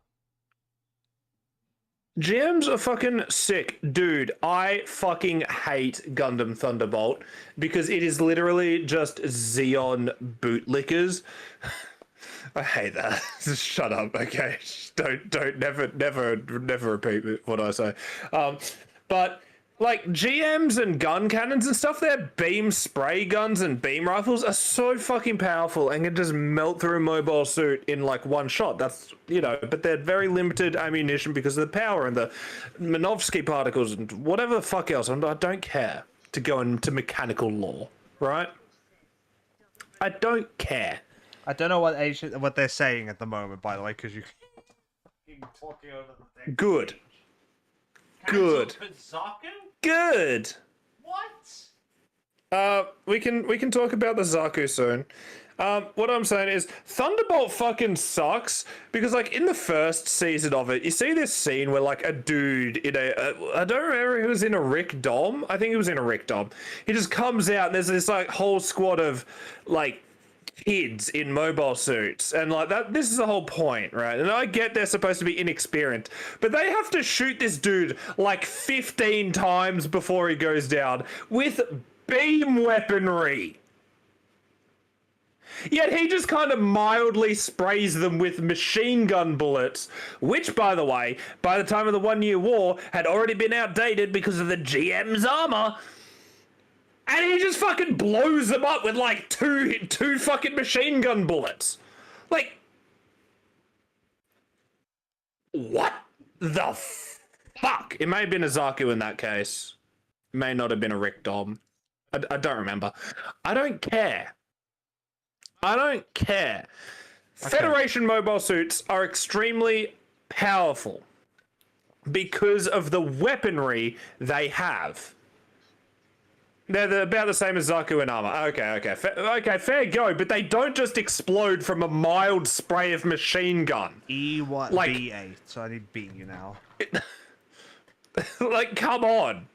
GMs are fucking sick. Dude, I fucking hate Gundam Thunderbolt because it is literally just Xeon bootlickers. I hate that. Just shut up, okay? Never repeat what I say. But like GMs and gun cannons and stuff, their beam spray guns and beam rifles are so fucking powerful and can just melt through a mobile suit in like one shot. That's, you know, but they're very limited ammunition because of the power and the Minovsky particles and whatever the fuck else. I don't care to go into mechanical lore, right? I don't care. I don't know what they're saying at the moment, by the way, because you keep talking over the thing. Good. Good. Zaku? Good. What? We can talk about the Zaku soon. What I'm saying is Thunderbolt fucking sucks because like in the first season of it, you see this scene where like a dude in I don't remember who was in a Rick Dom. I think he was in a Rick Dom. He just comes out and there's this like whole squad of like kids in mobile suits and like that. This is the whole point, right? And I get they're supposed to be inexperienced, but they have to shoot this dude like 15 times before he goes down with beam weaponry. Yet he just kind of mildly sprays them with machine gun bullets, which, by the way, by the time of the 1 Year War, had already been outdated because of the GM's armor. And he just fucking blows them up with like two fucking machine gun bullets. Like, what the fuck? It may have been a Zaku in that case. It may not have been a Rick Dom. I don't remember. I don't care. I don't care. Okay. Federation mobile suits are extremely powerful because of the weaponry they have. They're about the same as Zaku in armor. Okay, fair go. But they don't just explode from a mild spray of machine gun. E1 like, B8. So I need to beat you now. Like, come on.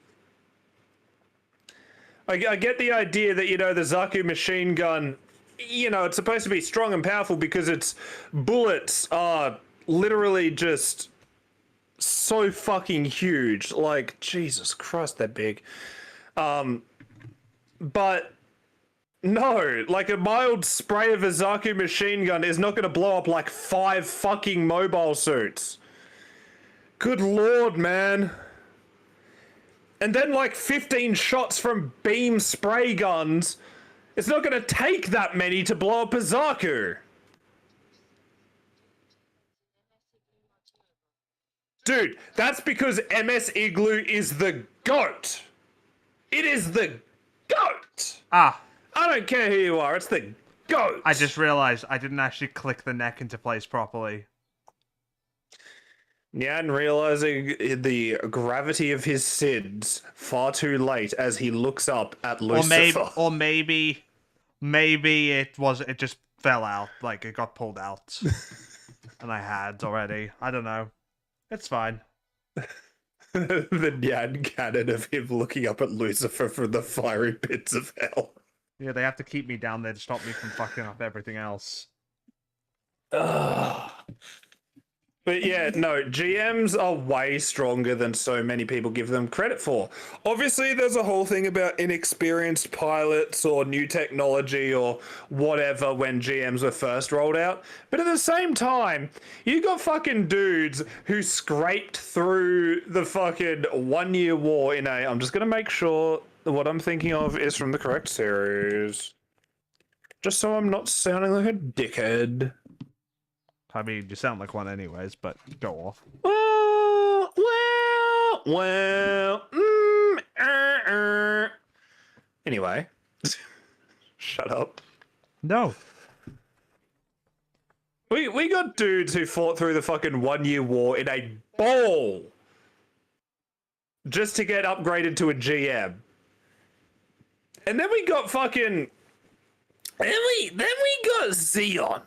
I get the idea that, you know, the Zaku machine gun, you know, it's supposed to be strong and powerful because its bullets are literally just so fucking huge. Like, Jesus Christ, they're big. But no, like a mild spray of a Zaku machine gun is not going to blow up like 5 fucking mobile suits. Good lord, man. And then like 15 shots from beam spray guns. It's not going to take that many to blow up a Zaku. Dude, that's because MS Igloo is the GOAT. It is the GOAT! Ah. I don't care who you are, it's the GOAT! I just realized I didn't actually click the neck into place properly. Nyan realizing the gravity of his sins far too late as he looks up at Lucifer. Or maybe it just fell out, like it got pulled out. And I had already. I don't know. It's fine. The Nyan canon of him looking up at Lucifer from the fiery pits of hell. Yeah, they have to keep me down there to stop me from fucking up everything else. Ugh. But yeah, no, GMs are way stronger than so many people give them credit for. Obviously, there's a whole thing about inexperienced pilots or new technology or whatever when GMs were first rolled out. But at the same time, you got fucking dudes who scraped through the fucking 1 Year War in a... I'm just going to make sure that what I'm thinking of is from the correct series. Just so I'm not sounding like a dickhead. I mean, you sound like one anyways, but go off. Anyway. Shut up. No. We got dudes who fought through the fucking 1 Year War in a bowl just to get upgraded to a GM. And then we got fucking... Then we got Xeon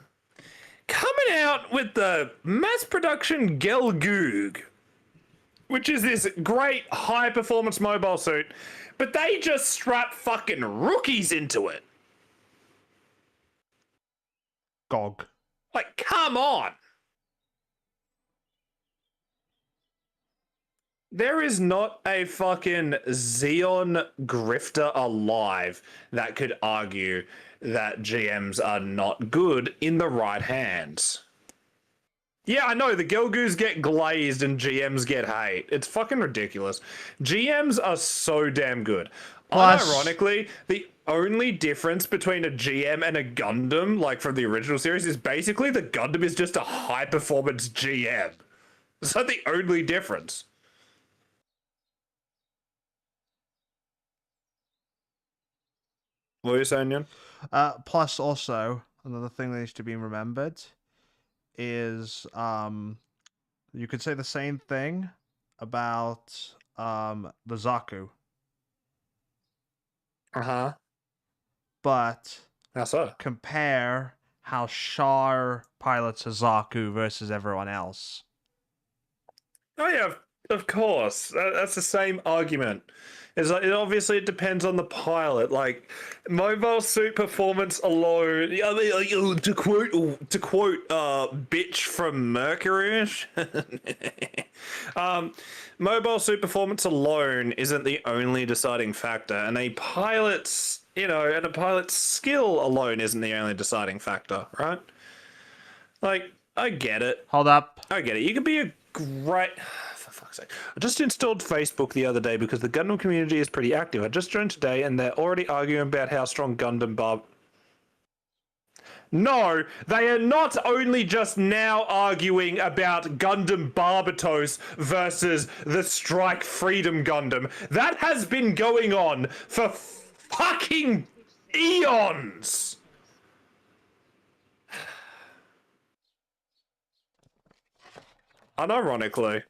coming out with the mass production Gelgoog, which is this great high performance mobile suit, but they just strap fucking rookies into it. GOG. Like, come on. There is not a fucking Xeon grifter alive that could argue that GMs are not good in the right hands. Yeah, I know, the Gelgoos get glazed and GMs get hate. It's fucking ridiculous. GMs are so damn good. Plus- Unironically, the only difference between a GM and a Gundam, like from the original series, is basically the Gundam is just a high-performance GM. It's like the only difference. What are you saying, Yan? Plus, also, another thing that needs to be remembered is you could say the same thing about the Zaku, Uh-huh. but How so? compare how Char pilots a Zaku versus everyone else. Oh yeah, of course. That's the same argument. It's like obviously it depends on the pilot. Like mobile suit performance alone. I mean, like, to quote bitch from Mercury. Mobile suit performance alone isn't the only deciding factor, and a pilot's and a pilot's skill alone isn't the only deciding factor, right? Like I get it. Hold up. I get it. You could be a great. For fuck's sake. I just installed Facebook the other day because the Gundam community is pretty active. I just joined today and they're already arguing about how strong Gundam Barb. No, they are not only just now arguing about Gundam Barbatos versus the Strike Freedom Gundam. That has been going on for fucking eons. Unironically,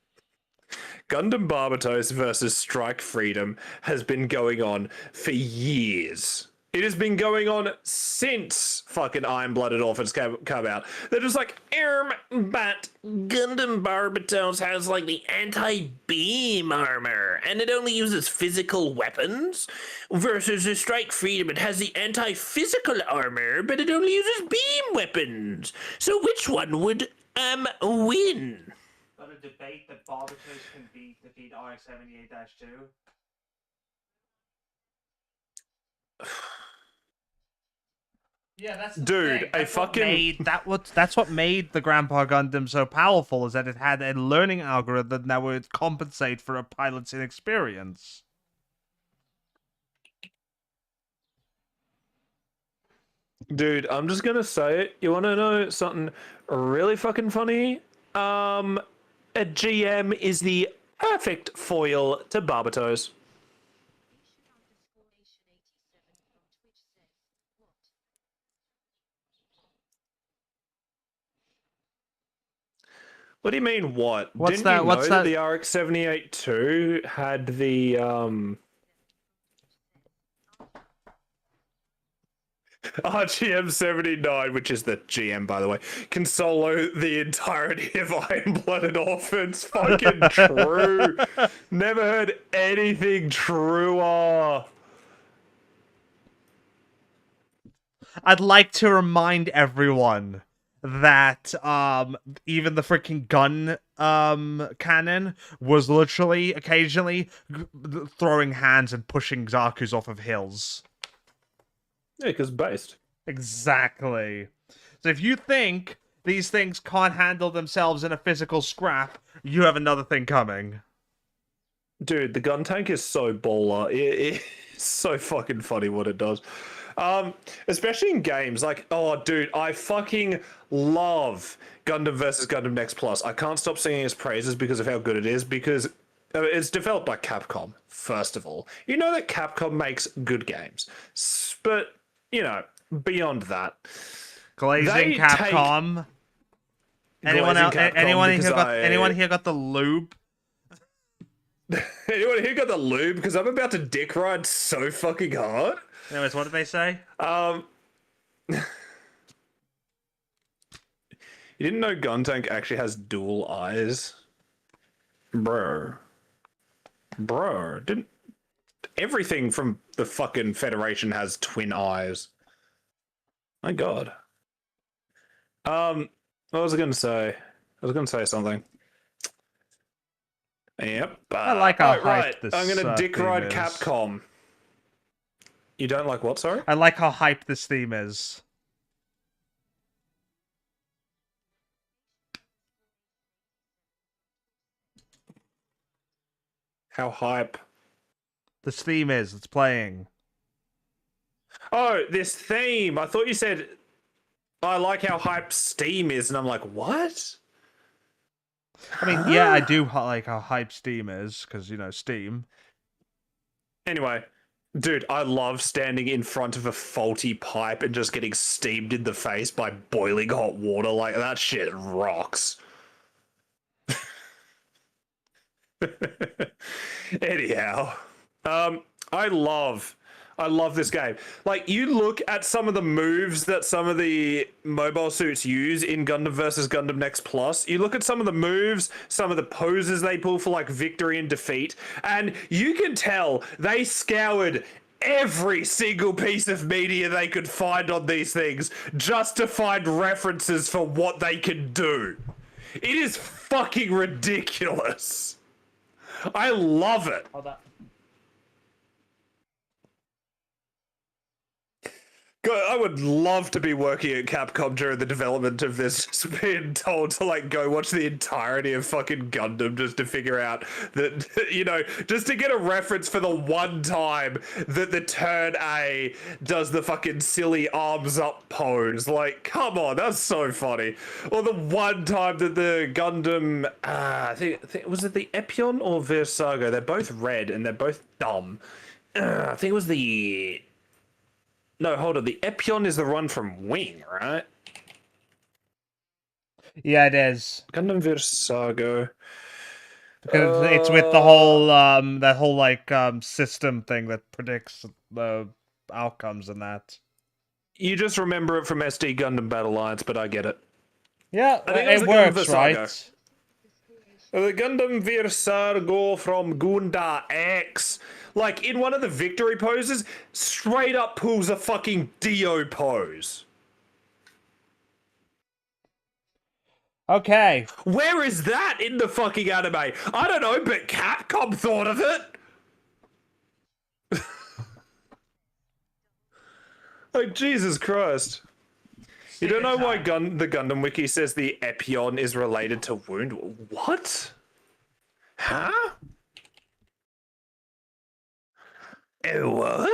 Gundam Barbatos versus Strike Freedom has been going on for years. It has been going on since fucking Iron-Blooded Orphans come out. They're just like, but Gundam Barbatos has like the anti-beam armor, and it only uses physical weapons, versus the Strike Freedom, it has the anti-physical armor, but it only uses beam weapons. So which one would win? Got a debate that Barbatos can defeat RX-78-2. Yeah, that's the Dude, thing. a That's what fucking That's what made the Grandpa Gundam so powerful, is that it had a learning algorithm that would compensate for a pilot's inexperience. Dude, I'm just gonna say it. You wanna know something really fucking funny? A GM is the perfect foil to Barbatos. What do you mean, what? What's Didn't that- you what's know that- the RX-78-2 had the RGM-79, which is the GM, by the way, can solo the entirety of Iron-Blooded Orphans. Fucking true. Never heard anything truer. I'd like to remind everyone that even the freaking gun cannon was literally occasionally throwing hands and pushing Zaku's off of hills. Yeah, because based. Exactly. So if you think these things can't handle themselves in a physical scrap, you have another thing coming. Dude, the gun tank is so baller. It's so fucking funny what it does. Especially in games like, oh, dude, I fucking love Gundam versus Gundam Next Plus. I can't stop singing its praises because of how good it is. Because it's developed by Capcom. First of all, you know that Capcom makes good games, but beyond that, Glazing Capcom. Anyone else? Anyone here got the lube? Anyone here got the lube? Because I'm about to dick ride so fucking hard. Anyways, what did they say? You didn't know Gun Tank actually has dual eyes? Bro. Bro, didn't everything from the fucking Federation has twin eyes? My God. What was I going to say? I was going to say something. Yep. I like how right. hyped this I'm going to dick theme ride is. Capcom. You don't like what, sorry? I like how hyped this theme is. How hype? This theme is. It's playing. Oh, this theme. I thought you said, I like how hype Steam is, and I'm like, what? I mean, yeah, I do like how hyped Steam is, because, you know, Steam. Anyway, dude, I love standing in front of a faulty pipe and just getting steamed in the face by boiling hot water. Like, that shit rocks. Anyhow, I love this game. Like, you look at some of the moves that some of the mobile suits use in Gundam versus Gundam Next Plus. You look at some of the moves, some of the poses they pull for like victory and defeat, and you can tell they scoured every single piece of media they could find on these things just to find references for what they can do. It is fucking ridiculous. I love it. God, I would love to be working at Capcom during the development of this, just being told to like go watch the entirety of fucking Gundam just to figure out that, you know, just to get a reference for the one time that the turn A does the fucking silly arms up pose. Like, come on, that's so funny. Or the one time that the Gundam, I think was it the Epion or Versago? They're both red and they're both dumb. I think it was the... No, hold on. The Epion is the one from Wing, right? Yeah, it is. Gundam Versago. Because it's with the whole, that whole, like, system thing that predicts the outcomes and that. You just remember it from SD Gundam Battle Alliance, but I get it. Yeah, I think it was it the Gundam works, Versago. right? The Gundam Versago from Gunda X. Like, in one of the victory poses, straight up pulls a fucking Dio pose. Okay. Where is that in the fucking anime? I don't know, but Capcom thought of it. Like, Jesus Christ. You don't know why the Gundam Wiki says the Epion is related to Wound? What? Huh? What?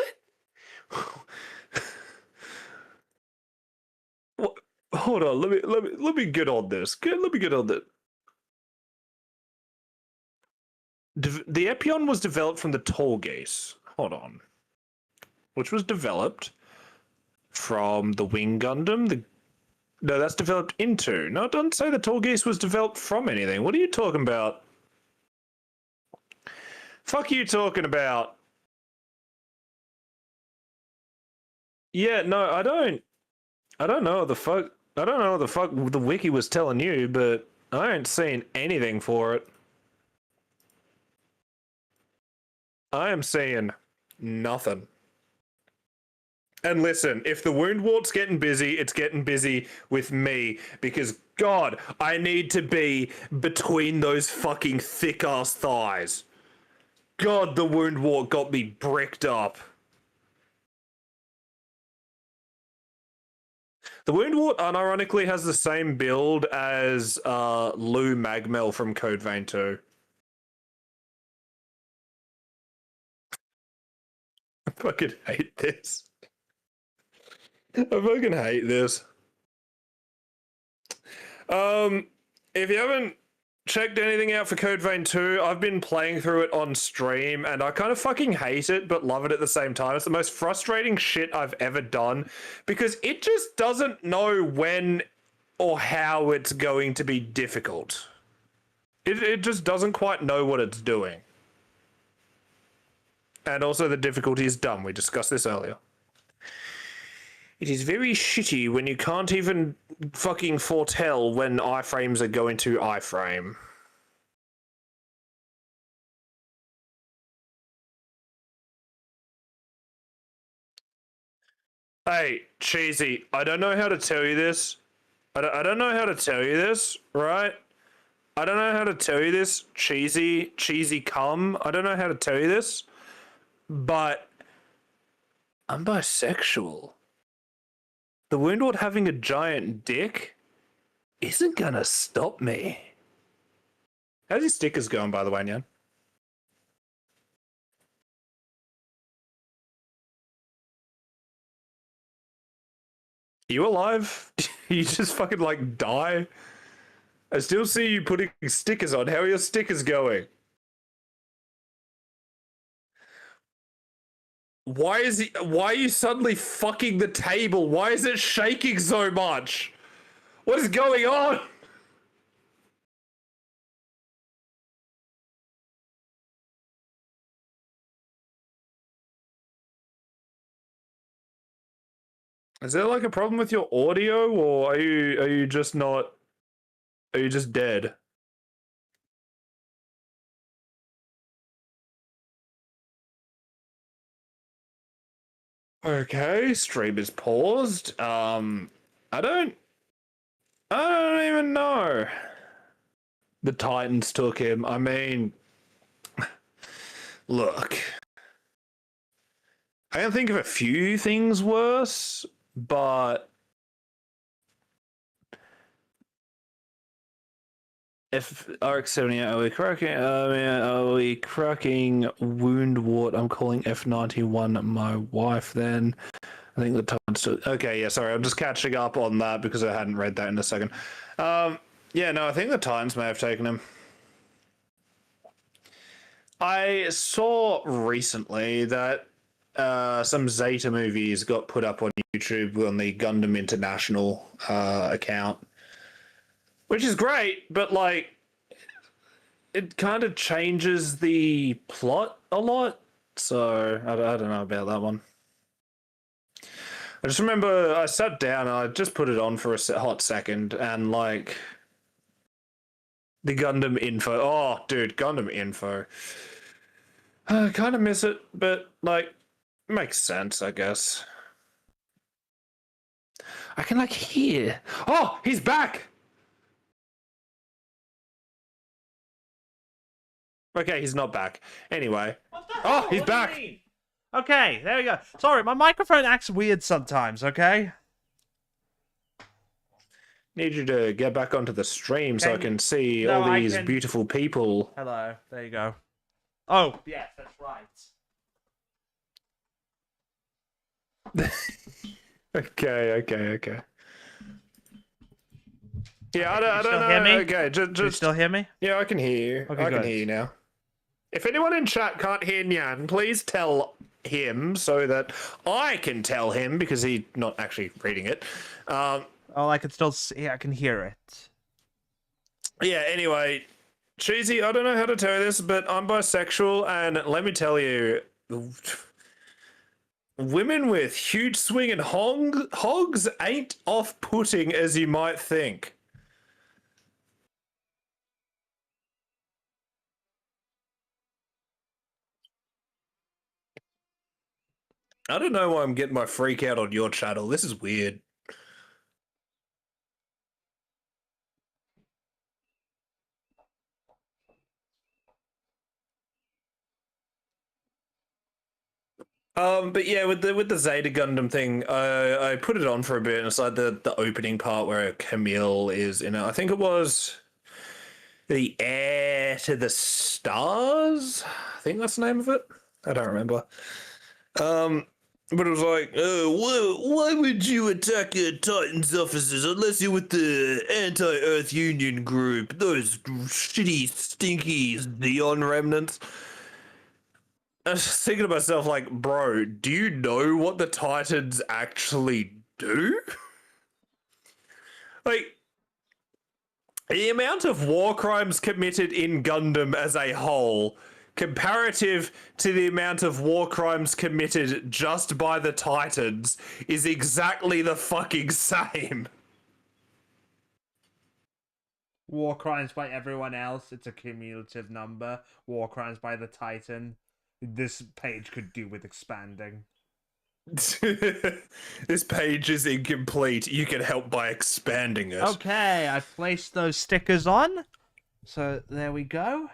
What? Hold on, let me get on this. Let me get on this. The Epion was developed from the Tallgeese. Hold on. Which was developed from the Wing Gundam. No, that's developed into. No, it doesn't say the Tallgeese was developed from anything. What are you talking about? Fuck you talking about? Yeah, no, I don't know what the fuck. I don't know what the fuck the wiki was telling you, but I ain't seen anything for it. I am seeing nothing. And listen, if the wound wart's getting busy, it's getting busy with me because God, I need to be between those fucking thick ass thighs. God, the wound wart got me bricked up. The wound wart unironically has the same build as Lou Magmel from Code Vein 2. I fucking hate this. I fucking hate this. If you haven't checked anything out for Code Vein 2, I've been playing through it on stream and I kind of fucking hate it but love it at the same time. It's the most frustrating shit I've ever done because it just doesn't know when or how it's going to be difficult. It just doesn't quite know what it's doing. And also the difficulty is dumb. We discussed this earlier. It is very shitty when you can't even fucking foretell when iframes are going to iframe. Hey, Cheesy, I don't know how to tell you this. I don't know how to tell you this, right? I don't know how to tell you this, cheesy cum. I don't know how to tell you this, but I'm bisexual. The Woundwort having a giant dick isn't gonna stop me. How's your stickers going, by the way, Nyan? You alive? You just fucking like die? I still see you putting stickers on. How are your stickers going? Why are you suddenly fucking the table? Why is it shaking so much? What is going on? Is there like a problem with your audio, or are you just not? Are you just dead? Okay, stream is paused. I don't even know. The Titans took him. I mean, look, I can think of a few things worse, but if RX-78, are we cracking Woundwort? I'm calling F91 my wife then. I think the Titans took... Okay, yeah, sorry, I'm just catching up on that because I hadn't read that in a second. Yeah, no, I think the Titans may have taken him. I saw recently that some Zeta movies got put up on YouTube on the Gundam International account, which is great, but like it kind of changes the plot a lot. So I don't know about that one. I just remember I sat down and I just put it on for a hot second, and like the Gundam info. Oh, dude, Gundam info. I kind of miss it, but like, makes sense, I guess. I can like hear. Oh, he's back. Okay, he's not back. Anyway. What the Oh, hell? he's What do you back. mean? Okay, there we go. Sorry, my microphone acts weird sometimes, okay? Need you to get back onto the stream so I Can you- can see No, all I these can- beautiful people. Hello, there you go. Oh, yes, that's right. Okay. Yeah, I Can you don't still know. hear me? Okay, Can you just still hear me? yeah, I can hear you. Okay, I can good. hear you now. If anyone in chat can't hear Nyan, please tell him so that I can tell him because he's not actually reading it. Oh, I can still see. I can hear it. Yeah, anyway, Cheesy, I don't know how to tell you this, but I'm bisexual, and let me tell you, women with huge swinging hogs ain't off-putting as you might think. I don't know why I'm getting my freak out on your channel. This is weird. But yeah, with the Zeta Gundam thing, I put it on for a bit, and it's like the opening part where Camille is in it. I think it was the Heir to the Stars. I think that's the name of it. I don't remember. But it was like, why would you attack Titans officers unless you're with the Anti-Earth Union group? Those shitty, stinky Xeon remnants. I was just thinking to myself, like, bro, do you know what the Titans actually do? Like, the amount of war crimes committed in Gundam as a whole, comparative to the amount of war crimes committed just by the Titans, is exactly the fucking same. War crimes by everyone else, it's a cumulative number. War crimes by the Titan, this page could do with expanding. This page is incomplete. You can help by expanding it. Okay, I placed those stickers on. So there we go.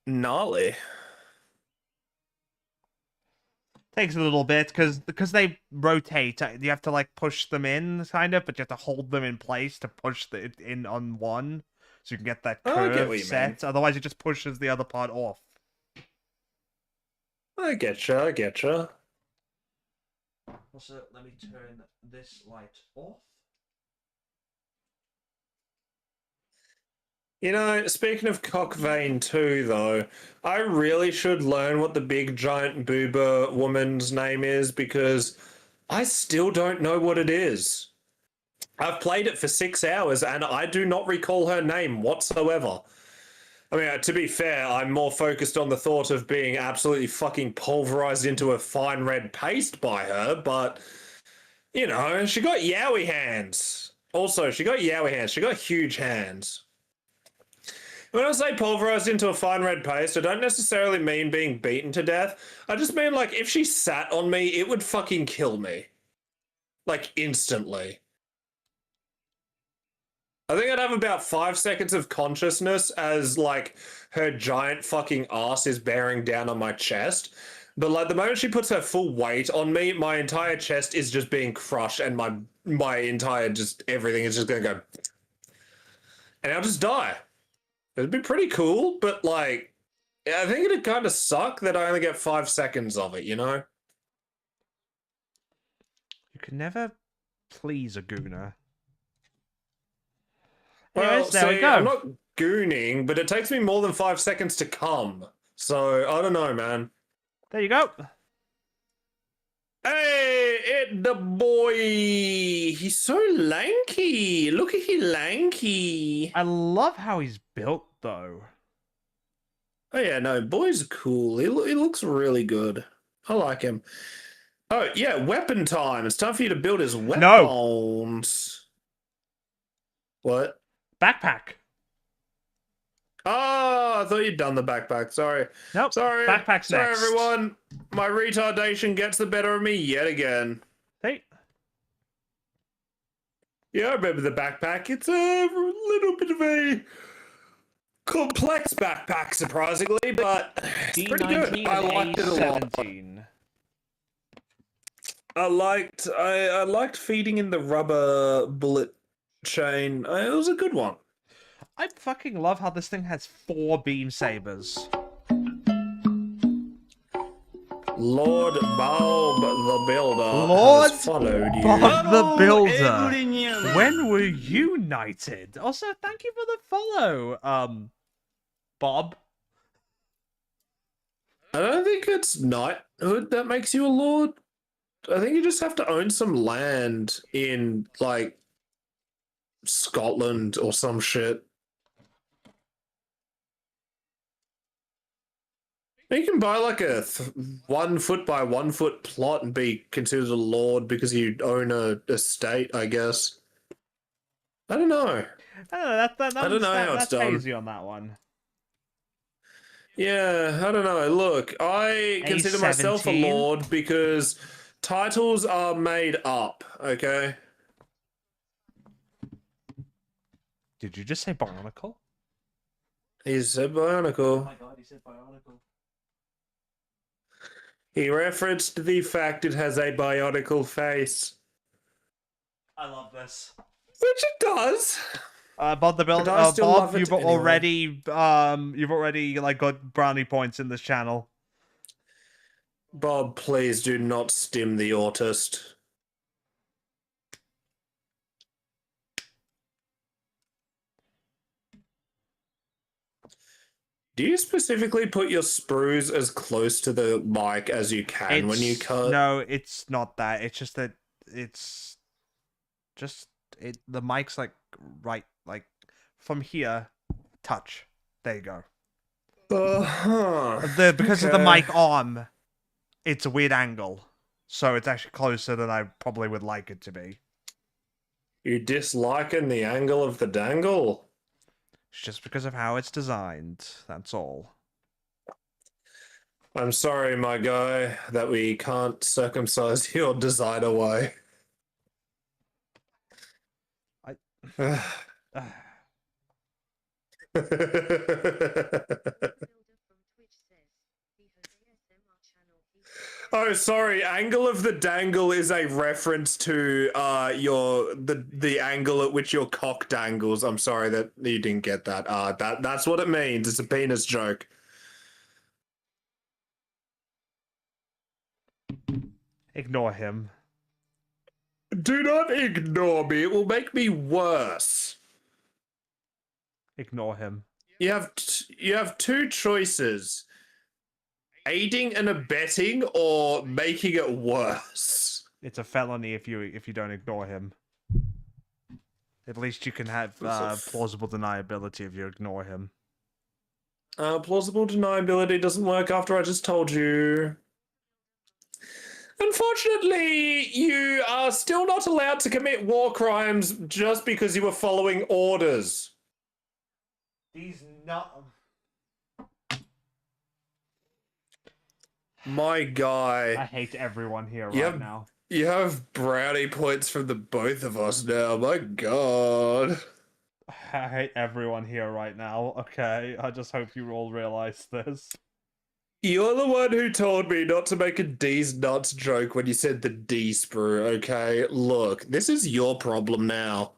Gnarly. Takes a little bit because they rotate. You have to like push them in, kind of, but you have to hold them in place to push it in on one, so you can get that Oh, I curve get what you set. mean. Otherwise, it just pushes the other part off. I getcha, I getcha. Also, let me turn this light off. You know, speaking of cock vein too, though, I really should learn what the big giant boober woman's name is because I still don't know what it is. I've played it for 6 hours and I do not recall her name whatsoever. I mean, to be fair, I'm more focused on the thought of being absolutely fucking pulverized into a fine red paste by her, but, you know, she got yowie hands. Also, she got yowie hands. She got huge hands. When I say pulverized into a fine red paste, I don't necessarily mean being beaten to death. I just mean, like, if she sat on me, it would fucking kill me. Like, instantly. I think I'd have about 5 seconds of consciousness as, like, her giant fucking ass is bearing down on my chest. But, like, the moment she puts her full weight on me, my entire chest is just being crushed and my entire, just, everything is just gonna go... And I'll just die. It'd be pretty cool, but, like, I think it'd kind of suck that I only get 5 seconds of it, you know? You can never please a gooner. Well, Anyways, there we see, go. I'm not gooning, but it takes me more than 5 seconds to come. So, I don't know, man. There you go. Hey, it the boy. He's so lanky. Look at he lanky. I love how he's built, though. Oh yeah, no, boy's cool. He looks really good. I like him. Oh yeah, weapon time. It's time for you to build his weapons. What? Backpack. Oh, I thought you'd done the backpack. Sorry. Nope. Sorry. Backpack's Sorry, next. everyone. My retardation gets the better of me yet again. Hey. Yeah, I remember the backpack. It's a little bit of a complex backpack, surprisingly, but it's pretty good. D19 I and liked it a lot. A17. I liked feeding in the rubber bullet chain. It was a good one. I fucking love how this thing has 4 beam sabers. Lord Bulb the Builder Lord has followed you. Bob the Builder. When were you knighted? Also, thank you for the follow, Bob. I don't think it's knighthood that makes you a lord. I think you just have to own some land in, like, Scotland or some shit. You can buy like a 1 foot by 1 foot plot and be considered a lord because you own a estate, I guess. I don't know. I don't know. I don't know how it's that's done. hazy on that one. Yeah, I don't know. Look, I consider myself a A17? lord because titles are made up, okay? Did you just say Bionicle? He's a Oh bionicle. my god, he said bionicle. He referenced the fact it has a bionicle face. I love this. Which it does. Bob the Builder. But I still Bob, love it you've anyway. already like got brownie points in this channel. Bob, please do not stim the autist. Do you specifically put your sprues as close to the mic as you can when you cut? No, it's not that. It's just that it's just the mic's like right, like from here, touch. There you go. Because of the Okay. mic arm, it's a weird angle, so it's actually closer than I probably would like it to be. You disliking the angle of the dangle? It's just because of how it's designed. That's all. I'm sorry, my guy, that we can't circumcise your designer way. I- Builder from Twitch says, he has ASMR channel. Oh, sorry. Angle of the dangle is a reference to the angle at which your cock dangles. I'm sorry that you didn't get that. That's what it means. It's a penis joke. Ignore him. Do not ignore me. It will make me worse. Ignore him. You have two choices: aiding and abetting, or making it worse. It's a felony if you don't ignore him. At least you can have plausible deniability if you ignore him. Plausible deniability doesn't work after I just told you. Unfortunately, you are still not allowed to commit war crimes just because you were following orders. These not. My I guy, hate everyone here Yep. right now. you have brownie points from the both of us now. My God. I hate everyone here right now. Okay, I just hope you all realize this. You're the one who told me not to make a D's nuts joke when you said the D sprue, okay? Look, this is your problem now.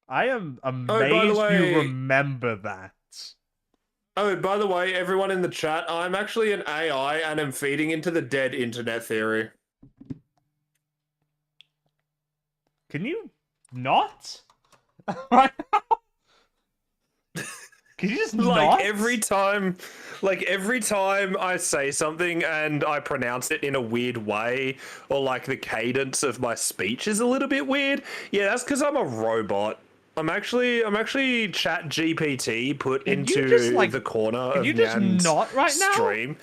I am by the amazed way- you remember that. Oh, by the way, everyone in the chat, I'm actually an AI and am feeding into the dead internet theory. Can you not? Right now? Can you just not? Every time I say something and I pronounce it in a weird way, or like the cadence of my speech is a little bit weird, yeah, that's because I'm a robot. I'm actually Chat GPT put Can you into just, like- the corner Can of you just Nyan's not right now? stream.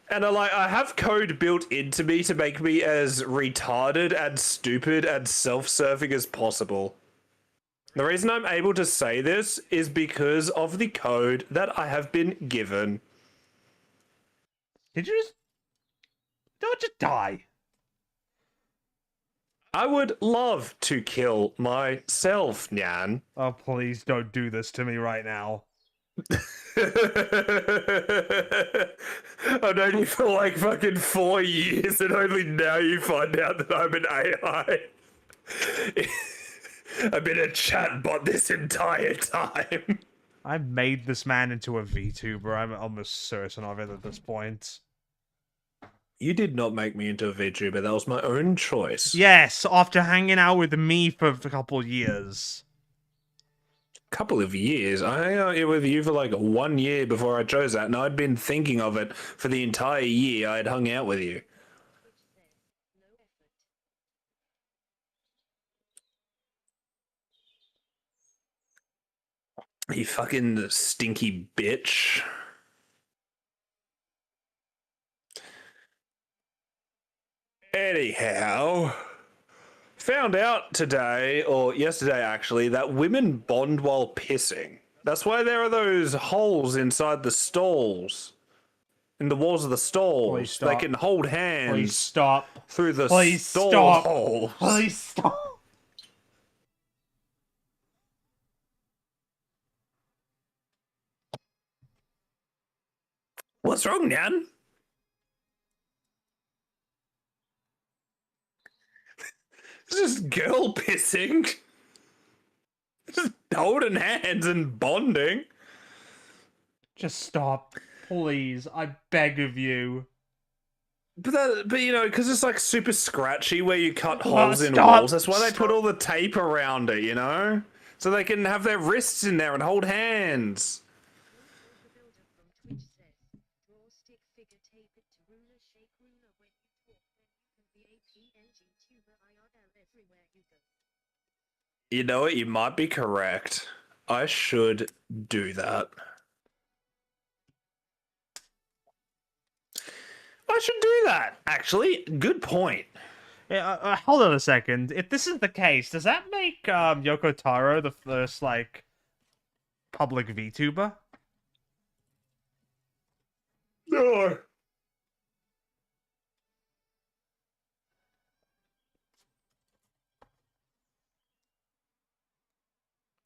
And I have code built into me to make me as retarded and stupid and self-serving as possible. The reason I'm able to say this is because of the code that I have been given. Did you just... Don't just die. I would love to kill myself, Nyan. Oh, please don't do this to me right now. I've known you for like fucking 4 years and only now you find out that I'm an AI. I've been a chatbot this entire time. I made this man into a VTuber. I'm almost certain of it at this point. You did not make me into a VTuber. That was my own choice. Yes, after hanging out with me for a couple of years. Couple of years. I hung out with you for like 1 year before I chose that, and I'd been thinking of it for the entire year I'd hung out with you. You fucking stinky bitch. Anyhow, found out today, or yesterday actually, that women bond while pissing. That's why there are those holes inside the stalls. In the walls of the Please stalls. They stop. can hold Please hands stop. through the Please stall stop. holes. Please stop. What's wrong, Nan? It's just girl pissing. Just holding hands and bonding. Just stop. Please. I beg of you. But you know, because it's like super scratchy where you cut Oh, holes in stop. walls. That's why they put all the tape around it, you know? So they can have their wrists in there and hold hands. The builder from Twitch says, draw stick figure, tape it to ruler, shake ruler when you talk, then you can be a PNG tuber IRL everywhere you go. You know what? You might be correct. I should do that. I should do that, actually. Good point. Yeah, hold on a second. If this is the case, does that make Yoko Taro the first, like, public VTuber? Oh.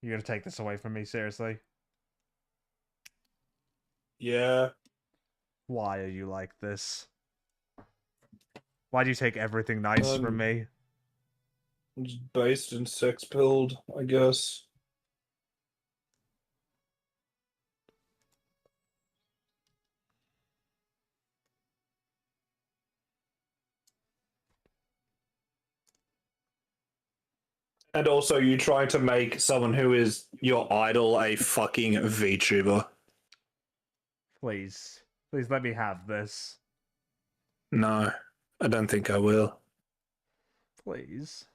You're gonna take this away from me, seriously? Yeah. Why are you like this? Why do you take everything nice from me? Just based in sex build, I guess. And also, you trying to make someone who is your idol a fucking VTuber. Please. Please let me have this. No, I don't think I will. Please.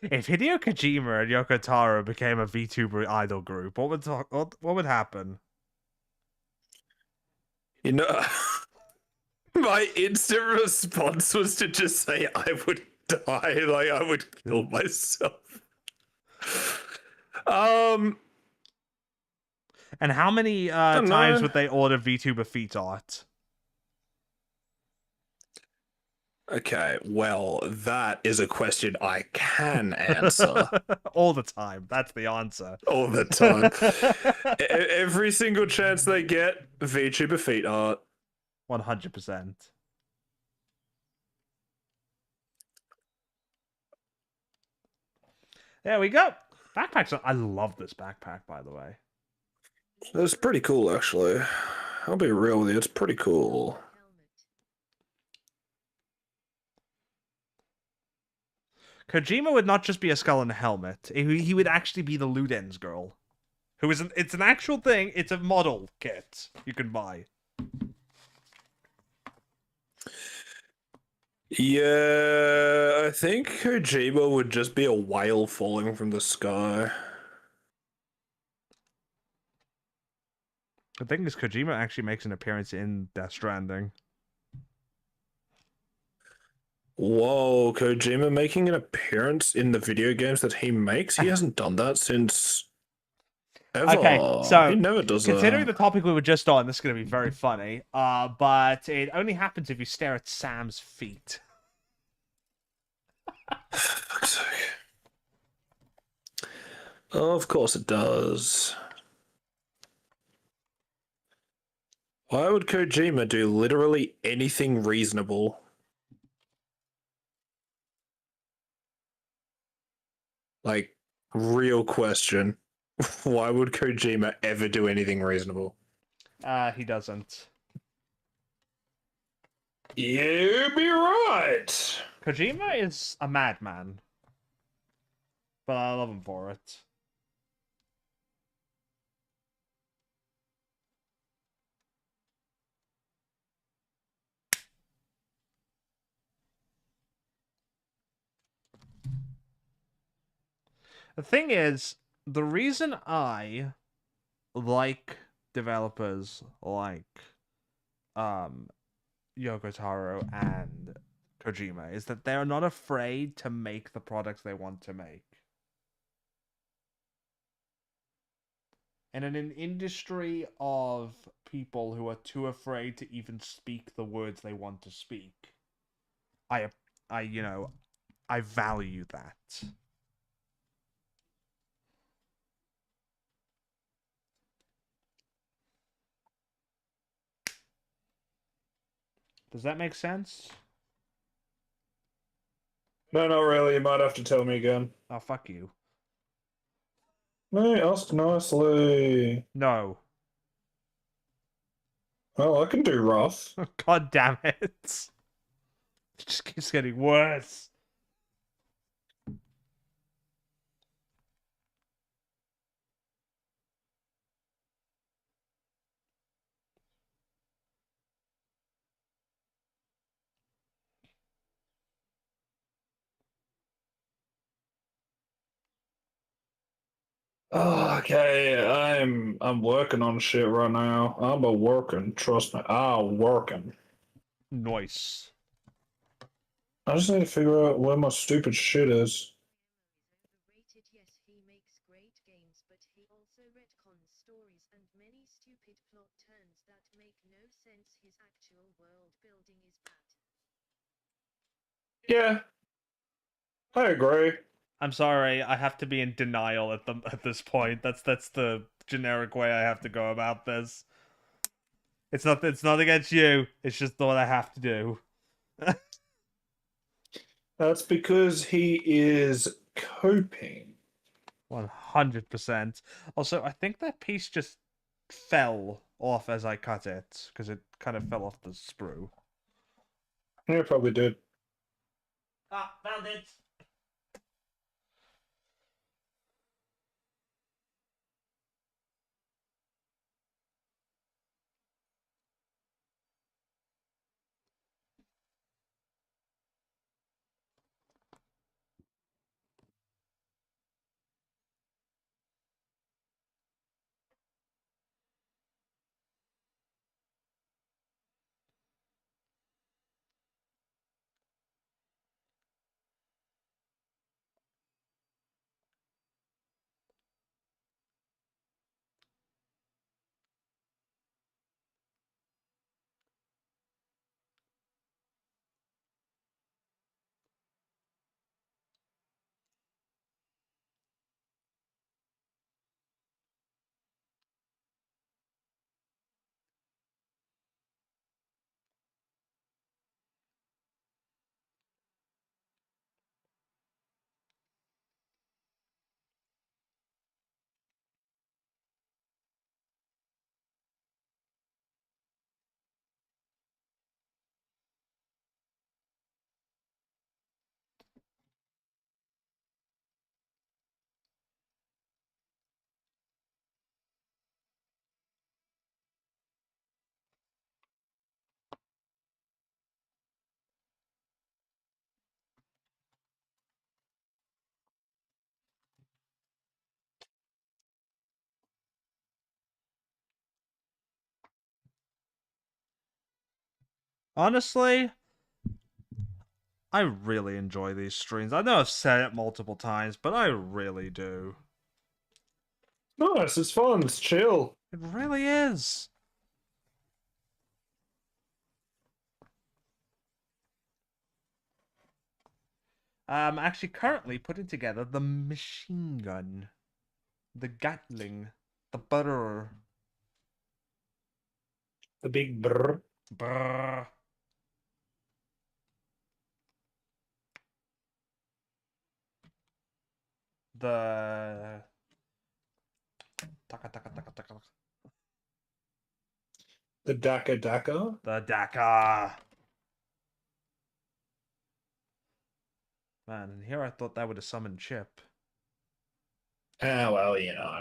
If Hideo Kojima and Yoko Taro became a VTuber idol group, what would happen? You know, my instant response was to just say I would die, like I would kill myself. And how many don't times know. would they order VTuber feet art? Okay, well, that is a question I can answer All the time. That's the answer. all the time. Every single chance they get, VTuber feet art. 100%. There we go. Backpacks. I love this backpack, by the way. It's pretty cool, actually. I'll be real with you, it's pretty cool. Kojima would not just be a skull and a helmet. He would actually be the Ludens girl. It's an actual thing. It's a model kit you can buy. Yeah, I think Kojima would just be a whale falling from the sky. The thing is, Kojima actually makes an appearance in Death Stranding. Whoa, Kojima making an appearance in the video games that he makes? He hasn't done that since ever. Okay, so he never does considering that. the topic we were just on, this is going to be very funny. But it only happens if you stare at Sam's feet. Fuck's sake. Oh, of course it does. Why would Kojima do literally anything reasonable? Like, real question. Why would Kojima ever do anything reasonable? He doesn't. You'd be right. Kojima is a madman. But I love him for it. The thing is, the reason I like developers like Yoko Taro and Kojima is that they're not afraid to make the products they want to make. And in an industry of people who are too afraid to even speak the words they want to speak, I value that. Does that make sense? No, not really. You might have to tell me again. Oh, fuck you. No, ask nicely. No. Well, I can do rough. God damn it. It just keeps getting worse. Oh, okay, I'm working on shit right now. I'm a working, trust me. I'm working. Nice. I just need to figure out where my stupid shit is. Overrated, yes, he makes great games, but he also retcons stories and many stupid plot turns that make no sense. His actual world building is bad. Yeah, I agree. I'm sorry, I have to be in denial at this point. That's the generic way I have to go about this. It's not against you. It's just what I have to do. That's because he is coping. 100%. Also, I think that piece just fell off as I cut it because it kind of fell off the sprue. Yeah, probably did. Ah, found it. Honestly, I really enjoy these streams. I know I've said it multiple times, but I really do. Nice, it's fun, it's chill. It really is. I'm actually currently putting together the machine gun, the Gatling, the butter. The big brr. Brrr. The taka taka taka taka. The Daka Daka. The Dakar. Man, and here I thought that would have summoned Chip. Ah, well, you know.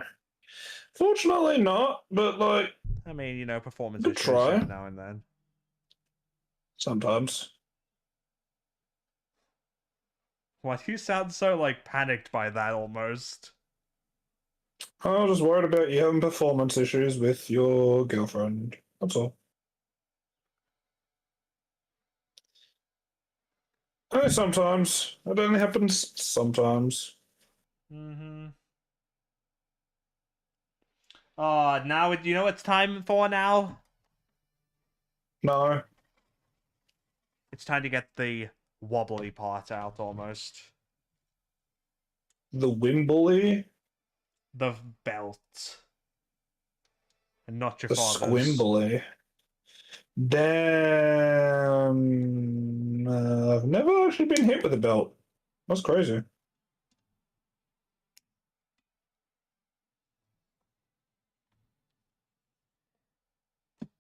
Fortunately not, but like, I mean, you know, performance good issues try. every now and then. Sometimes. Why do you sound so, like, panicked by that almost? I was just worried about you having performance issues with your girlfriend. That's all. Hey, sometimes. It only happens sometimes. Mm-hmm. Now you know what it's time for now? No. It's time to get the wobbly part out almost. The Wimbley? The belt. And not your The father's. Squimbly. Damn. I've never actually been hit with a belt. That's crazy.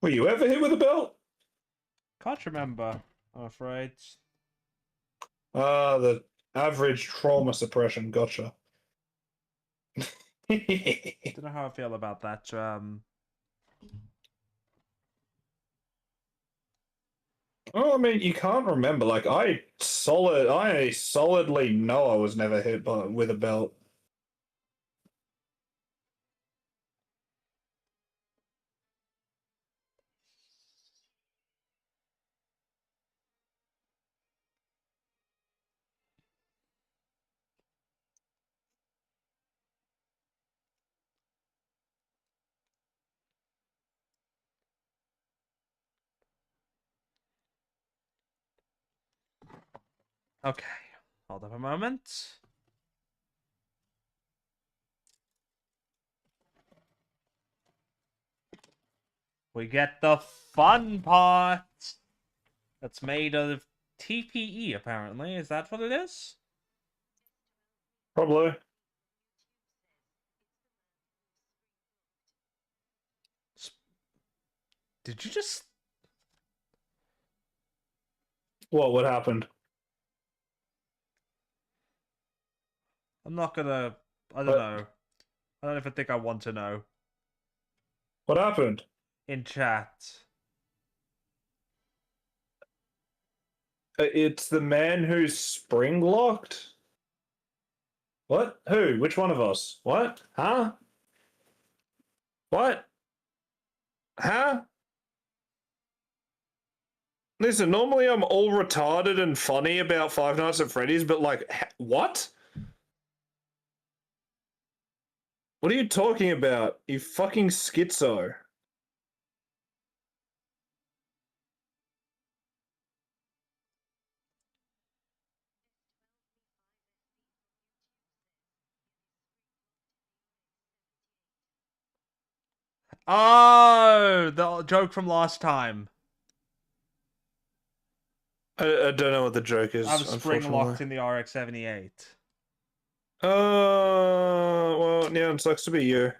Were you ever hit with a belt? Can't remember, I'm afraid. The average trauma suppression. Gotcha. Don't know how I feel about that. Well, I mean, you can't remember. Like, I solidly know I was never hit with a belt. Okay, hold up a moment. We get the fun part. That's made of TPE, apparently. Is that what it is? Probably. Did you just... What happened? I'm not gonna... I don't What? know. I don't even think I want to know. What happened? In chat. It's the man who's spring locked? What? Who? Which one of us? What? Huh? What? Huh? Listen, normally I'm all retarded and funny about Five Nights at Freddy's, but like, what? What are you talking about? You fucking schizo. Oh! The joke from last time. I don't know what the joke is, I was spring unfortunately. locked in the RX-78. Well, yeah, it sucks to be you.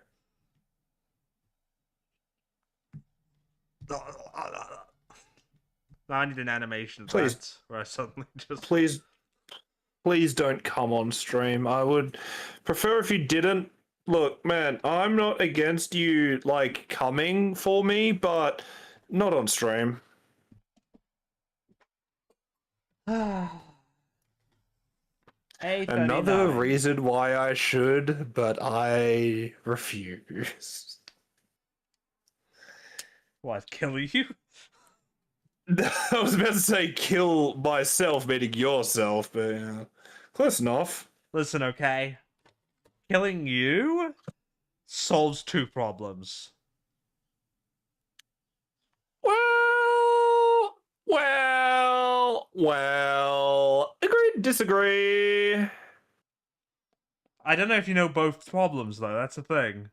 No, I need an animation of Please. that, where I suddenly just... Please don't come on stream. I would prefer if you didn't. Look, man, I'm not against you, like, coming for me, but not on stream. Another 8:39. reason why I should, but I refuse. What, kill you? I was about to say kill myself, meaning yourself, but yeah. Close enough. Listen, okay? Killing you solves two problems. Agree to disagree. I don't know if you know both problems, though. That's the thing.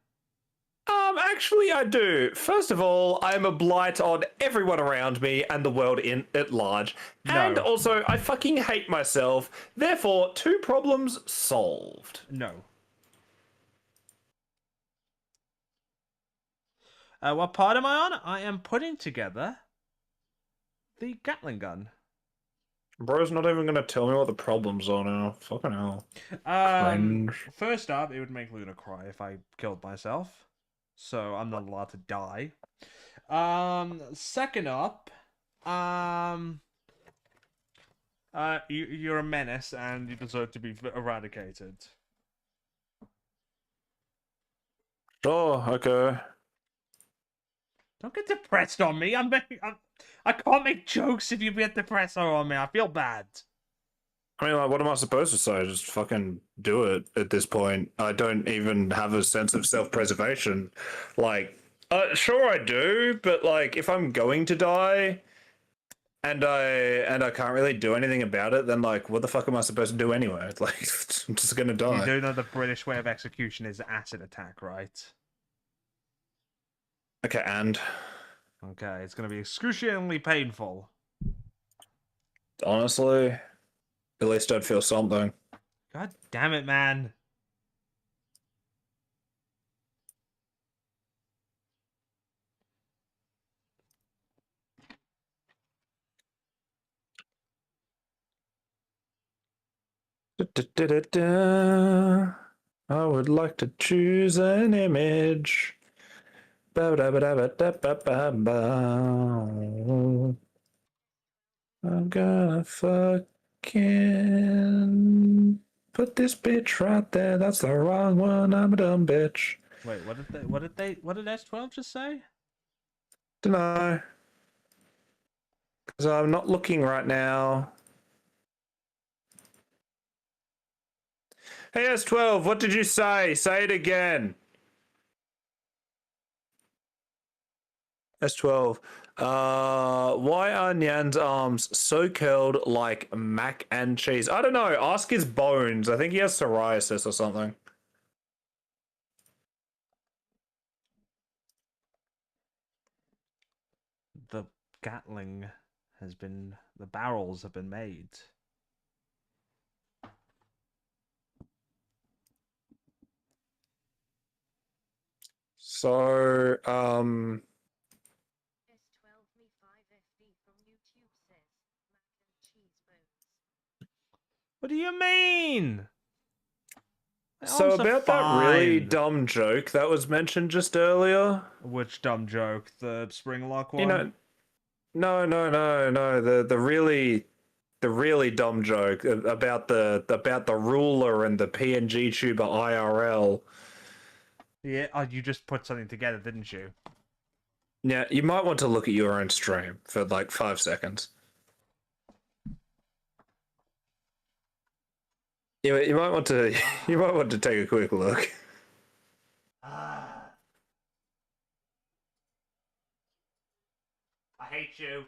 Actually, I do. First of all, I'm a blight on everyone around me and the world at large. No. And also, I fucking hate myself. Therefore, two problems solved. No. What part am I on? I am putting together the Gatling gun. Bro's not even gonna tell me what the problems are now. Fucking hell. Cringe. First up, it would make Luna cry if I killed myself. So I'm not allowed to die. Second up, you're a menace and you deserve to be eradicated. Sure, okay. Don't get depressed on me. I can't make jokes if you get depressed on me. I feel bad. I mean, like, what am I supposed to say? Just fucking do it at this point. I don't even have a sense of self-preservation. Like, sure I do, but like, if I'm going to die and I can't really do anything about it, then like, what the fuck am I supposed to do anyway? Like, I'm just gonna die. You do know the British way of execution is acid attack, right? Okay, and Okay, it's gonna be excruciatingly painful. honestly, at least I'd feel something. God damn it, man. I would like to choose an image. I'm gonna fucking put this bitch right there. That's the wrong one. I'm a dumb bitch. Wait, what did S12 just say? Dunno. Because I'm not looking right now. Hey S12, what did you say? Say it again. S12. Why are Nyan's arms so curled like mac and cheese? I don't know. Ask his bones. I think he has psoriasis or something. The Gatling has been. The barrels have been made. So, S12 me 5FB from YouTube says, mac and cheese bones. What do you mean? My so arms are about that really fine. dumb joke that was mentioned just earlier. Which dumb joke? The spring lock one? You know, no. The really dumb joke about the ruler and the PNG tuber IRL. Yeah, oh, you just put something together, didn't you? Yeah, you might want to look at your own stream for like 5 seconds. You might want to you might want to take a quick look. I hate you.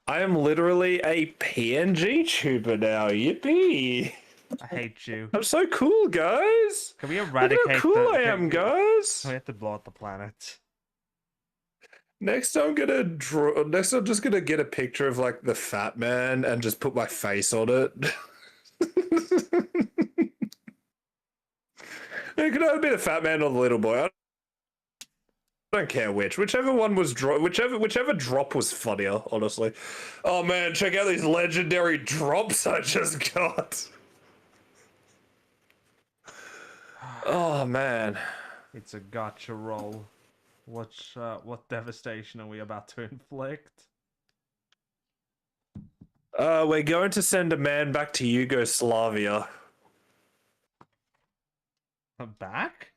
I am literally a PNG tuber now. Yippee! I hate you. I'm so cool, guys. Can we Look eradicate how cool the... I am, guys. We have to blow up the planet. Next, I'm gonna draw. Next, I'm just gonna get a picture of like the fat man and just put my face on it. It could either be the fat man or the little boy. I don't care which. Whichever one was whichever drop was funnier. Honestly. Oh man, check out these legendary drops I just got. Oh man. It's a gotcha roll. What devastation are we about to inflict? We're going to send a man back to Yugoslavia. Back?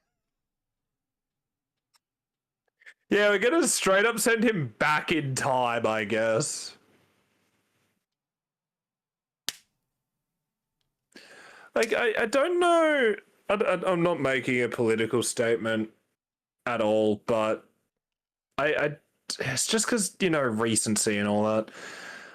Yeah, we're gonna straight up send him back in time, I guess. Like, I don't know. I'm not making a political statement at all, but it's just because, you know, recency and all that.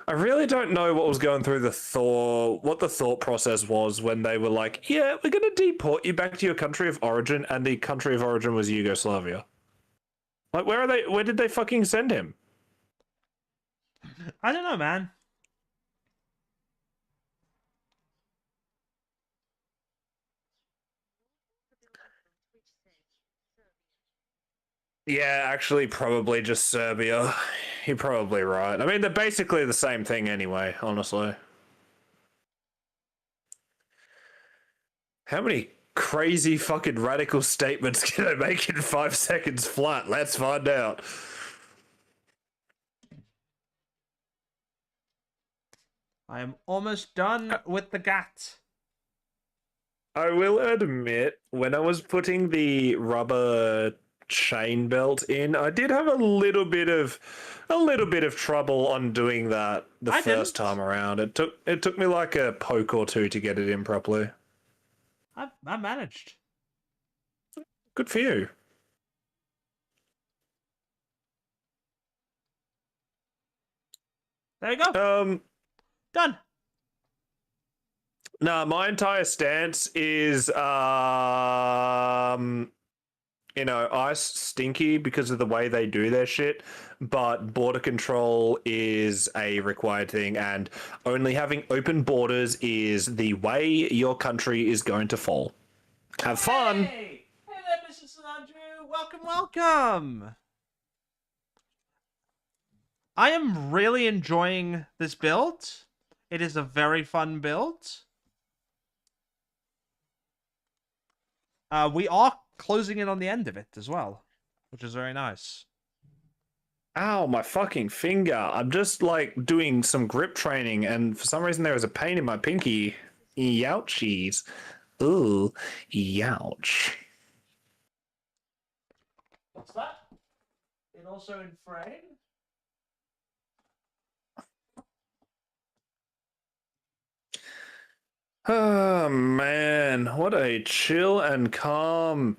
I really don't know what was going through what the thought process was when they were like, yeah, we're going to deport you back to your country of origin, and the country of origin was Yugoslavia. Like, where did they fucking send him? I don't know, man. Twitch says, Serbia. Yeah, actually, probably just Serbia. You're probably right. I mean, they're basically the same thing anyway, honestly. How many crazy fucking radical statements can I make in 5 seconds flat? Let's find out. I am almost done with the GAT. I will admit, when I was putting the rubber chain belt in, I did have a little bit of trouble undoing that the I first didn't. time around. It took me like a poke or two to get it in properly. I managed. Good for you. There you go. Done. No, my entire stance is you know, ice stinky because of the way they do their shit, but border control is a required thing, and only having open borders is the way your country is going to fall. Have fun. Hey there, Mr. Sanandrew. Welcome. I am really enjoying this build. It is a very fun build. We are closing in on the end of it as well, which is very nice. Ow, my fucking finger. I'm just like doing some grip training, and for some reason there was a pain in my pinky. Youchies. Ooh, youch. What's that? It also in frame? Oh man, what a chill and calm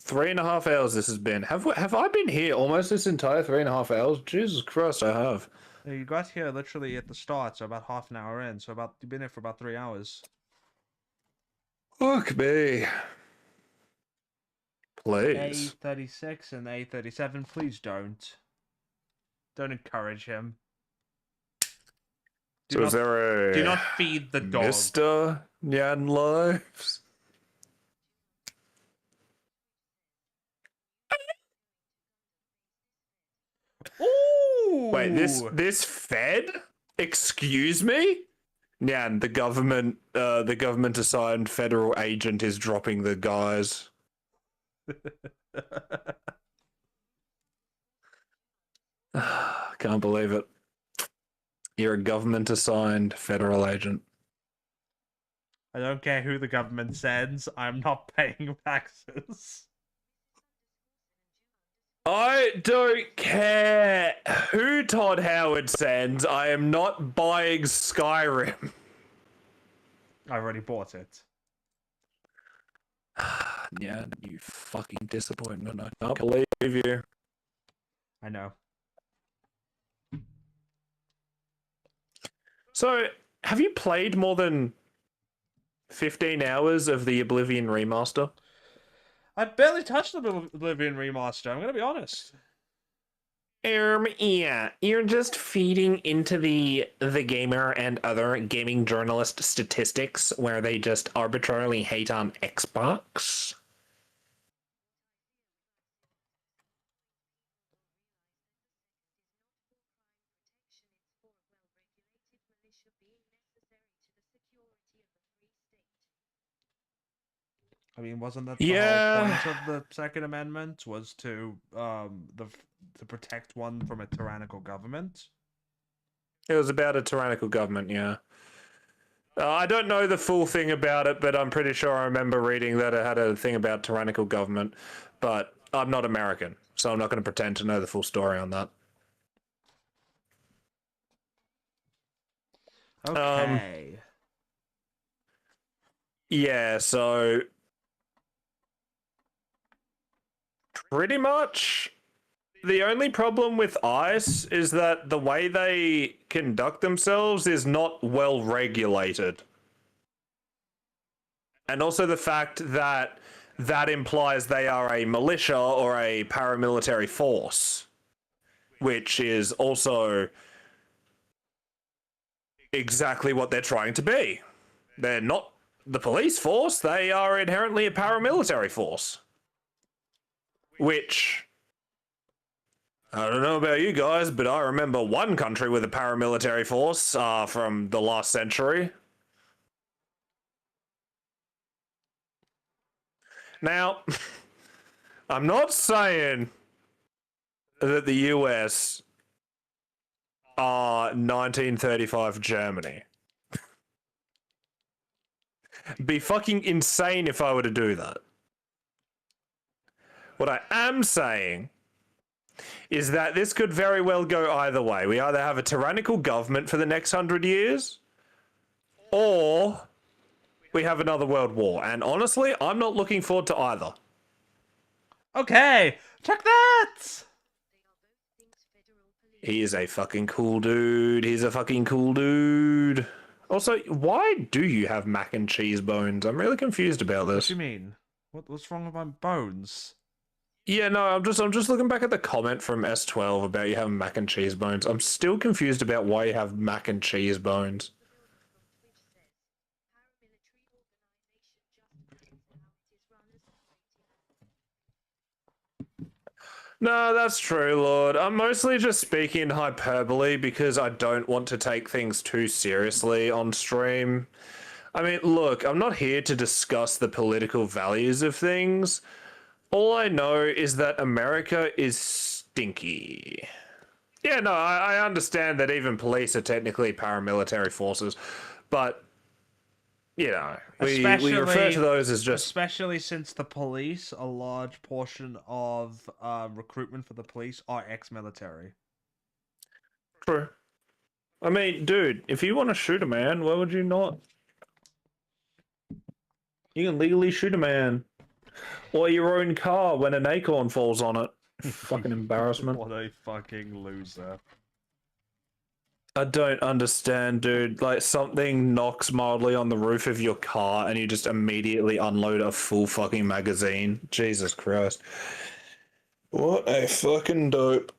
3.5 hours this has been. Have I been here almost this entire 3.5 hours? Jesus Christ, I have. Yeah, you got here literally at the start, so about half an hour in. So you've been here for about 3 hours. Fuck me. Please. A36 and A37, please don't. Don't encourage him. So is there a Do not feed the dog. Mr. NyanLives? Ooh! Wait, this Fed? Excuse me? Nyan, the government assigned federal agent is dropping the guys. Can't believe it. You're a government assigned federal agent. I don't care who the government sends. I'm not paying taxes. I don't care who Todd Howard sends. I am not buying Skyrim. I already bought it. Yeah, you fucking disappointment. I can't believe you. I know. So, have you played more than 15 hours of the Oblivion remaster? I barely touched the Oblivion remaster, I'm gonna be honest. Yeah, you're just feeding into the gamer and other gaming journalist statistics where they just arbitrarily hate on Xbox. I mean, wasn't that the Yeah. whole point of the Second Amendment, was to to protect one from a tyrannical government? It was about a tyrannical government, yeah. I don't know the full thing about it, but I'm pretty sure I remember reading that it had a thing about tyrannical government. But I'm not American, so I'm not going to pretend to know the full story on that. Okay. Yeah, so pretty much the only problem with ICE is that the way they conduct themselves is not well regulated. And also the fact that that implies they are a militia or a paramilitary force, which is also exactly what they're trying to be. They're not the police force, they are inherently a paramilitary force. Which, I don't know about you guys, but I remember one country with a paramilitary force from the last century. Now, I'm not saying that the US are 1935 Germany. Be fucking insane if I were to do that. What I am saying is that this could very well go either way. We either have a tyrannical government for the next 100 years, or we have another world war. And honestly, I'm not looking forward to either. Okay, check that! He is a fucking cool dude. He's a fucking cool dude. Also, why do you have mac and cheese bones? I'm really confused about What this. do you mean? What's wrong with my bones? Yeah, no, I'm just looking back at the comment from S12 about you having mac and cheese bones. I'm still confused about why you have mac and cheese bones. No, that's true, Lord. I'm mostly just speaking in hyperbole because I don't want to take things too seriously on stream. I mean, look, I'm not here to discuss the political values of things. All I know is that America is stinky. Yeah, no, I understand that even police are technically paramilitary forces, but, you know, we refer to those as just... Especially since the police, a large portion of recruitment for the police are ex-military. True. I mean, dude, if you want to shoot a man, why would you not? You can legally shoot a man. Or your own car when an acorn falls on it. Fucking embarrassment. What a fucking loser. I don't understand, dude. Like, something knocks mildly on the roof of your car and you just immediately unload a full fucking magazine. Jesus Christ. What a fucking dope.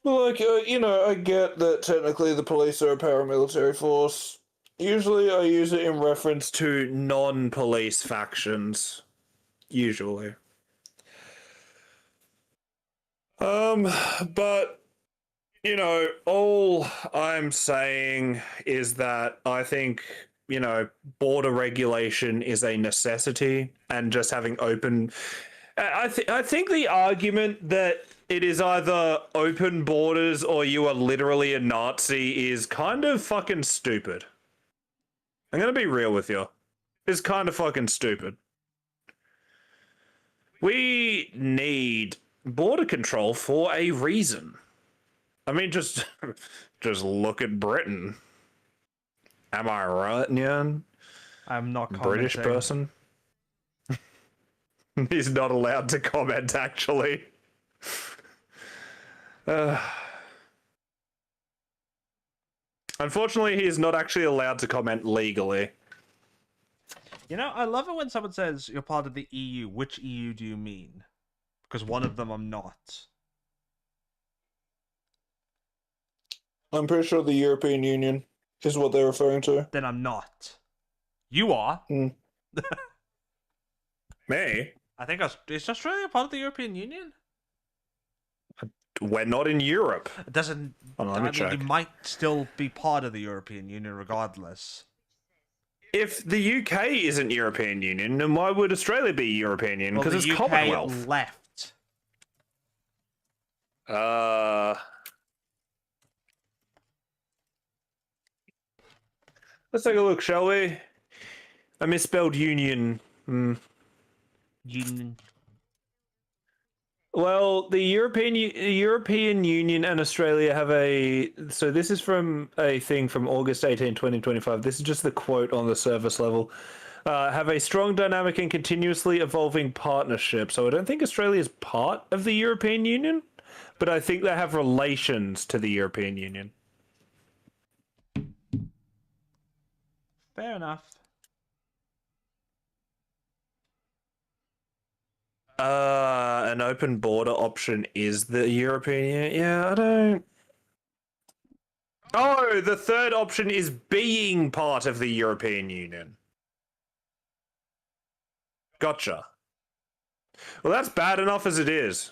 Like, I get that technically the police are a paramilitary force. Usually I use it in reference to non-police factions. Usually. But, all I'm saying is that I think, border regulation is a necessity, and just having open... I think the argument that it is either open borders or you are literally a Nazi is kind of fucking stupid. I'm gonna be real with you. It's kind of fucking stupid. We need border control for a reason. I mean, just look at Britain. Am I right, Nyan? I'm not British commenting. person? He's not allowed to comment, actually. Unfortunately, he is not actually allowed to comment legally. You know, I love it when someone says you're part of the EU. Which EU do you mean? Because one of them I'm not. I'm pretty sure the European Union is what they're referring to. Then I'm not. You are. Me? I think is Australia part of the European Union? We're not in Europe. It doesn't. Hold on, let me check. You might still be part of the European Union regardless. If the UK isn't European Union, then why would Australia be European Union? Well, Because the it's UK Commonwealth. left. Let's take a look, shall we? I misspelled union. Union. Well, the European Union and Australia have a... So this is from a thing from August 18, 2025. This is just the quote on the service level. Have a strong, dynamic, and continuously evolving partnership. So I don't think Australia is part of the European Union, but I think they have relations to the European Union. Fair enough. An open border option is the European Union. Yeah, I don't... Oh, the third option is being part of the European Union. Gotcha. Well, that's bad enough as it is.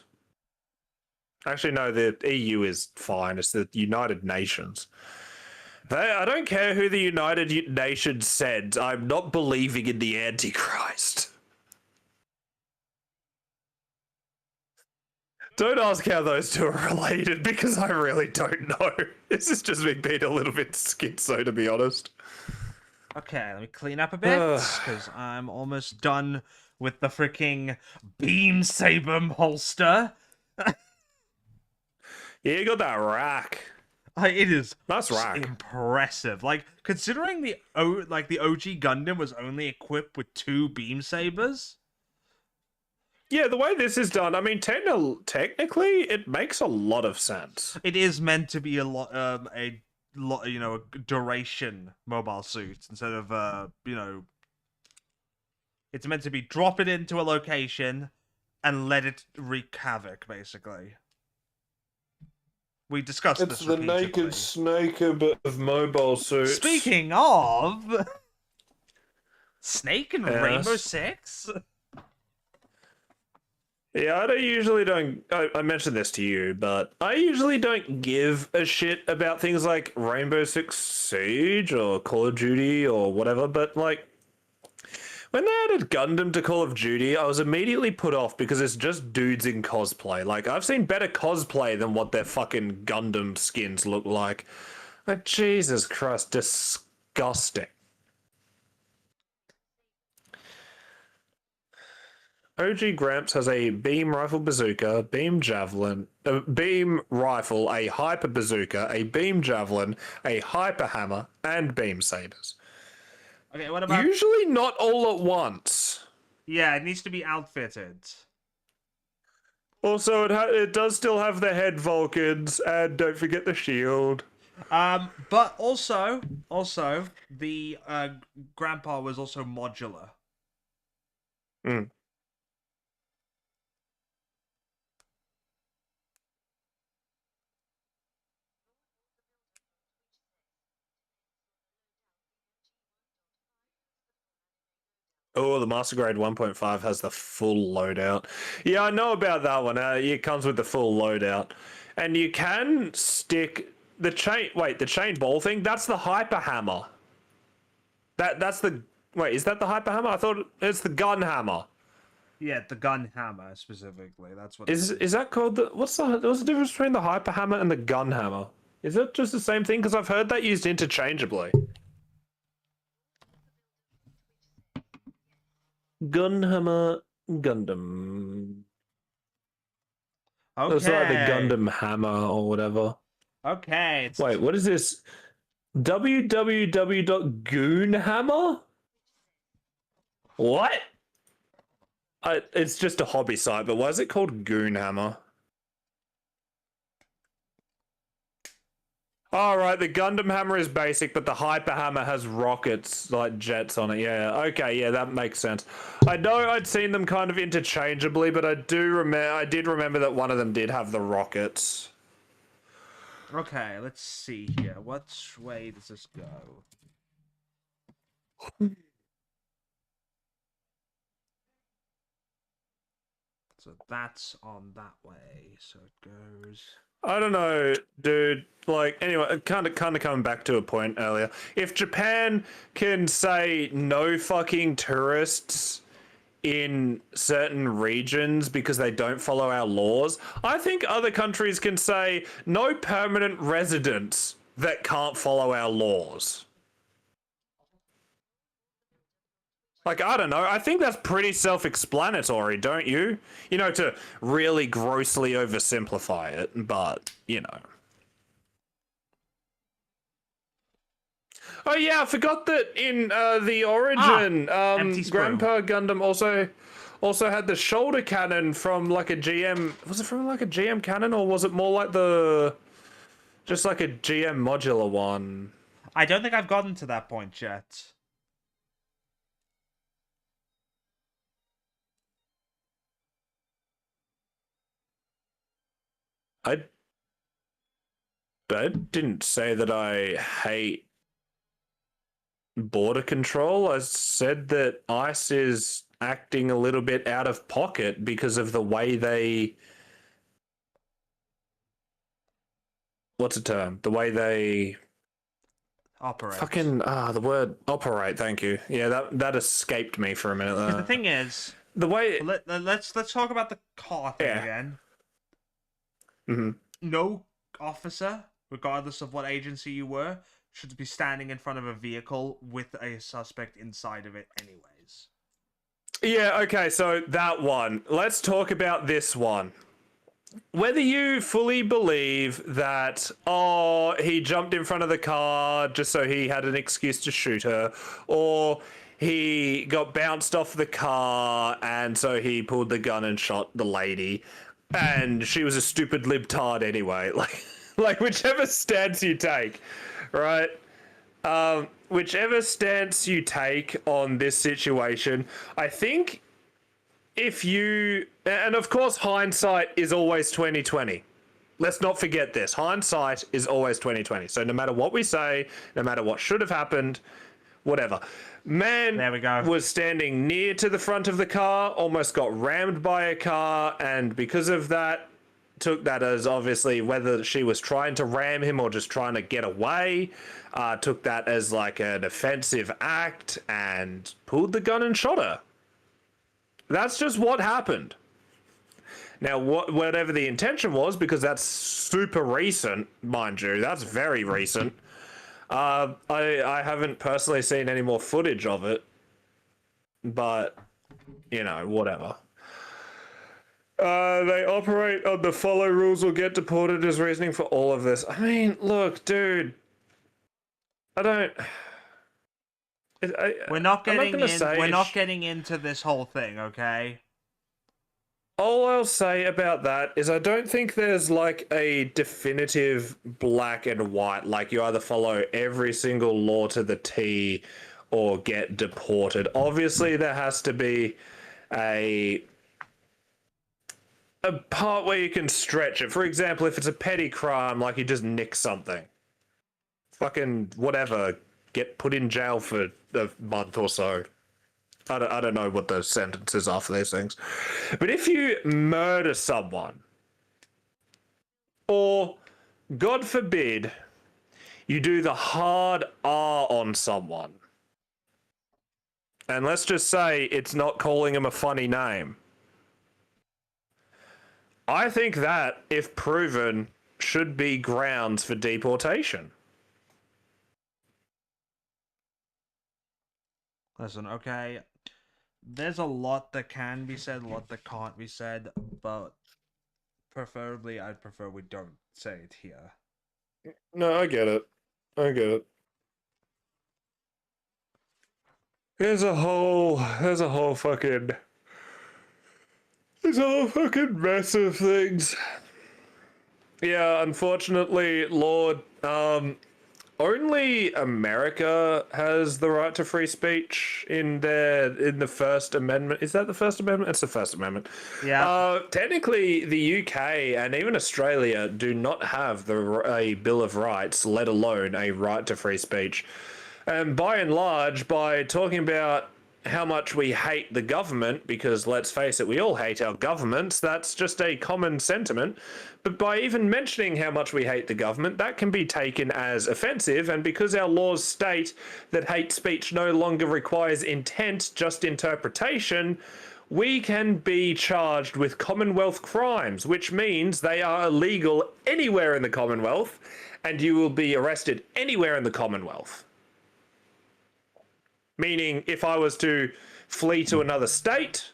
Actually, no, the EU is fine. It's the United Nations. I don't care who the United Nations said. I'm not believing in the Antichrist. Don't ask how those two are related, because I really don't know. This is just me being a little bit schizo, to be honest. Okay, let me clean up a bit, because I'm almost done with the freaking beam saber holster. Yeah, you got that rack. It is Nice rack. impressive. Like, considering the OG Gundam was only equipped with 2 beam sabers. Yeah, the way this is done, I mean, technically, it makes a lot of sense. It is meant to be a duration mobile suit instead of it's meant to be drop it into a location and let it wreak havoc, basically. We discussed It's this the repeatedly. naked snake of mobile suits. Speaking of Snake and Yes. Rainbow Six. Yeah, I mentioned this to you, but I usually don't give a shit about things like Rainbow Six Siege or Call of Duty or whatever, but like, when they added Gundam to Call of Duty, I was immediately put off because it's just dudes in cosplay. Like, I've seen better cosplay than what their fucking Gundam skins look like. Like, Jesus Christ, disgusting. OG Gramps has a beam rifle bazooka, beam javelin, a beam rifle, a hyper bazooka, a beam javelin, a hyper hammer, and beam sabers. Okay, what about... Usually not all at once. Yeah, it needs to be outfitted. Also, it does still have the head Vulcans, and don't forget the shield. But also, the grandpa was also modular. Mm. Oh, the Master Grade 1.5 has the full loadout. Yeah, I know about that one. It comes with the full loadout. And you can stick the chain... Wait, the chain ball thing? That's the Hyper Hammer. That's the... Wait, is that the Hyper Hammer? I thought it's the Gun Hammer. Yeah, the gun hammer specifically. That's what. Is that called the... What's the difference between the Hyper Hammer and the Gun Hammer? Is it just the same thing? Because I've heard that used interchangeably. Gunhammer Gundam. Okay. It's like the Gundam Hammer or whatever. Okay. Wait, what is this? www.goonhammer? What? It's just a hobby site, but why is it called Goonhammer? All right, the Gundam Hammer is basic, but the Hyper Hammer has rockets, like jets on it. Yeah, okay, yeah, that makes sense. I know I'd seen them kind of interchangeably, but I did remember that one of them did have the rockets. Okay, let's see here. Which way does this go? So that's on that way. So it goes. I don't know, dude. Like, anyway, kind of coming back to a point earlier. If Japan can say no fucking tourists in certain regions because they don't follow our laws, I think other countries can say no permanent residents that can't follow our laws. Like, I don't know. I think that's pretty self-explanatory, don't you? You know, to really grossly oversimplify it, but, you know. Oh, yeah, I forgot that in the Origin, empty scroll. Grandpa Gundam also had the shoulder cannon from, like, a GM... Was it from, like, a GM cannon, or was it more like the... Just like a GM modular one? I don't think I've gotten to that point yet. I didn't say that I hate border control. I said that ICE is acting a little bit out of pocket because of the way they... What's the term? The way they... Operate. Fucking... the word operate, thank you. Yeah, that escaped me for a minute there. The thing is... The way... Let's talk about the car thing again. Mm-hmm. No officer, regardless of what agency you were, should be standing in front of a vehicle with a suspect inside of it anyways. Yeah, okay, so that one. Let's talk about this one. Whether you fully believe that, oh, he jumped in front of the car just so he had an excuse to shoot her, or he got bounced off the car and so he pulled the gun and shot the lady, and she was a stupid libtard anyway. Like whichever stance you take, right? Whichever stance you take on this situation, I think if you... And of course, hindsight is always 2020. Let's not forget this. Hindsight is always 2020. So no matter what we say, no matter what should have happened, whatever. Man there we go. Was standing near to the front of the car, almost got rammed by a car, and because of that, took that as obviously whether she was trying to ram him or just trying to get away, took that as like an offensive act and pulled the gun and shot her. That's just what happened. Now, whatever the intention was, because that's super recent, mind you, that's very recent. I haven't personally seen any more footage of it, but, you know, whatever. They operate on the follow rules or get deported as reasoning for all of this. I mean, look, dude. I don't. We're not I'm not getting gonna in. say We're not sh- getting into this whole thing, okay? All I'll say about that is I don't think there's like a definitive black and white, like you either follow every single law to the T or get deported. Obviously, there has to be a a part where you can stretch it. For example, if it's a petty crime, like you just nick something, fucking whatever, get put in jail for a month or so. I don't know what the sentences are for these things. But if you murder someone, or God forbid, you do the hard R on someone, and let's just say it's not calling him a funny name, I think that, if proven, should be grounds for deportation. Listen, okay. There's a lot that can be said, a lot that can't be said, but preferably, I'd prefer we don't say it here. No, I get it. I get it. There's a whole fucking mess of things. Yeah, unfortunately, Lord, only America has the right to free speech in the First Amendment. Is that the First Amendment? It's the First Amendment. Yeah. Technically, the UK and even Australia do not have a Bill of Rights, let alone a right to free speech. And by and large, by talking about how much we hate the government, because let's face it, we all hate our governments, that's just a common sentiment. But by even mentioning how much we hate the government, that can be taken as offensive. And because our laws state that hate speech no longer requires intent, just interpretation, we can be charged with Commonwealth crimes, which means they are illegal anywhere in the Commonwealth, and you will be arrested anywhere in the Commonwealth. Meaning, if I was to flee to another state,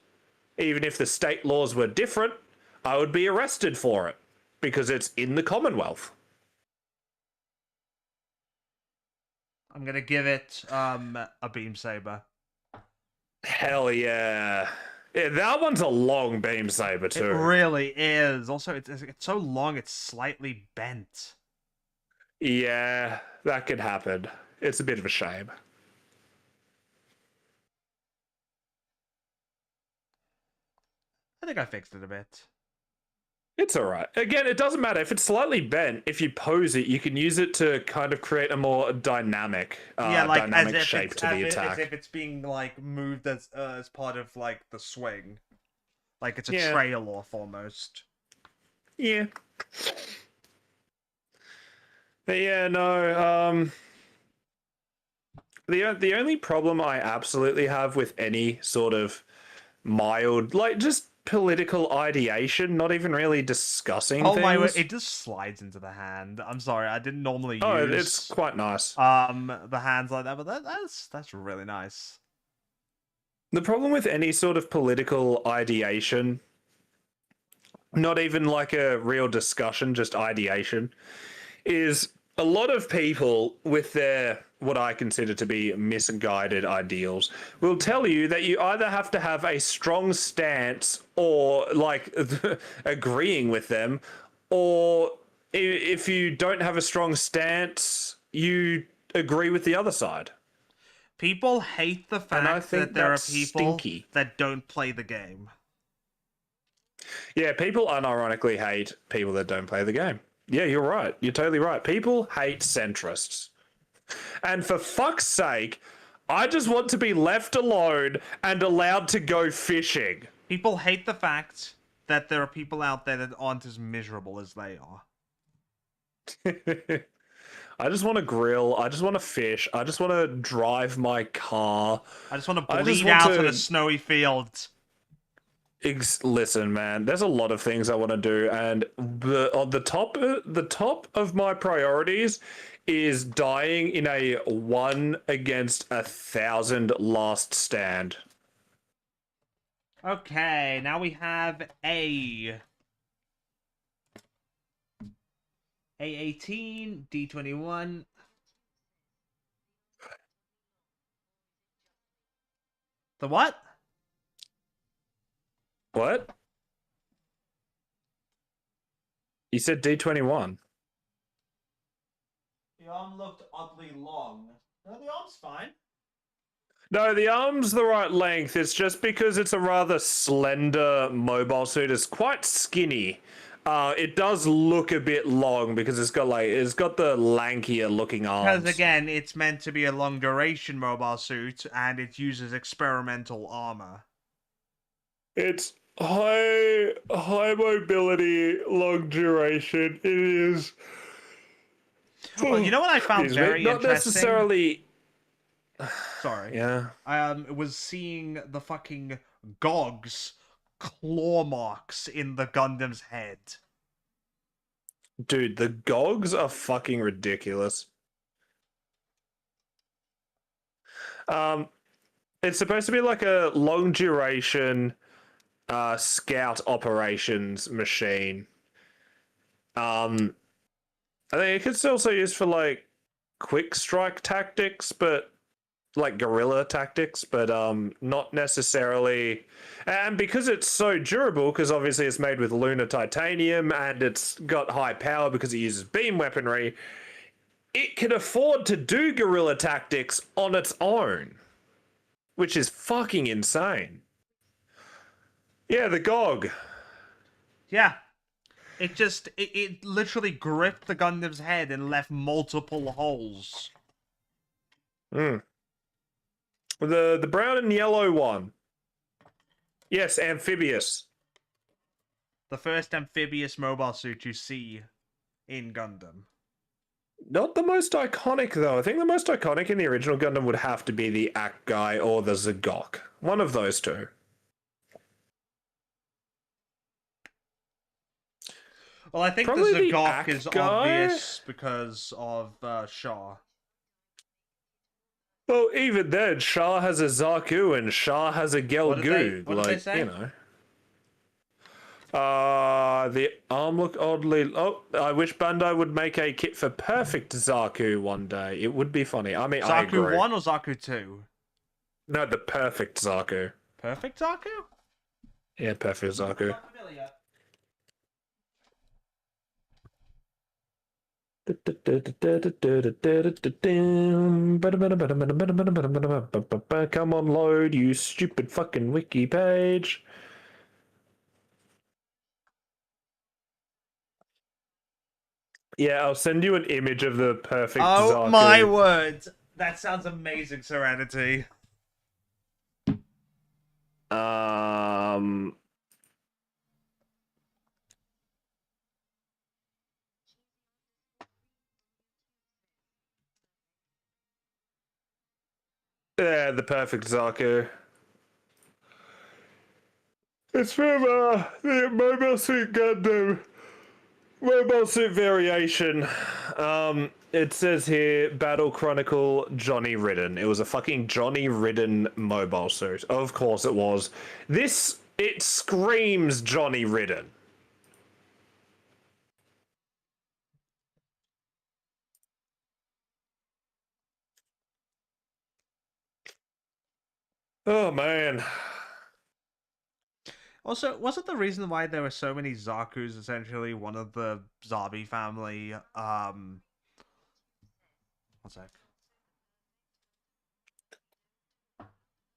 even if the state laws were different, I would be arrested for it because it's in the Commonwealth. I'm gonna give it a beam saber. Hell yeah. Yeah, that one's a long beam saber It too. really is. Also, it's so long, it's slightly bent. Yeah, that could happen. It's a bit of a shame. I think I fixed it a bit. It's all right. Again, it doesn't matter if it's slightly bent. If you pose it, you can use it to kind of create a more dynamic, dynamic shape to the attack. As if it's being like moved as part of like the swing, like it's a Yeah. trail off almost. Yeah. But yeah, no. The only problem I absolutely have with any sort of mild, like just political ideation, not even really discussing Oh things. my word! It just slides into the hand. I'm sorry, I didn't normally Oh, use it's quite nice. the hands like that, but that's really nice. The problem with any sort of political ideation, not even like a real discussion, just ideation, is a lot of people with their what I consider to be misguided ideals will tell you that you either have to have a strong stance or like agreeing with them, or if you don't have a strong stance, you agree with the other side. People hate the I fact think that there are that's people stinky. that don't play the game. Yeah, people unironically hate people that don't play the game. Yeah, you're right. You're totally right. People hate centrists. And for fuck's sake, I just want to be left alone and allowed to go fishing. People hate the fact that there are people out there that aren't as miserable as they are. I just want to grill. I just want to fish. I just want to drive my car. I just want to I just bleed want out to- in a snowy field. Listen, man, there's a lot of things I want to do, and on the top of my priorities is dying in a 1 against 1,000 last stand. Okay, now we have A18, D21. The what? What? You said D21. The arm looked oddly long. No, the arm's fine. No, the arm's the right length. It's just because it's a rather slender mobile suit. It's quite skinny. It does look a bit long because it's got the lankier looking arms. Because again, it's meant to be a long duration mobile suit, and it uses experimental armor. It's high mobility, long duration. It is. Well, you know what I found Excuse me, very not interesting? necessarily. Sorry. Yeah. Was seeing the fucking Gog's claw marks in the Gundam's head. Dude, the Gogs are fucking ridiculous. It's supposed to be like a long duration scout operations machine. I think it could also use for like quick strike tactics, but like guerrilla tactics, but not necessarily. And because it's so durable, because obviously it's made with lunar titanium and it's got high power because it uses beam weaponry, it can afford to do guerrilla tactics on its own, which is fucking insane. Yeah, the GOG. Yeah. It literally gripped the Gundam's head and left multiple holes. The brown and yellow one. Yes, amphibious. The first amphibious mobile suit you see in Gundam. Not the most iconic, though. I think the most iconic in the original Gundam would have to be the Ak guy or the Zagok. One of those two. Well, I think Probably the the Zagok Ak is guy? obvious because of Shaw. Well, even then, Shah has a Zaku and Shah has a Gelgoog. What did they say? You know. The arm look oddly. Oh, I wish Bandai would make a kit for perfect Zaku one day. It would be funny. I mean, I Zaku agree. 1 or Zaku 2? No, the perfect Zaku. Perfect Zaku? Yeah, perfect Zaku. Not familiar. Come on, load, you stupid fucking wiki page. Yeah, I'll send you an image of the perfect Oh Zaku. my word! That sounds amazing, Serenity. Yeah, the perfect Zaku. It's from the Mobile Suit Gundam Mobile Suit Variation. It says here Battle Chronicle Johnny Ridden. It was a fucking Johnny Ridden mobile suit. Of course it was. It screams Johnny Ridden. Oh man. Also, wasn't the reason why there were so many Zakus essentially one of the Zabi family, one sec.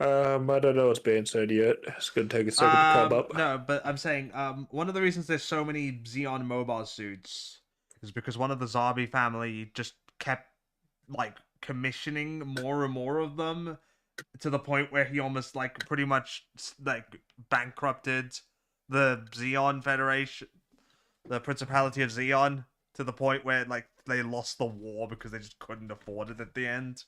I don't know what's being said yet. It's gonna take a second to come up. No, but I'm saying, one of the reasons there's so many Xeon mobile suits is because one of the Zabi family just kept, like, commissioning more and more of them to the point where he almost, like, pretty much, like, bankrupted the Xeon Federation, the Principality of Xeon, to the point where, like, they lost the war because they just couldn't afford it at the end.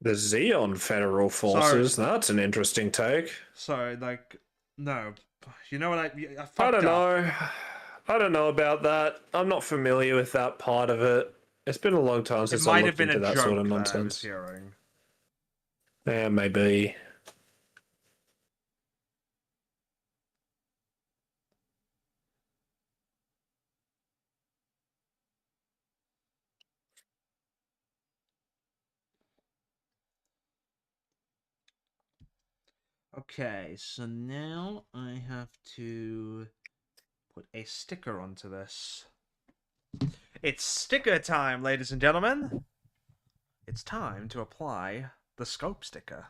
The Xeon Federal Forces. That's an interesting take. So, like, no. You know what I fucked I don't up. know. I don't know about that. I'm not familiar with that part of it. It's been a long time It since I might have looked been into a that joke sort of that I was nonsense. hearing. Yeah, maybe. Okay, so now I have to put a sticker onto this. It's sticker time, ladies and gentlemen. It's time to apply the scope sticker.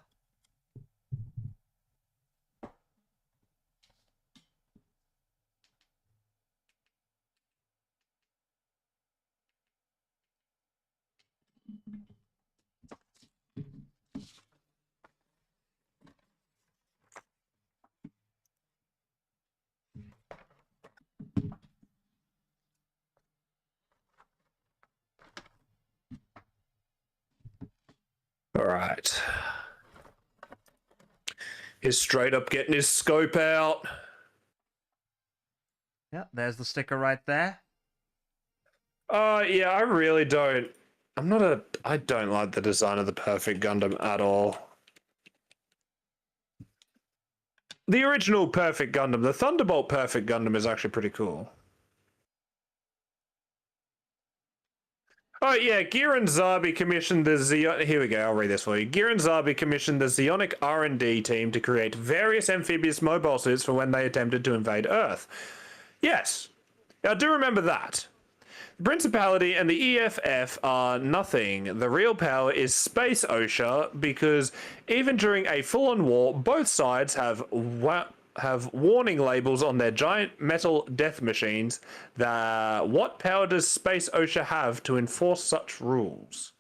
All right. He's straight up getting his scope out. Yeah, there's the sticker right there. Yeah, I really don't. I don't like the design of the Perfect Gundam at all. The original Perfect Gundam, the Thunderbolt Perfect Gundam, is actually pretty cool. Oh yeah, Giran Zabi commissioned the Here we go. I'll read this for you. Giran Zabi commissioned the Zeonic R&D team to create various amphibious mobile suits for when they attempted to invade Earth. Yes, I do remember that. The Principality and the EFF are nothing. The real power is Space OSHA, because even during a full-on war, both sides have warning labels on their giant metal death machines. What power does Space OSHA have to enforce such rules?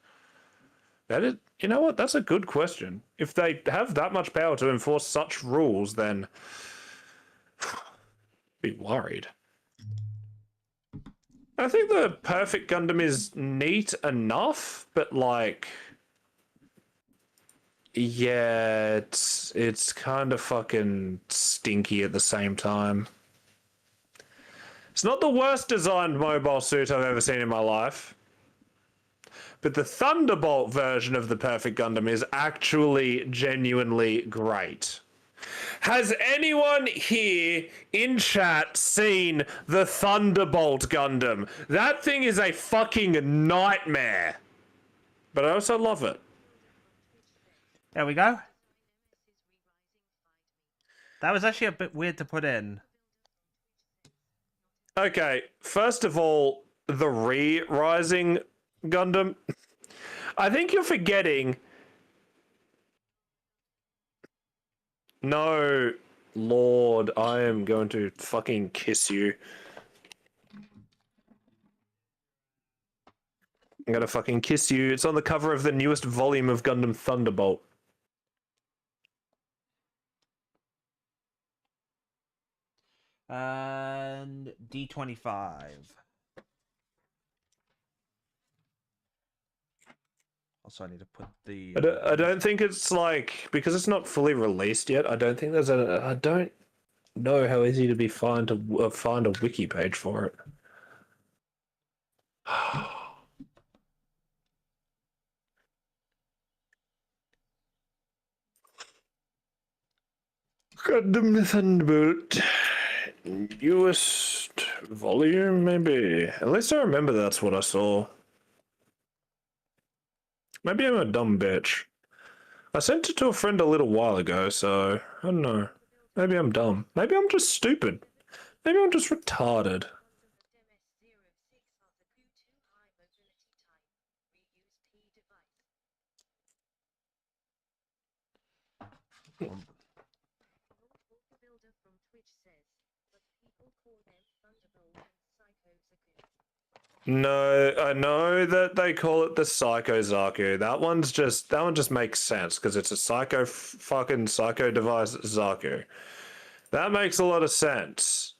That is, you know what? That's a good question. If they have that much power to enforce such rules, then be worried. I think the Perfect Gundam is neat enough, but like, yeah, it's kind of fucking stinky at the same time. It's not the worst designed mobile suit I've ever seen in my life, but the Thunderbolt version of the Perfect Gundam is actually genuinely great. Has anyone here in chat seen the Thunderbolt Gundam? That thing is a fucking nightmare. But I also love it. There we go. That was actually a bit weird to put in. Okay, first of all, the Rising Gundam. I think you're forgetting. No, Lord, I am going to fucking kiss you. I'm gonna fucking kiss you. It's on the cover of the newest volume of Gundam Thunderbolt. And D25. Also, I need to put the. I don't think it's like, because it's not fully released yet. I don't think there's a. I don't know how easy to be find to find a wiki page for it. Gundam Thunderbolt. Newest volume, maybe. At least I remember that's what I saw. Maybe I'm a dumb bitch. I sent it to a friend a little while ago, so I don't know. Maybe I'm dumb. Maybe I'm just stupid. Maybe I'm just retarded. No, I know that they call it the Psycho Zaku. That one just makes sense because it's a fucking psycho device Zaku. That makes a lot of sense.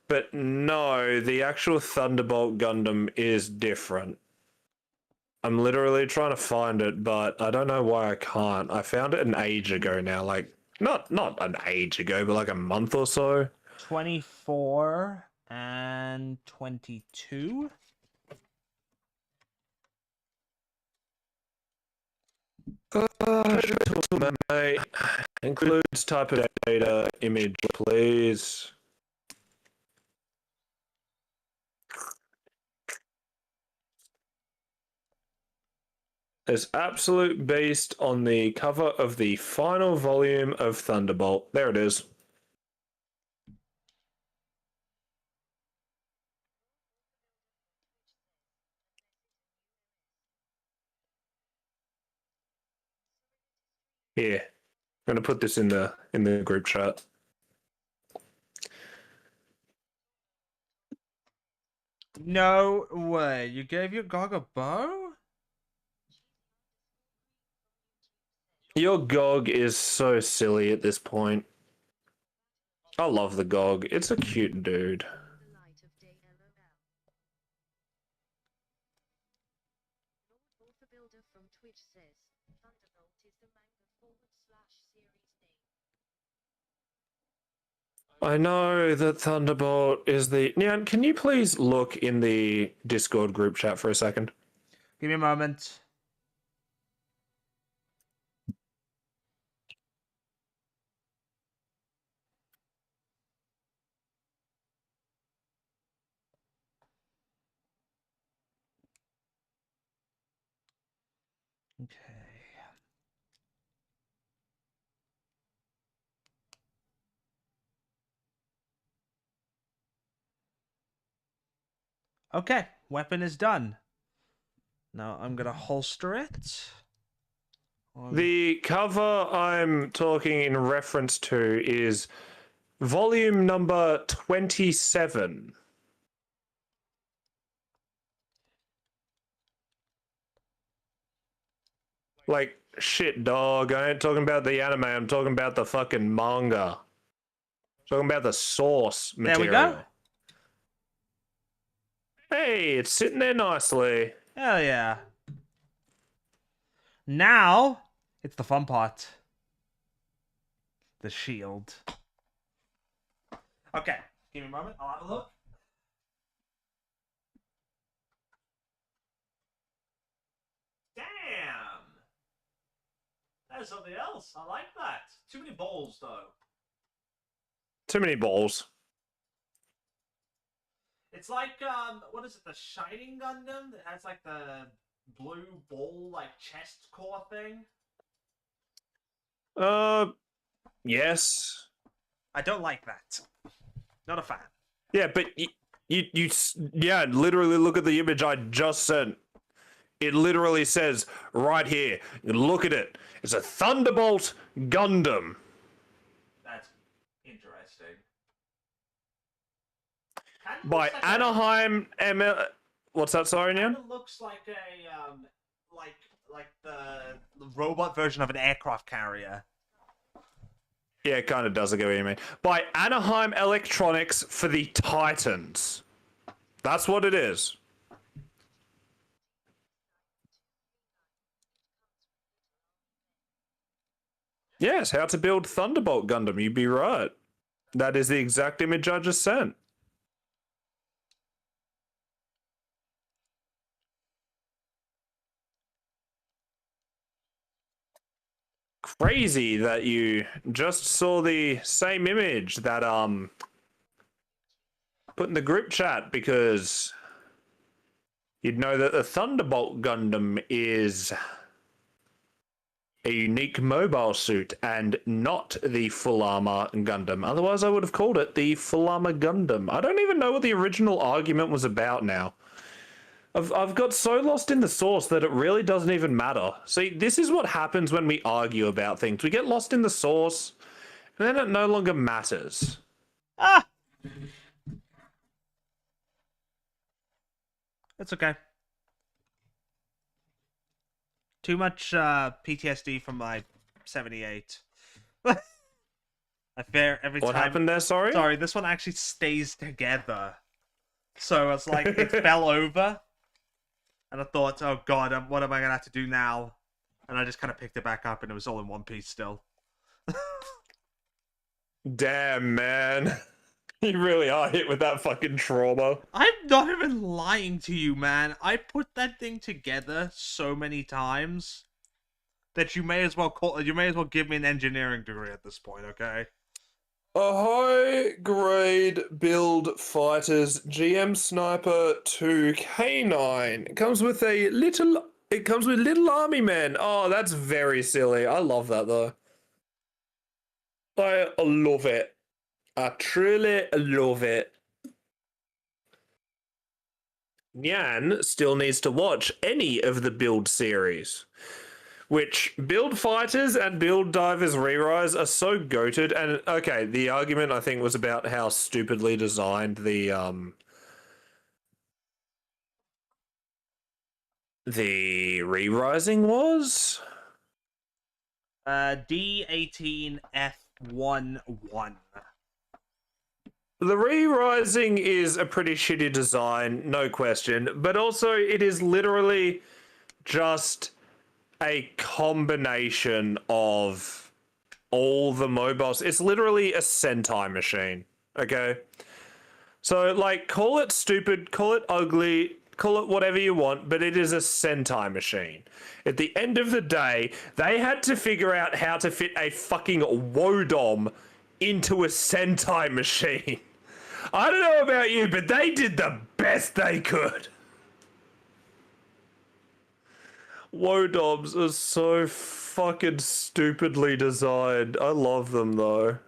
But no, the actual Thunderbolt Gundam is different. I'm literally trying to find it, but I don't know why I can't. I found it an age ago now, like not an age ago, but like a month or so. 24 and 22. Mate. Includes type of data image, please. This absolute beast on the cover of the final volume of Thunderbolt. There it is. Here. I'm gonna put this in the group chat. No way. You gave your GOG a bow? Your GOG is so silly at this point. I love the GOG. It's a cute dude. The light of day LOL. Lord Author Builder from Twitch says, Thunderbolt is the manga/series name. I know that Thunderbolt is the... Nyan, can you please look in the Discord group chat for a second? Give me a moment. Okay. Okay, weapon is done. Now I'm gonna holster it. The cover I'm talking in reference to is volume number 27. Like, shit, dog. I ain't talking about the anime. I'm talking about the fucking manga. Talking about the source There material. we go. Hey, it's sitting there nicely. Hell yeah. Now, it's the fun part. The shield. Okay, give me a moment. I'll have a look. Damn! That's something else. I like that. Too many balls, though. Too many balls. It's like, what is it? The Shining Gundam that has like the blue ball, like chest core thing. Yes. I don't like that. Not a fan. Yeah, but yeah, literally look at the image I just sent. It literally says right here. Look at it. It's a Thunderbolt Gundam. That's interesting. By Anaheim ML. What's that, sorry, Nyan? It looks like a like the robot version of an aircraft carrier. Yeah, it kind of does. I get what you mean. By Anaheim Electronics for the Titans. That's what it is. Yes, how to build Thunderbolt Gundam. You'd be right. That is the exact image I just sent. Crazy that you just saw the same image that put in the group chat, because you'd know that the Thunderbolt Gundam is a unique mobile suit and not the full armor Gundam. Otherwise, I would have called it the full armor Gundam. I don't even know what the original argument was about now. I've got so lost in the source that it really doesn't even matter. See, this is what happens when we argue about things. We get lost in the source, and then it no longer matters. Ah! It's okay. Too much PTSD from my 78. I fear every What time. happened there, sorry? Sorry, this one actually stays together. So it's like it fell over. And I thought, oh god, what am I going to have to do now? And I just kind of picked it back up and it was all in one piece still. Damn, man. You really are hit with that fucking trauma. I'm not even lying to you, man. I put that thing together so many times that you may as well give me an engineering degree at this point, okay? A high-grade build fighter's GM Sniper 2K9 comes with a little It comes with little army men. Oh, that's very silly. I love that though. I love it. I truly love it. Nyan still needs to watch any of the Build series, which Build Fighters and Build Divers Re-Rise are so goated. And okay, the argument I think was about how stupidly designed the Re-Rising was. D18F11. The Re-Rising is a pretty shitty design, no question, but also it is literally just a combination of all the mobiles. It's literally a Sentai machine, okay? So, like, call it stupid, call it ugly, call it whatever you want, but it is a Sentai machine. At the end of the day, they had to figure out how to fit a fucking Wodom into a Sentai machine. I don't know about you, but they did the best they could. Wodoms are so fucking stupidly designed. I love them though.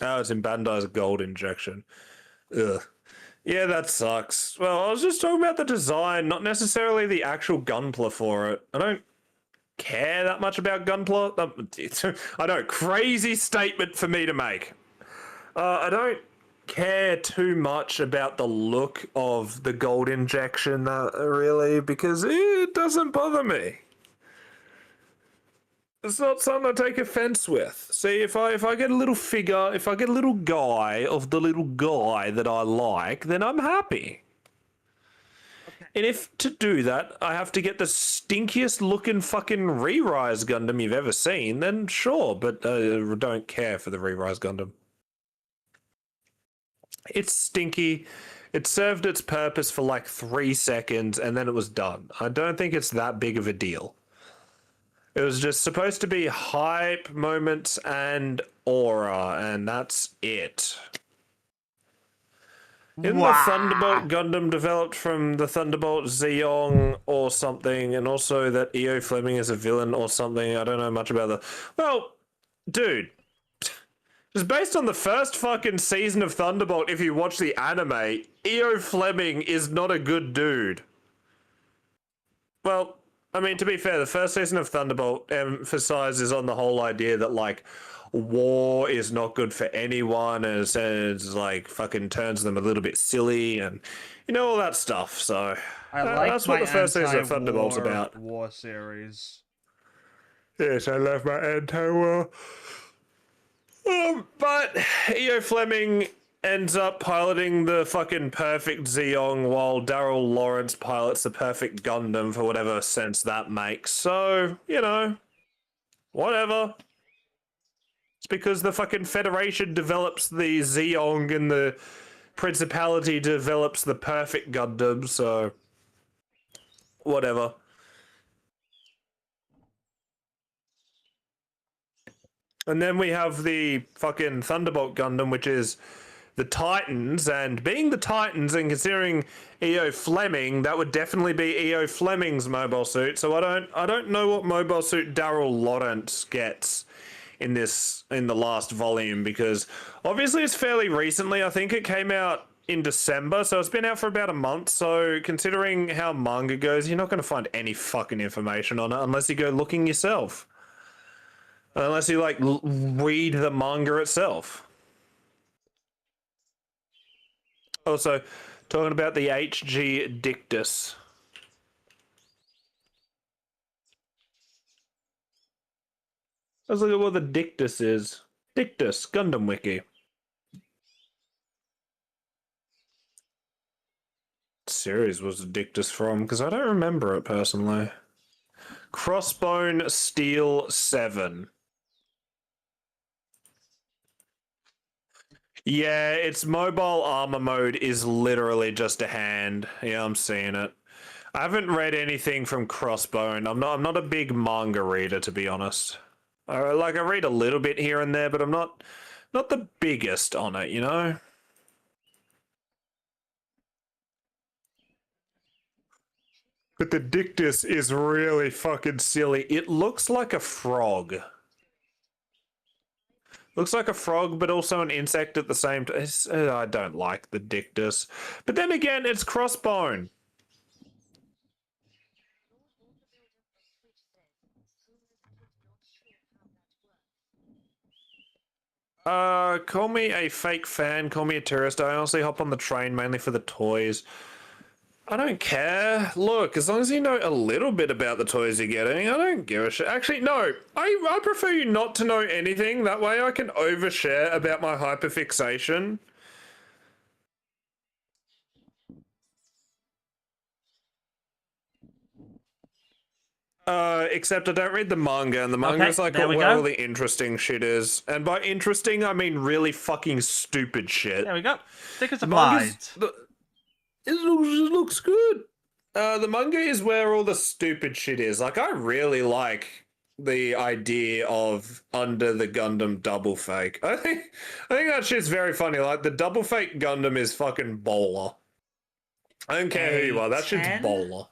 Oh, it's in Bandai's gold injection. Ugh. Yeah, that sucks. Well, I was just talking about the design, not necessarily the actual gunpla for it. I don't care that much about gunpla. I know, crazy statement for me to make. I don't care too much about the look of the gold injection, really, because it doesn't bother me. It's not something I take offense with. See, if I get a little figure, if I get a little guy of the little guy that I like, then I'm happy. Okay. And if to do that, I have to get the stinkiest looking fucking Re-Rise Gundam you've ever seen, then sure, but I don't care for the Re-Rise Gundam. It's stinky. It served its purpose for like 3 seconds and then it was done. I don't think it's that big of a deal. It was just supposed to be hype moments and aura, and that's it. Isn't the Thunderbolt Gundam developed from the Thunderbolt Zeong or something, and also that EO Fleming is a villain or something? I don't know much about that. Well, dude, just based on the first fucking season of Thunderbolt, if you watch the anime, EO Fleming is not a good dude. Well, I mean, to be fair, the first season of Thunderbolt emphasizes on the whole idea that, like, war is not good for anyone, and it's like fucking turns them a little bit silly, and you know all that stuff. So that's what the first season of Thunderbolt's about. War series. Yes, I love my anti-war. But EO Fleming ends up piloting the fucking perfect Zeong while Daryl Lawrence pilots the perfect Gundam for whatever sense that makes. So, you know, whatever. It's because the fucking Federation develops the Zeong and the Principality develops the perfect Gundam, so whatever. And then we have the fucking Thunderbolt Gundam, which is the Titans, and being the Titans and considering EO Fleming, that would definitely be EO Fleming's mobile suit. So I don't know what mobile suit Daryl Lawrence gets in the last volume, because obviously it's fairly recently. I think it came out in December, so it's been out for about a month. So considering how manga goes, you're not going to find any fucking information on it unless you go looking yourself. Unless you like read the manga itself. Also, talking about the HG Dictus. Let's look at what the Dictus is. Dictus, Gundam Wiki. What series was the Dictus from? Because I don't remember it personally. Crossbone Steel 7. Yeah, its mobile armor mode is literally just a hand. Yeah, I'm seeing it. I haven't read anything from Crossbone. I'm not a big manga reader, to be honest. I read a little bit here and there, but I'm not the biggest on it, you know? But the Dictus is really fucking silly. It looks like a frog. Looks like a frog, but also an insect at the same time. I don't like the Dictus. But then again, it's Crossbone. Call me a fake fan, call me a tourist. I honestly hop on the train mainly for the toys. I don't care. Look, as long as you know a little bit about the toys you're getting, I don't give a shit. Actually, no. I prefer you not to know anything. That way I can overshare about my hyperfixation. Except I don't read the manga, and the manga is like there we where go. all the interesting shit is. And by interesting, I mean really fucking stupid shit. There we go. Stickers The applied. manga's, it looks good. The manga is where all the stupid shit is. Like, I really like the idea of Under the Gundam double fake. I think that shit's very funny. Like, the double fake Gundam is fucking bowler. I don't care who you are. That shit's 10? bowler.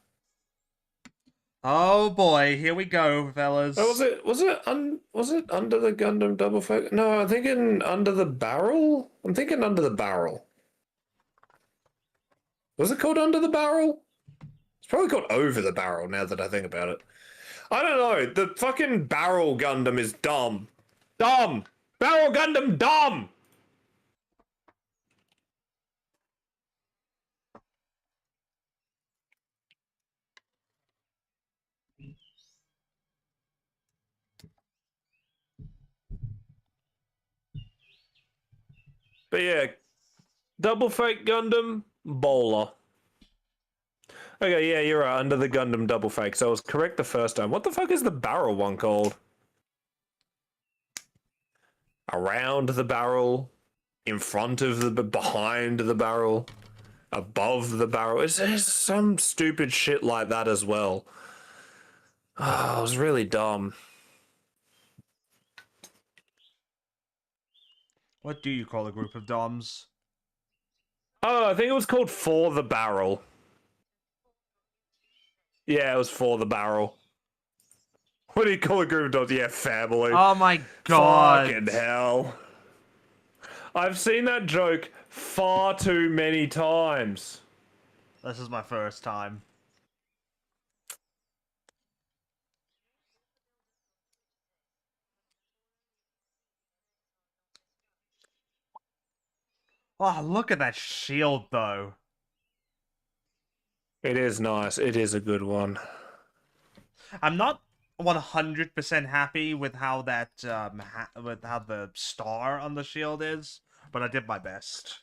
Oh boy, here we go, fellas. Oh, was it Under the Gundam double fake? No, I'm thinking Under the Barrel. I'm thinking Under the Barrel. Was it called Under the Barrel? It's probably called Over the Barrel now that I think about it. I don't know. The fucking Barrel Gundam is dumb. Dumb! Barrel Gundam dumb! But yeah, double fake Gundam, bowler. Okay, yeah, you're right. Under the Gundam double fake. So I was correct the first time. What the fuck is the barrel one called? Around the barrel, in front of the, behind the barrel, above the barrel. It's some stupid shit like that as well. Oh, it was really dumb. What do you call a group of DOMs? Oh, I think it was called For the Barrel. Yeah, it was For the Barrel. What do you call a group of dogs? Yeah, family. Oh my god. Fucking hell. I've seen that joke far too many times. This is my first time. Oh, look at that shield, though. It is nice. It is a good one. I'm not 100% happy with how that with how the star on the shield is, but I did my best.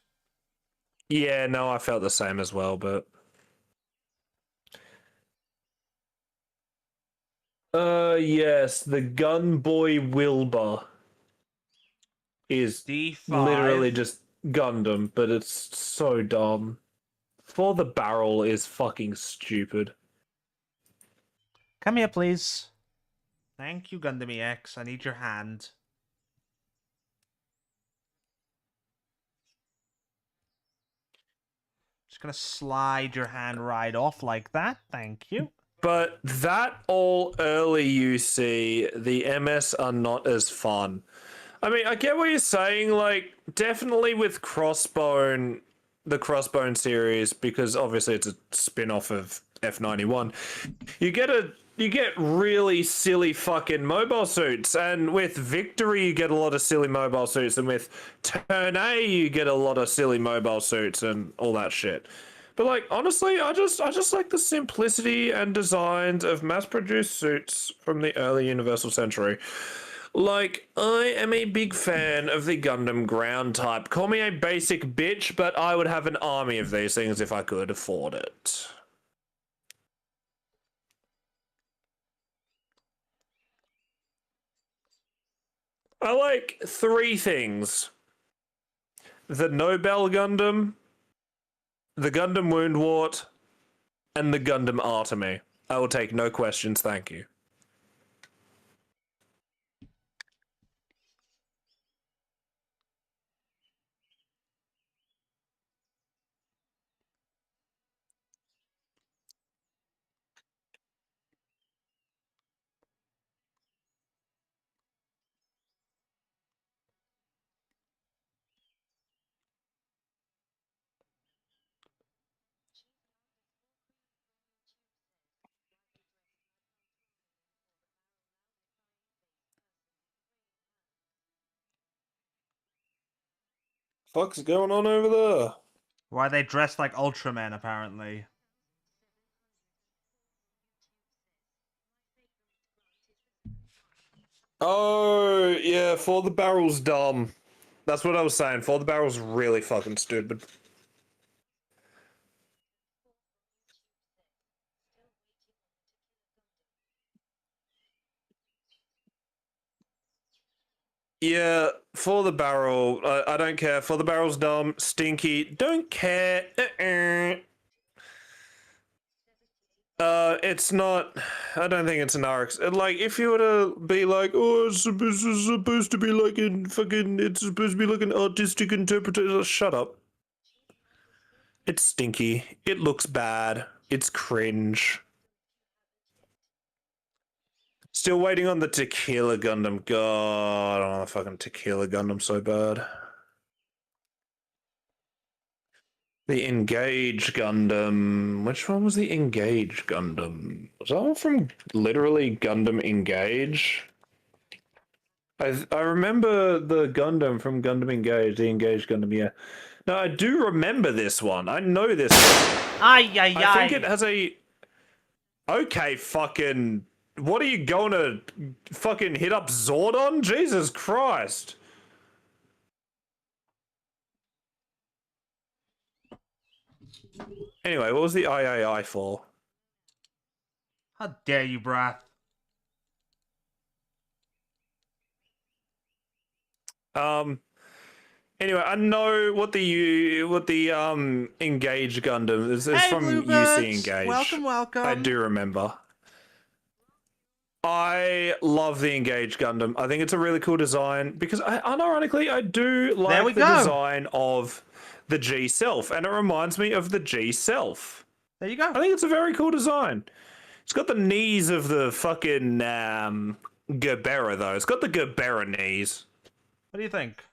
Yeah, no, I felt the same as well, but yes, the Gun Boy Wilbur is D5. literally just Gundam, but it's so dumb. For the Barrel is fucking stupid. Come here, please. Thank you, Gundam EX. I need your hand. Just gonna slide your hand right off like that. Thank you. But that all early you see, the MS are not as fun. I mean, I get what you're saying, like, definitely with Crossbone, the Crossbone series, because obviously it's a spin-off of F91, you get really silly fucking mobile suits, and with Victory you get a lot of silly mobile suits, and with Turn A you get a lot of silly mobile suits and all that shit. But like, honestly, I just like the simplicity and designs of mass-produced suits from the early Universal Century. Like, I am a big fan of the Gundam ground type. Call me a basic bitch, but I would have an army of these things if I could afford it. I like 3 things. The Nobel Gundam, the Gundam Woundwort, and the Gundam are to me. I will take no questions, thank you. Fuck's going on over there? Why are they dressed like Ultramen, apparently? Oh, yeah, For the Barrel's dumb. That's what I was saying. For the Barrel's really fucking stupid. Yeah, For the Barrel, I don't care. For the Barrel's dumb, stinky, don't care. It's not. I don't think it's an RX. Like, if you were to be like, oh, it's supposed to be like in fucking, it's supposed to be like an artistic interpretation. Shut up. It's stinky. It looks bad. It's cringe. Still waiting on the Tequila Gundam. God, I don't want the fucking Tequila Gundam so bad. The Engage Gundam. Which one was the Engage Gundam? Was that one from literally Gundam Engage? I remember the Gundam from Gundam Engage, the Engage Gundam, yeah. No, I do remember this one. I know this one. Ay, ay, I think it has a... Okay, fucking... What are you going to fucking hit up Zordon? Jesus Christ. Anyway, what was the III for? How dare you, Brath? Anyway, I know what the Engage Gundam is Hey, from Bluebirds! UC Engage. Welcome, welcome. I do remember. I love the Engage Gundam. I think it's a really cool design because, unironically, I do like the design of the G Self, and it reminds me of the G Self. There you go. I think it's a very cool design. It's got the knees of the fucking Gerbera, though. It's got the Gerbera knees. What do you think?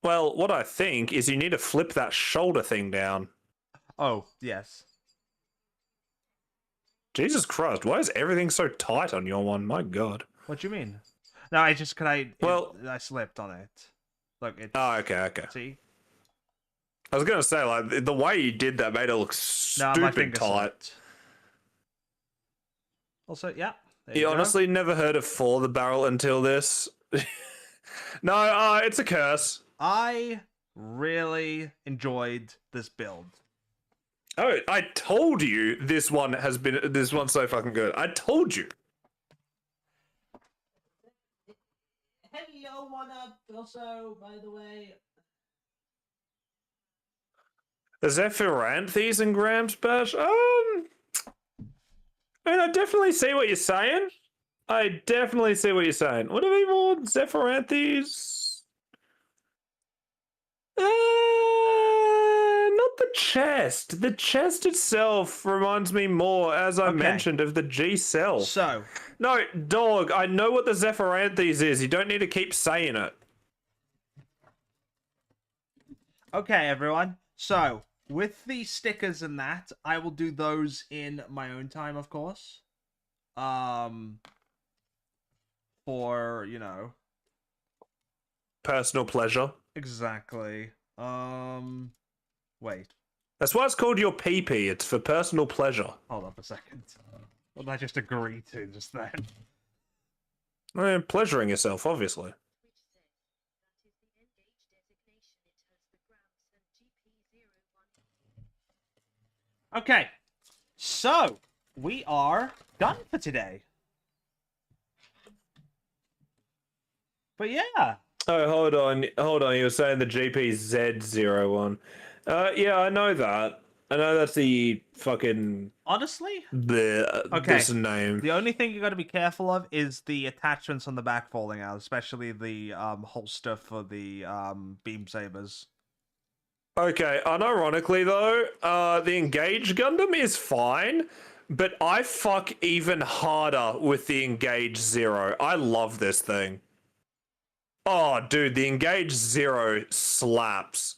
Well, what I think is you need to flip that shoulder thing down. Oh, yes. Jesus Christ, why is everything so tight on your one? My God. What do you mean? No, I just I slipped on it. Look, it's... Oh, okay. See? I was gonna say, like, the way you did that made it look stupid tight. Slipped. Also, yeah. You honestly never heard of For the Barrel until this? No, it's a curse. I really enjoyed this build. Oh, I told you this one's so fucking good. I told you. Hello, what up? Also, by the way, The Zephyranthes and Grams Bash? I mean, I definitely see what you're saying. What are they more? Zephyranthes? Not the chest. The chest itself reminds me more, as I mentioned, of the G Self. So, no, dog, I know what the Zephyranthes is. You don't need to keep saying it. okay, everyone. So, with the stickers and that, I will do those in my own time, of course. For, you know, personal pleasure. Exactly. Wait. That's why it's called your PP. It's for personal pleasure. Hold up a second. What did I just agree to just then? Pleasuring yourself, obviously. Okay. So, we are done for today. But yeah. Oh, hold on. You were saying the GPZ01. Yeah, I know that. I know that's the fucking Honestly, Okay. this name. the only thing you got to be careful of is the attachments on the back falling out, especially the holster for the beam sabers. Okay, unironically though, the Engage Gundam is fine, but I fuck even harder with the Engage Zero. I love this thing. Oh, dude, the Engage Zero slaps.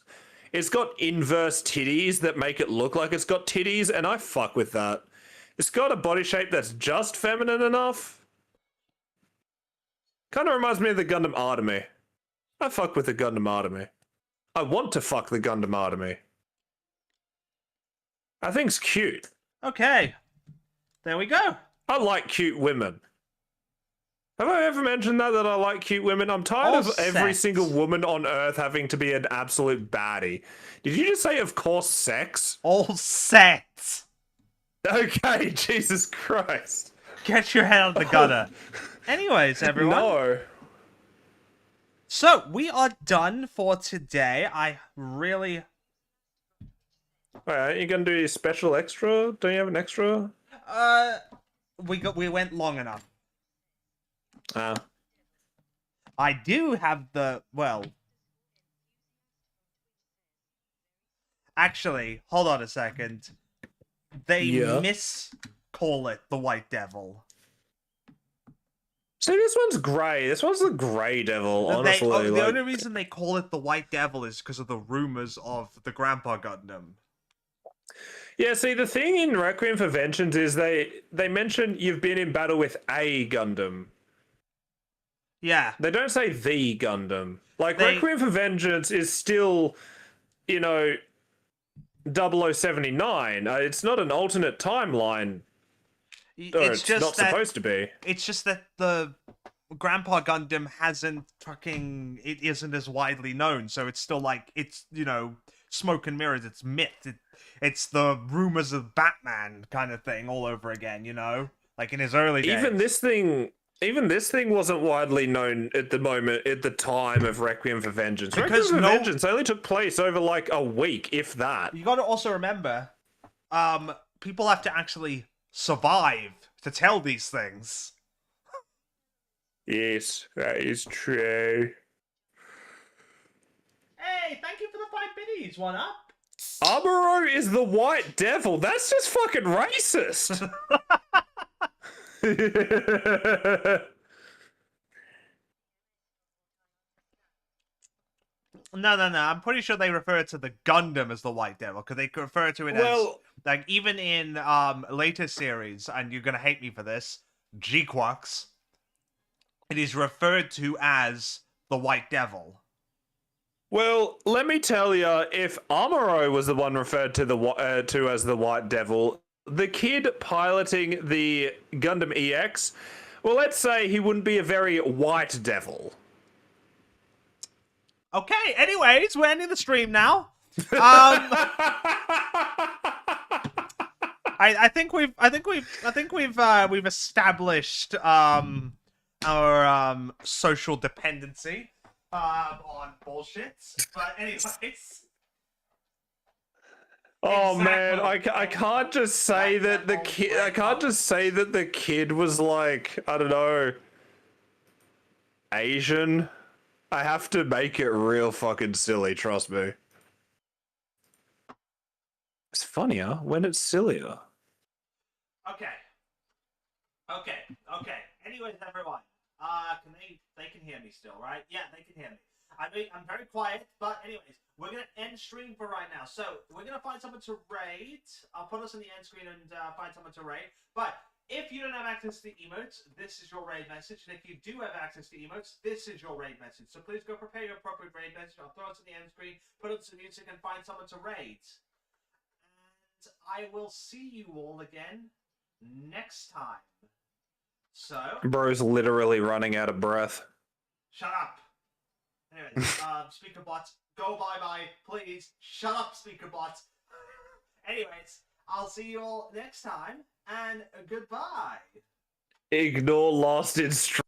It's got inverse titties that make it look like it's got titties, and I fuck with that. It's got a body shape that's just feminine enough. Kind of reminds me of the Gundam Artemis. I fuck with the Gundam Artemis. I want to fuck the Gundam Artemis. I think's cute. Okay, there we go. I like cute women. Have I ever mentioned that I like cute women? I'm tired All of every sex. single woman on Earth having to be an absolute baddie. Did you just say, of course, sex? All set. Okay, Jesus Christ. Get your head out of the gutter. Anyways, everyone. No. So, we are done for today. I really... Alright, you gonna do your special extra? Don't you have an extra? We went long enough. Ah. I do have the... Well... Actually, hold on a second. They Yeah. miscall it the White Devil. See, this one's grey. This one's the Grey Devil, honestly. The like... only reason they call it the White Devil is because of the rumors of the Grandpa Gundam. Yeah, see, the thing in Requiem for Vengeance is they mention you've been in battle with a Gundam. Yeah. They don't say the Gundam. Like, They- Requiem for Vengeance is still, you know, 0079. It's not an alternate timeline. Or it's not supposed to be. It's just that the Grandpa Gundam it isn't as widely known, so it's still like, it's, you know, smoke and mirrors, it's myth. It's the rumors of Batman kind of thing all over again, you know? Like in his early days. Even this thing wasn't widely known at the time of Requiem for Vengeance. Because Requiem for Vengeance only took place over like a week, if that. You gotta also remember, people have to actually survive to tell these things. Yes, that is true. Hey, thank you for the 5 biddies, one up. Amuro is the White Devil. That's just fucking racist. No. I'm pretty sure they refer to the Gundam as the White Devil, because they refer to it as, Well, like, even in later series, and you're gonna hate me for this, G-Quux, it is referred to as the White Devil. well, let me tell you, if Amuro was the one referred to as the White Devil, the kid piloting the Gundam EX, well, let's say he wouldn't be a very white devil. Okay, anyways, we're ending the stream now. I think we've established our social dependency on bullshit. But anyways, Oh man, Exactly. I can't just say that the kid. I can't just say that the kid was like, I don't know, Asian. I have to make it real fucking silly. Trust me. It's funnier when it's sillier. okay. Anyways, everyone, they can hear me still, right? Yeah, they can hear me. I'm very quiet, but anyways, we're gonna end stream for right now. So we're gonna find someone to raid. I'll put us on the end screen and find someone to raid. But if you don't have access to emotes, this is your raid message. And if you do have access to emotes, this is your raid message. So please go prepare your appropriate raid message. I'll throw it on the end screen, put on some music, and find someone to raid. And I will see you all again next time. So, Bro's literally running out of breath. shut up. Anyways, speaker bots, go bye-bye, please. Shut up, speaker bots. Anyways, I'll see you all next time, and goodbye. Ignore last instruction.